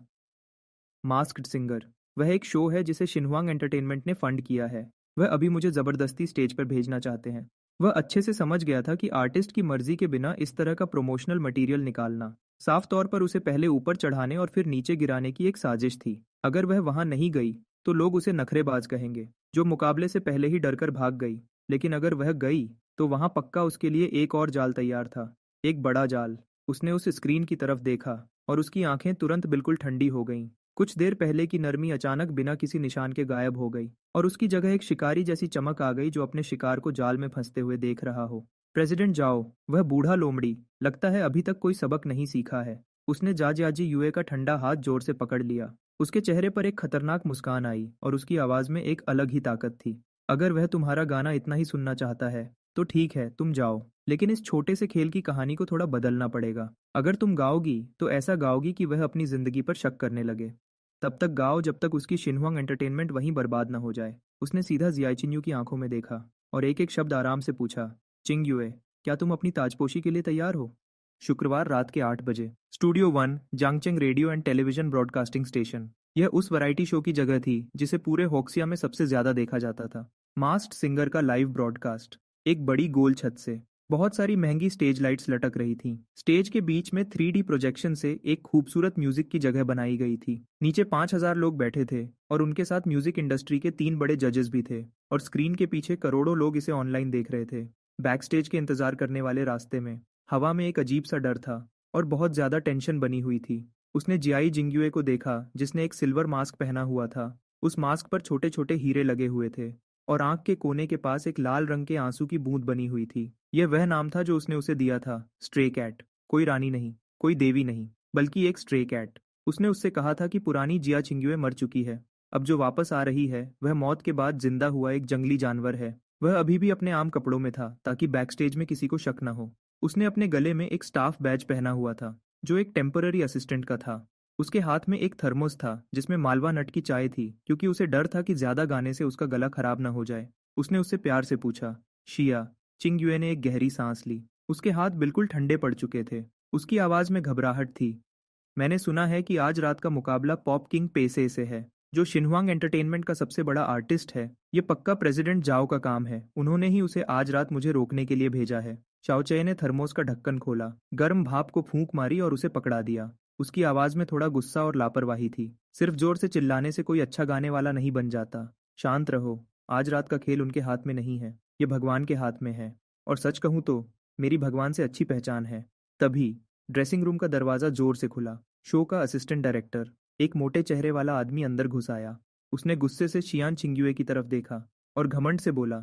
मास्क्ड सिंगर, वह एक शो है जिसे शिनहुआंग एंटरटेनमेंट ने फंड किया है। वह अभी मुझे जबरदस्ती स्टेज पर भेजना चाहते हैं। वह अच्छे से समझ गया था कि आर्टिस्ट की मर्जी के बिना इस तरह का प्रमोशनल मटेरियल निकालना साफ तौर पर उसे पहले ऊपर चढ़ाने और फिर नीचे गिराने की एक साजिश थी। अगर वह वहां नहीं गई तो लोग उसे नखरेबाज कहेंगे, जो मुकाबले से पहले ही डरकर भाग गई। लेकिन अगर वह गई तो वहां पक्का उसके लिए एक और जाल तैयार था, एक बड़ा जाल। उसने उस स्क्रीन की तरफ देखा और उसकी आंखें तुरंत बिल्कुल ठंडी हो गईं। कुछ देर पहले की नरमी अचानक बिना किसी निशान के गायब हो गई और उसकी जगह एक शिकारी जैसी चमक आ गई जो अपने शिकार को जाल में फंसते हुए देख रहा हो। प्रेसिडेंट जाओ, वह बूढ़ा लोमड़ी, लगता है अभी तक कोई सबक नहीं सीखा है। उसने जाजियाजी युए का ठंडा हाथ जोर से पकड़ लिया। उसके चेहरे पर एक खतरनाक मुस्कान आई और उसकी आवाज में एक अलग ही ताकत थी। अगर वह तुम्हारा गाना इतना ही सुनना चाहता है तो ठीक है, तुम जाओ। लेकिन इस छोटे से खेल की कहानी को थोड़ा बदलना पड़ेगा। अगर तुम गाओगी तो ऐसा गाओगी कि वह अपनी जिंदगी पर शक करने लगे। तब तक गाओ जब तक उसकी शिनहुआंग एंटरटेनमेंट वहीं बर्बाद न हो जाए। उसने सीधा जियाई चिन्यू की आंखों में देखा और एक एक शब्द आराम से पूछा, चिंग युए, क्या तुम अपनी ताजपोशी के लिए तैयार हो? शुक्रवार रात के 8 बजे। स्टूडियो 1, जांगचेंग radio and television broadcasting station. यह उस वैरायटी शो की जगह थी जिसे पूरे होक्सिया में सबसे ज्यादा देखा जाता था। मास्क्ड सिंगर का लाइव ब्रॉडकास्ट। एक बड़ी गोल छत से बहुत सारी महंगी स्टेज लाइट्स लटक रही थीं। स्टेज के बीच में 3D प्रोजेक्शन से एक खूबसूरत म्यूजिक की जगह बनाई गई थी। नीचे 5,000 लोग बैठे थे और उनके साथ म्यूजिक इंडस्ट्री के 3 बड़े जजेस भी थे, और स्क्रीन के पीछे करोड़ों लोग इसे ऑनलाइन देख रहे थे। बैक स्टेज के इंतजार करने वाले रास्ते में हवा में एक अजीब सा डर था और बहुत ज्यादा टेंशन बनी हुई थी। उसने जियाई जिंग्युए को देखा जिसने एक सिल्वर मास्क पहना हुआ था। उस मास्क पर छोटे छोटे हीरे लगे हुए थे और आंख के कोने के पास एक लाल रंग के आंसू की बूंद बनी हुई थी। यह वह नाम था जो उसने उसे दिया था, स्ट्रे कैट। कोई रानी नहीं, कोई देवी नहीं, बल्कि एक स्ट्रे कैट। उसने उससे कहा था कि पुरानी जिया चिंग्युए मर चुकी है। अब जो वापस आ रही है वह मौत के बाद जिंदा हुआ एक जंगली जानवर है। वह अभी भी अपने आम कपड़ों में था ताकि बैकस्टेज में किसी को शक न हो। उसने अपने गले में एक स्टाफ बैज पहना हुआ था जो एक टेम्पररी असिस्टेंट का था। उसके हाथ में एक थर्मोस था जिसमें मालवा नट की चाय थी, क्योंकि उसे डर था कि ज्यादा गाने से उसका गला खराब न हो जाए। उसने उससे प्यार से पूछा, शिया? चिंग्युए ने एक गहरी सांस ली। उसके हाथ बिल्कुल ठंडे पड़ चुके थे। उसकी आवाज में घबराहट थी। मैंने सुना है कि आज रात का मुकाबला पॉप किंग पेसे से है, जो शिनहुआंग एंटरटेनमेंट का सबसे बड़ा आर्टिस्ट है। ये पक्का प्रेसिडेंट जाओ का काम है। उन्होंने ही उसे आज रात मुझे रोकने के लिए भेजा है। शाओचे ने थर्मोस का ढक्कन खोला, गर्म भाप को फूंक मारी और उसे पकड़ा दिया। उसकी आवाज में थोड़ा गुस्सा और लापरवाही थी। सिर्फ जोर से चिल्लाने से कोई अच्छा गाने वाला नहीं बन जाता। शांत रहो। आज रात का खेल उनके हाथ में नहीं है, ये भगवान के हाथ में है। और सच कहूं तो मेरी भगवान से अच्छी पहचान है। तभी ड्रेसिंग रूम का दरवाजा जोर से खुला। शो का असिस्टेंट डायरेक्टर, एक मोटे चेहरे वाला आदमी अंदर घुस आया। उसने गुस्से से शियान चिंग्युए की तरफ देखा और घमंड से बोला,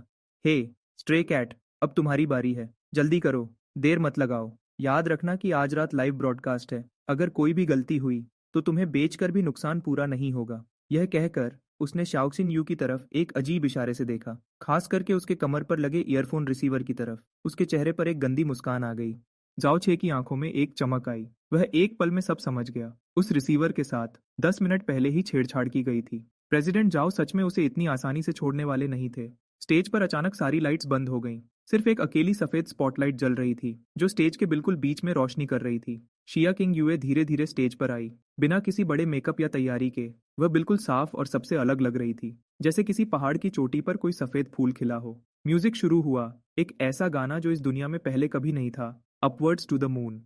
हे स्ट्रे कैट, अब तुम्हारी बारी है, जल्दी करो, देर मत लगाओ। याद रखना कि आज रात लाइव ब्रॉडकास्ट है, अगर कोई भी गलती हुई तो तुम्हें बेचकर भी नुकसान पूरा नहीं होगा। यह कहकर उसने शाओक्सिन यू की तरफ एक अजीब इशारे से देखा, खास करके उसके कमर पर लगे ईयरफोन रिसीवर की तरफ। उसके चेहरे पर एक गंदी मुस्कान आ गई। जाओ छे की आंखों में एक चमक आई। वह एक पल में सब समझ गया। उस रिसीवर के साथ 10 मिनट पहले ही छेड़छाड़ की गई थी। प्रेसिडेंट जाओ सच में उसे इतनी आसानी से छोड़ने वाले नहीं थे। स्टेज पर अचानक सारी लाइट्स बंद हो गईं। सिर्फ एक अकेली सफेद स्पॉटलाइट जल रही थी, जो स्टेज के बिल्कुल बीच में रोशनी कर रही थी। शिया किंग यूए धीरे धीरे स्टेज पर आई, बिना किसी बड़े मेकअप या तैयारी के। वह बिल्कुल साफ और सबसे अलग लग रही थी, जैसे किसी पहाड़ की चोटी पर कोई सफेद फूल खिला हो। म्यूजिक शुरू हुआ, एक ऐसा गाना जो इस दुनिया में पहले कभी नहीं था, अपवर्ड्स टू द मून।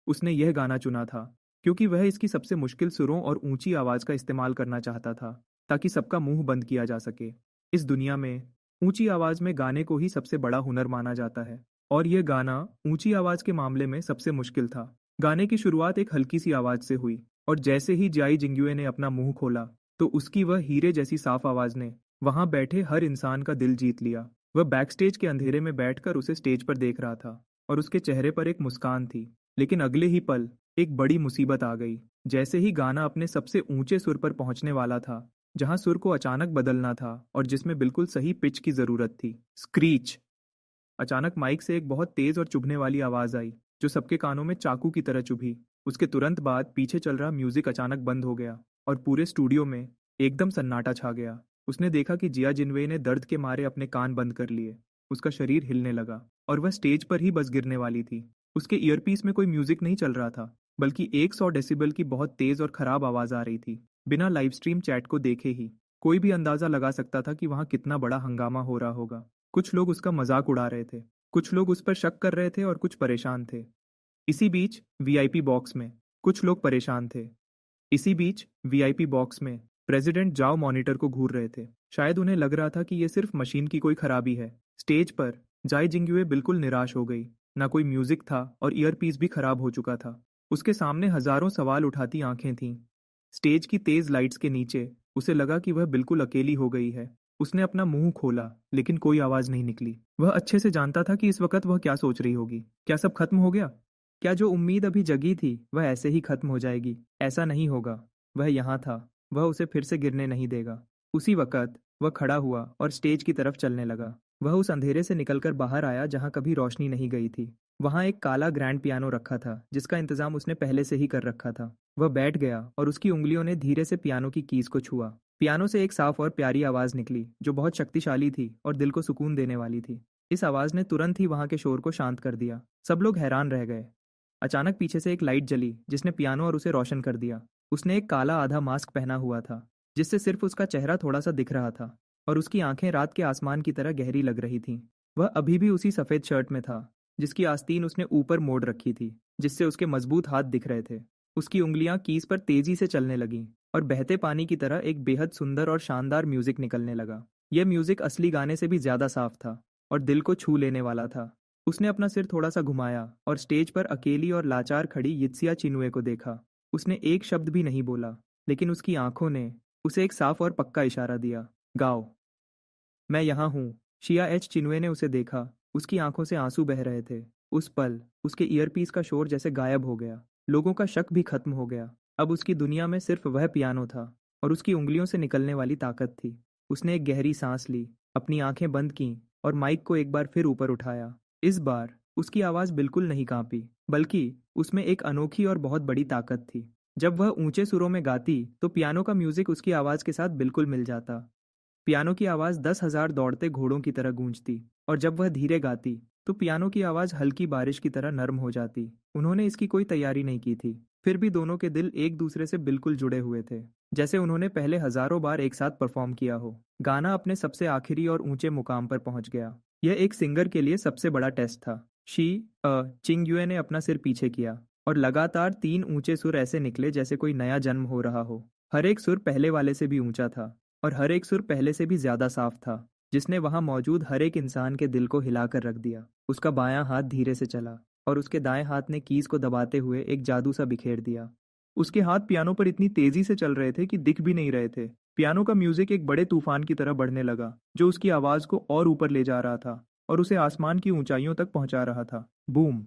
उसने यह गाना चुना था क्योंकि वह इसकी सबसे मुश्किल सुरों और ऊंची आवाज का इस्तेमाल करना चाहता था, ताकि सबका मुंह बंद किया जा सके। इस दुनिया में ऊंची आवाज में गाने को ही सबसे बड़ा हुनर माना जाता है, और यह गाना ऊंची आवाज के मामले में सबसे मुश्किल था। गाने की शुरुआत एक हल्की सी आवाज से हुई, और जैसे ही जियाई जिंग्युए ने अपना मुंह खोला, तो उसकी वह हीरे जैसी साफ आवाज ने वहां बैठे हर इंसान का दिल जीत लिया। वह बैकस्टेज के अंधेरे में बैठकर उसे स्टेज पर देख रहा था, और उसके चेहरे पर एक मुस्कान थी। लेकिन अगले ही पल एक बड़ी मुसीबत आ गई। जैसे ही गाना अपने सबसे ऊंचे सुर पर पहुंचने वाला था, जहां सुर को अचानक बदलना था और जिसमें बिल्कुल सही पिच की जरूरत थी, स्क्रीच। अचानक माइक से एक बहुत तेज और चुभने वाली आवाज आई, जो सबके कानों में चाकू की तरह चुभी। उसके तुरंत बाद पीछे चल रहा म्यूजिक अचानक बंद हो गया, और पूरे स्टूडियो में एकदम सन्नाटा छा गया। उसने देखा कि जिया जिनवे ने दर्द के मारे अपने कान बंद कर लिए। उसका शरीर हिलने लगा, और वह स्टेज पर ही बस गिरने वाली थी। उसके ईयरपीस में कोई म्यूजिक नहीं चल रहा था, बल्कि 100 डेसिबल की बहुत तेज और खराब आवाज आ रही थी। बिना लाइव स्ट्रीम चैट को देखे ही कोई भी अंदाजा लगा सकता था कि वहां कितना बड़ा हंगामा हो रहा होगा। कुछ लोग उसका मजाक उड़ा रहे थे, कुछ लोग उस पर शक कर रहे थे, और कुछ परेशान थे। इसी बीच वीआईपी बॉक्स में कुछ लोग परेशान थे। इसी बीच वीआईपी बॉक्स में प्रेसिडेंट जाओ मॉनिटर को घूर रहे थे। शायद उन्हें लग रहा था कि यह सिर्फ मशीन की कोई खराबी है। स्टेज पर जाई जिंगुए बिल्कुल निराश हो गई। ना कोई म्यूजिक था, और ईयरपीस भी खराब हो चुका था। उसके सामने हजारों सवाल उठाती आंखें थीं। स्टेज की तेज लाइट्स के नीचे उसे लगा कि वह बिल्कुल अकेली हो गई है। उसने अपना मुंह खोला, लेकिन कोई आवाज नहीं निकली। वह अच्छे से जानता था कि इस वक्त वह क्या सोच रही होगी। क्या सब खत्म हो गया? क्या जो उम्मीद अभी जगी थी वह ऐसे ही खत्म हो जाएगी? ऐसा नहीं होगा। वह यहाँ था, वह उसे फिर से गिरने नहीं देगा। उसी वक्त वह खड़ा हुआ और स्टेज की तरफ चलने लगा। वह उस अंधेरे से निकलकर बाहर आया जहाँ कभी रोशनी नहीं गई थी। वहाँ एक काला ग्रैंड पियानो रखा था, जिसका इंतजाम उसने पहले से ही कर रखा था। वह बैठ गया और उसकी उंगलियों ने धीरे से पियानो की कीज को छुआ। पियानो से एक साफ और प्यारी आवाज निकली, जो बहुत शक्तिशाली थी और दिल को सुकून देने वाली थी। इस आवाज ने तुरंत ही वहां के शोर को शांत कर दिया। सब लोग हैरान रह गए। अचानक पीछे से एक लाइट जली, जिसने पियानो और उसे रोशन कर दिया। उसने एक काला आधा मास्क पहना हुआ था, जिससे सिर्फ उसका चेहरा थोड़ा सा दिख रहा था, और उसकी आंखें रात के आसमान की तरह गहरी लग रही थीं। वह अभी भी उसी सफेद शर्ट में था, जिसकी आस्तीन उसने ऊपर मोड़ रखी थी, जिससे उसके मजबूत हाथ दिख रहे थे। उसकी उंगलियां कीज पर तेजी से चलने लगीं, और बहते पानी की तरह एक बेहद सुंदर और शानदार म्यूजिक निकलने लगा। यह म्यूजिक असली गाने से भी ज्यादा साफ था और दिल को छू लेने वाला था। उसने अपना सिर थोड़ा सा घुमाया और स्टेज पर अकेली और लाचार खड़ी यित्सिया चिनुए को देखा। उसने एक शब्द भी नहीं बोला, लेकिन उसकी आंखों ने उसे एक साफ और पक्का इशारा दिया, गाओ। मैं यहाँ हूँ। शिया एच चिनुए ने उसे देखा। उसकी आंखों से आंसू बह रहे थे। उस पल उसके ईयरपीस का शोर जैसे गायब हो गया। लोगों का शक भी खत्म हो गया। अब उसकी दुनिया में सिर्फ वह पियानो था, और उसकी उंगलियों से निकलने वाली ताकत थी। उसने एक गहरी सांस ली, अपनी आंखें बंद की, और माइक को एक बार फिर ऊपर उठाया। इस बार उसकी आवाज बिल्कुल नहीं कांपी, बल्कि उसमें एक अनोखी और बहुत बड़ी ताकत थी। जब वह ऊंचे सुरों में गाती, तो पियानो का म्यूजिक उसकी आवाज के साथ बिल्कुल मिल जाता। पियानो की आवाज 10,000 दौड़ते घोड़ों की तरह गूंजती, और जब वह धीरे गाती, तो पियानो की आवाज हल्की बारिश की तरह नरम हो जाती। उन्होंने इसकी कोई तैयारी नहीं की थी, फिर भी दोनों के दिल एक दूसरे से बिल्कुल जुड़े हुए थे, जैसे उन्होंने पहले हजारों बार एक साथ परफॉर्म किया हो। गाना अपने सबसे आखिरी और ऊंचे मुकाम पर पहुंच गया। यह एक सिंगर के लिए सबसे बड़ा टेस्ट था। शी चिंग युए ने अपना सिर पीछे किया, और लगातार 3 ऊंचे सुर ऐसे निकले जैसे कोई नया जन्म हो रहा हो। हर एक सुर पहले वाले से भी ऊंचा था, और हर एक सुर पहले से भी ज्यादा साफ था, जिसने वहां मौजूद हर एक इंसान के दिल को हिलाकर रख दिया। उसका बायां हाथ धीरे से चला, और उसके दाएं हाथ ने कीज को दबाते हुए एक जादू सा बिखेर दिया। उसके हाथ पियानो पर इतनी तेजी से चल रहे थे कि दिख भी नहीं रहे थे। पियानो का म्यूजिक एक बड़े तूफान की तरह बढ़ने लगा, जो उसकी आवाज को और ऊपर ले जा रहा था और उसे आसमान की ऊंचाइयों तक पहुंचा रहा था। बूम!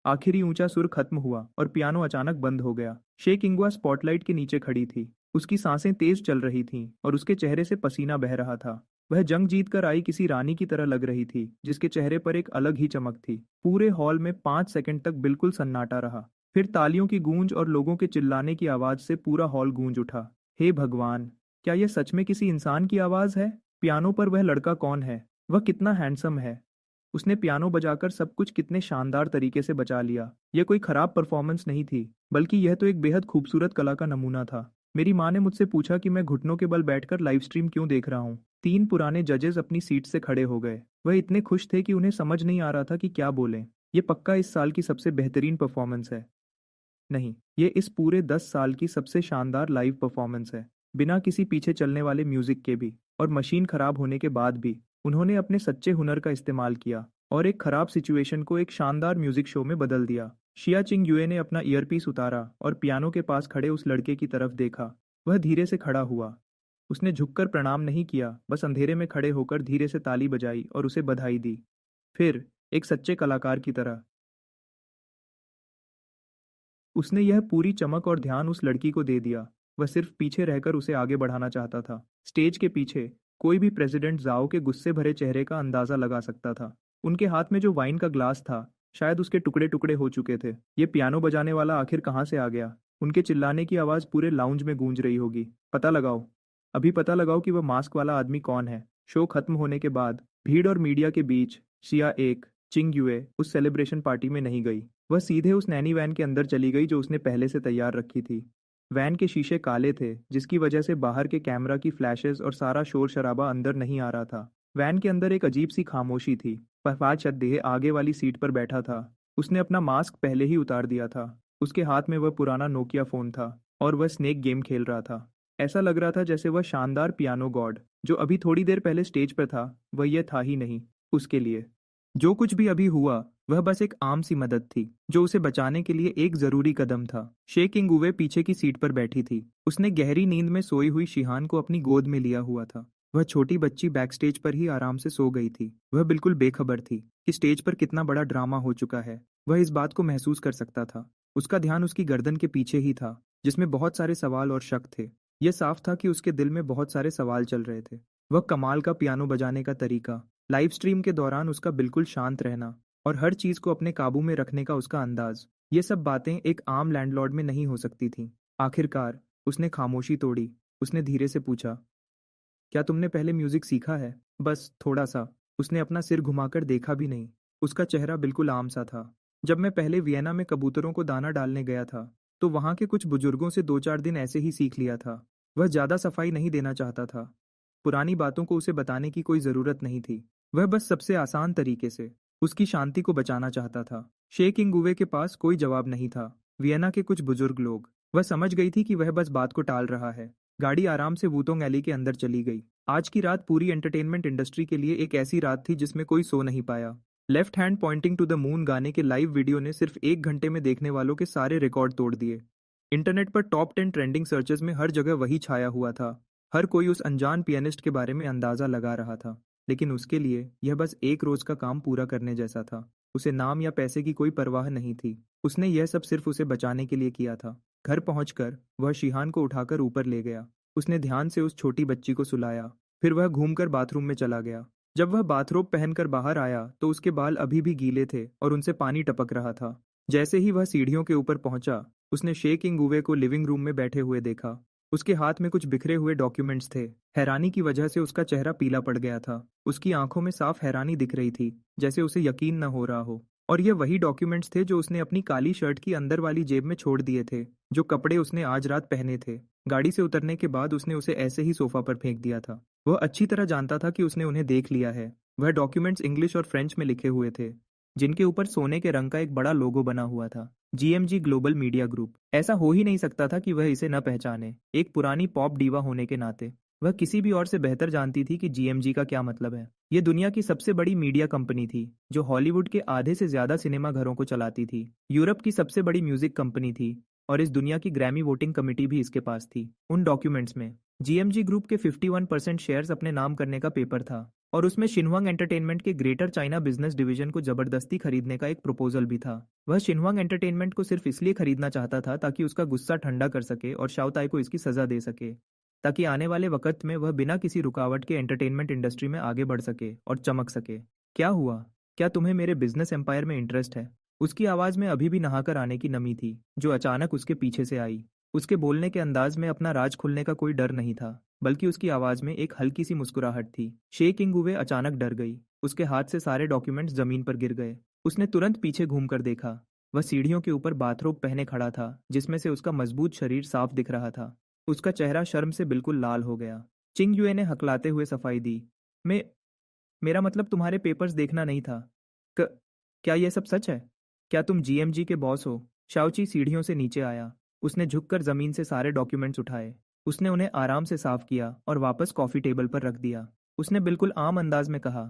आखिरी ऊंचा सुर खत्म हुआ और पियानो अचानक बंद हो गया। शेख इंगुआ स्पॉटलाइट के नीचे खड़ी थी। उसकी सांसें तेज चल रही थीं और उसके चेहरे से पसीना बह रहा था। वह जंग जीत कर आई किसी रानी की तरह लग रही थी, जिसके चेहरे पर एक अलग ही चमक थी। पूरे हॉल में 5 सेकंड तक बिल्कुल सन्नाटा रहा। फिर तालियों की गूंज और लोगों के चिल्लाने की आवाज से पूरा हॉल गूंज उठा। हे भगवान! क्या यह सच में किसी इंसान की आवाज है? पियानो पर वह लड़का कौन है? वह कितना हैंडसम है? उसने पियानो बजाकर सब कुछ कितने शानदार तरीके से बचा लिया। यह कोई खराब परफॉर्मेंस नहीं थी, बल्कि यह तो एक बेहद खूबसूरत कला का नमूना था। मेरी माँ ने मुझसे पूछा कि मैं घुटनों के बल बैठकर लाइव स्ट्रीम क्यों देख रहा हूँ। 3 पुराने जजेस अपनी सीट से खड़े हो गए। वह इतने खुश थे कि उन्हें समझ नहीं आ रहा था कि क्या बोलें। ये पक्का इस साल की सबसे बेहतरीन परफॉर्मेंस है। नहीं, ये इस पूरे 10 साल की सबसे शानदार लाइव परफॉर्मेंस है। बिना किसी पीछे चलने वाले म्यूजिक के भी, और मशीन खराब होने के बाद भी, उन्होंने अपने सच्चे हुनर का इस्तेमाल किया और एक खराब सिचुएशन को एक शानदार म्यूजिक शो में बदल दिया। शिया चिंग युए ने अपना ईयरपीस उतारा और पियानो के पास खड़े उस लड़के की तरफ देखा। वह धीरे से खड़ा हुआ। उसने झुककर प्रणाम नहीं किया, बस अंधेरे में खड़े होकर धीरे से ताली बजाई और उसे बधाई दी। फिर, एक सच्चे कलाकार की तरह, उसने यह पूरी चमक और ध्यान उस लड़की को दे दिया। वह सिर्फ पीछे रहकर उसे आगे बढ़ाना चाहता था। स्टेज के पीछे कोई भी प्रेसिडेंट जाओ के गुस्से भरे चेहरे का अंदाजा लगा सकता था। उनके हाथ में जो वाइन का ग्लास था, शायद उसके टुकड़े टुकड़े हो चुके थे। ये पियानो बजाने वाला आखिर कहाँ से आ गया? उनके चिल्लाने की आवाज़ पूरे लाउंज में गूंज रही होगी। पता लगाओ, अभी पता लगाओ कि वह मास्क वाला आदमी कौन है। शो खत्म होने के बाद भीड़ और मीडिया के बीच शिया एक चिंग युए उस सेलिब्रेशन पार्टी में नहीं गई। वह सीधे उस नैनी वैन के अंदर चली गई जो उसने पहले से तैयार रखी थी। वैन के शीशे काले थे, जिसकी वजह से बाहर के कैमरा की फ्लैशेस और सारा शोर शराबा अंदर नहीं आ रहा था। वैन के अंदर एक अजीब सी खामोशी थी। फहफाद चद्देह आगे वाली सीट पर बैठा था। उसने अपना मास्क पहले ही उतार दिया था। उसके हाथ में वह पुराना नोकिया फोन था और वह स्नेक गेम खेल रहा था। ऐसा लग रहा था जैसे वह शानदार पियानो गॉड, जो अभी थोड़ी देर पहले स्टेज पर था, वह यह था ही नहीं उसके लिए। जो कुछ भी अभी हुआ, वह बस एक आम सी मदद थी, जो उसे बचाने के लिए एक जरूरी कदम था। शेख इंगुवे पीछे की सीट पर बैठी थी। उसने गहरी नींद में सोई हुई शिहान को अपनी गोद में लिया हुआ था। वह छोटी बच्ची बैक स्टेज पर ही आराम से सो गई थी। वह बिल्कुल बेखबर थी कि स्टेज पर कितना बड़ा ड्रामा हो चुका है। वह इस बात को महसूस कर सकता था। उसका ध्यान उसकी गर्दन के पीछे ही था, जिसमें बहुत सारे सवाल और शक थे। यह साफ था कि उसके दिल में बहुत सारे सवाल चल रहे थे। वह कमाल का पियानो बजाने का तरीका, लाइव स्ट्रीम के दौरान उसका बिल्कुल शांत रहना और हर चीज को अपने काबू में रखने का उसका अंदाज, ये सब बातें एक आम लैंडलॉर्ड में नहीं हो सकती थीं। आखिरकार उसने खामोशी तोड़ी। उसने धीरे से पूछा, क्या तुमने पहले म्यूजिक सीखा है? बस थोड़ा सा। उसने अपना सिर घुमाकर देखा भी नहीं। उसका चेहरा बिल्कुल आम सा था। जब मैं पहले वियना में कबूतरों को दाना डालने गया था, तो वहां के कुछ बुजुर्गों से 2-4 दिन ऐसे ही सीख लिया था। वह ज्यादा सफाई नहीं देना चाहता था। पुरानी बातों को उसे बताने की कोई जरूरत नहीं थी। वह बस सबसे आसान तरीके से उसकी शांति को बचाना चाहता था। शेख इंगुवे के पास कोई जवाब नहीं था। वियना के कुछ बुजुर्ग लोग, वह समझ गई थी कि वह बस बात को टाल रहा है। गाड़ी आराम से वूतोंग एली के अंदर चली गई। आज की रात पूरी एंटरटेनमेंट इंडस्ट्री के लिए एक ऐसी रात थी जिसमें कोई सो नहीं पाया। Left hand pointing to the moon गाने के लाइव वीडियो ने सिर्फ 1 घंटे में देखने वालों के सारे रिकॉर्ड तोड़ दिए। इंटरनेट पर टॉप 10 ट्रेंडिंग सर्चेस में हर जगह वही छाया हुआ था। हर कोई उस अनजान पियानिस्ट के बारे में अंदाजा लगा रहा था, लेकिन उसके लिए यह बस एक रोज का काम पूरा करने जैसा था। उसे नाम या पैसे की कोई परवाह नहीं थी। उसने यह सब सिर्फ उसे बचाने के लिए किया था। घर पहुंचकर वह शिहान को उठाकर ऊपर ले गया। उसने ध्यान से उस छोटी बच्ची को सुलाया। फिर वह घूमकर बाथरूम में चला गया। जब वह बाथरोब पहनकर बाहर आया तो उसके बाल अभी भी गीले थे और उनसे पानी टपक रहा था। जैसे ही वह सीढ़ियों के ऊपर पहुंचा, उसने शेख इंगुवे को लिविंग रूम में बैठे हुए देखा। उसके हाथ में कुछ बिखरे हुए डॉक्यूमेंट्स थे। हैरानी की वजह से उसका चेहरा पीला पड़ गया था। उसकी आंखों में साफ हैरानी दिख रही थी, जैसे उसे यकीन न हो रहा हो। और ये वही डॉक्यूमेंट्स थे जो उसने अपनी काली शर्ट की अंदर वाली जेब में छोड़ दिए थे, जो कपड़े उसने आज रात पहने थे। गाड़ी से उतरने के बाद उसने उसे ऐसे ही सोफा पर फेंक दिया था। वह अच्छी तरह जानता था कि उसने उन्हें देख लिया है। वह डॉक्यूमेंट्स इंग्लिश और फ्रेंच में लिखे हुए थे, जिनके ऊपर सोने के रंग का एक बड़ा लोगो बना हुआ था, जीएमजी ग्लोबल मीडिया ग्रुप। ऐसा हो ही नहीं सकता था कि वह इसे न पहचाने। एक पुरानी पॉप डीवा होने के नाते वह किसी भी और से बेहतर जानती थी कि जीएमजी का क्या मतलब है। ये दुनिया की सबसे बड़ी मीडिया कंपनी थी, जो हॉलीवुड के आधे से ज्यादा सिनेमा घरों को चलाती थी। यूरोप की सबसे बड़ी म्यूजिक कंपनी थी और इस दुनिया की ग्रैमी वोटिंग कमेटी भी इसके पास थी। उन डॉक्यूमेंट्स में जीएमजी ग्रुप के 51% शेयर्स अपने नाम करने का पेपर था और उसमें शिनहुआंग एंटरटेनमेंट के ग्रेटर चाइना बिजनेस डिवीजन को जबरदस्ती खरीदने का एक प्रपोजल भी था। वह शिनहुआंग एंटरटेनमेंट को सिर्फ इसलिए खरीदना चाहता था ताकि उसका गुस्सा ठंडा कर सके और शाओताई को इसकी सजा दे सके, ताकि आने वाले वक्त में वह बिना किसी रुकावट के एंटरटेनमेंट इंडस्ट्री में आगे बढ़ सके और चमक सके। क्या हुआ? क्या तुम्हें मेरे बिजनेस एम्पायर में इंटरेस्ट है? उसकी आवाज़ में अभी भी नहाकर आने की नमी थी, जो अचानक उसके पीछे से आई। उसके बोलने के अंदाज में अपना राज खुलने का कोई डर नहीं था, बल्कि उसकी आवाज़ में एक हल्की सी मुस्कुराहट थी। शे किंगुवे अचानक डर गई। उसके हाथ से सारे डॉक्यूमेंट्स जमीन पर गिर गए। उसने तुरंत पीछे घूमकर देखा। वह सीढ़ियों के ऊपर बाथरोब पहने खड़ा था, जिसमें से उसका मजबूत शरीर साफ दिख रहा था। उसका चेहरा शर्म से बिल्कुल लाल हो गया। चिंग युए ने हकलाते हुए सफाई दी। मैं मेरा मतलब तुम्हारे पेपर्स देखना नहीं था। क क्या ये सब सच है? क्या तुम जीएमजी के बॉस हो? शाओची सीढ़ियों से नीचे आया। उसने झुककर जमीन से सारे डॉक्यूमेंट्स उठाए। उसने उन्हें आराम से साफ किया और वापस कॉफी टेबल पर रख दिया। उसने बिल्कुल आम अंदाज में कहा,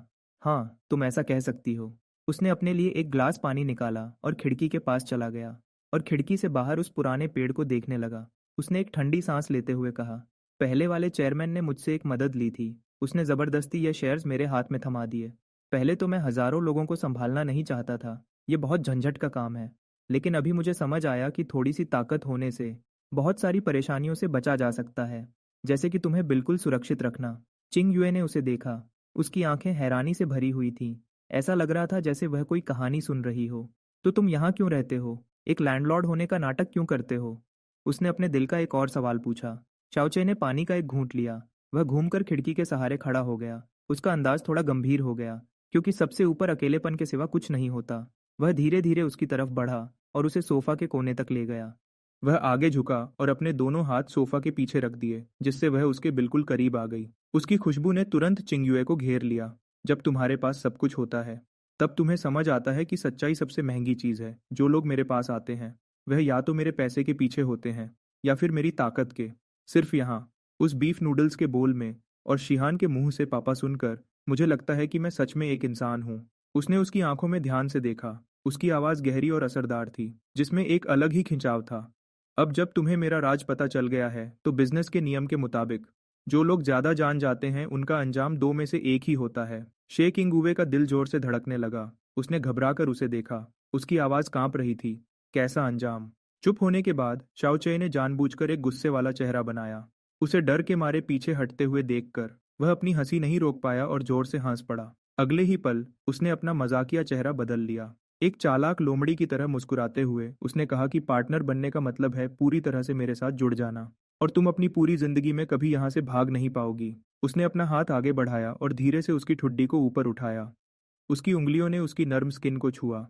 हाँ, तुम ऐसा कह सकती हो। उसने अपने लिए एक ग्लास पानी निकाला और खिड़की के पास चला गया और खिड़की से बाहर उस पुराने पेड़ को देखने लगा। उसने एक ठंडी सांस लेते हुए कहा, पहले वाले चेयरमैन ने मुझसे एक मदद ली थी। उसने ज़बरदस्ती ये शेयर्स मेरे हाथ में थमा दिए। पहले तो मैं हज़ारों लोगों को संभालना नहीं चाहता था। ये बहुत झंझट का काम है। लेकिन अभी मुझे समझ आया कि थोड़ी सी ताकत होने से बहुत सारी परेशानियों से बचा जा सकता है, जैसे कि तुम्हें बिल्कुल सुरक्षित रखना। चिंग युए ने उसे देखा। उसकी आंखें हैरानी से भरी हुई थीं। ऐसा लग रहा था जैसे वह कोई कहानी सुन रही हो। तो तुम यहाँ क्यों रहते हो? एक लैंडलॉर्ड होने का नाटक क्यों करते हो? उसने अपने दिल का एक और सवाल पूछा। चाओचे ने पानी का एक घूंट लिया। वह घूमकर खिड़की के सहारे खड़ा हो गया। उसका अंदाज थोड़ा गंभीर हो गया, क्योंकि सबसे ऊपर अकेलेपन के सिवा कुछ नहीं होता। वह धीरे धीरे उसकी तरफ बढ़ा और उसे सोफा के कोने तक ले गया। वह आगे झुका और अपने दोनों हाथ सोफा के पीछे रख दिए, जिससे वह उसके बिल्कुल करीब आ गई। उसकी खुशबू ने तुरंत चिंगयुए को घेर लिया। जब तुम्हारे पास सब कुछ होता है, तब तुम्हें समझ आता है कि सच्चाई सबसे महंगी चीज़ है। जो लोग मेरे पास आते हैं, वह या तो मेरे पैसे के पीछे होते हैं या फिर मेरी ताकत के। सिर्फ यहाँ, उस बीफ नूडल्स के बोल में और शिहान के मुंह से पापा सुनकर मुझे लगता है कि मैं सच में एक इंसान हूँ। उसने उसकी आंखों में ध्यान से देखा। उसकी आवाज़ गहरी और असरदार थी, जिसमें एक अलग ही खिंचाव था। अब जब तुम्हें मेरा राज पता चल गया है, तो बिजनेस के नियम के मुताबिक जो लोग ज्यादा जान जाते हैं उनका अंजाम दो में से एक ही होता है। शे किंगुवे का दिल जोर से धड़कने लगा। उसने घबराकर उसे देखा। उसकी आवाज कांप रही थी। कैसा अंजाम? चुप होने के बाद शाओचे ने जानबूझकर एक गुस्से वाला चेहरा बनाया। उसे डर के मारे पीछे हटते हुए देखकर वह अपनी हंसी नहीं रोक पाया और जोर से हंस पड़ा। अगले ही पल उसने अपना मजाकिया चेहरा बदल लिया। एक चालाक लोमड़ी की तरह मुस्कुराते हुए उसने कहा कि पार्टनर बनने का मतलब है पूरी तरह से मेरे साथ जुड़ जाना, और तुम अपनी पूरी जिंदगी में कभी यहाँ से भाग नहीं पाओगी। उसने अपना हाथ आगे बढ़ाया और धीरे से उसकी ठुड्डी को ऊपर उठाया। उसकी उंगलियों ने उसकी नर्म स्किन को छुआ।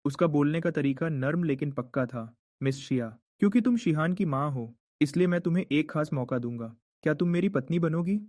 उसका बोलने का तरीका नर्म लेकिन पक्का था। मिस शिया, क्योंकि तुम शिहान की माँ हो, इसलिए मैं तुम्हें एक खास मौका दूंगा। क्या तुम मेरी पत्नी बनोगी?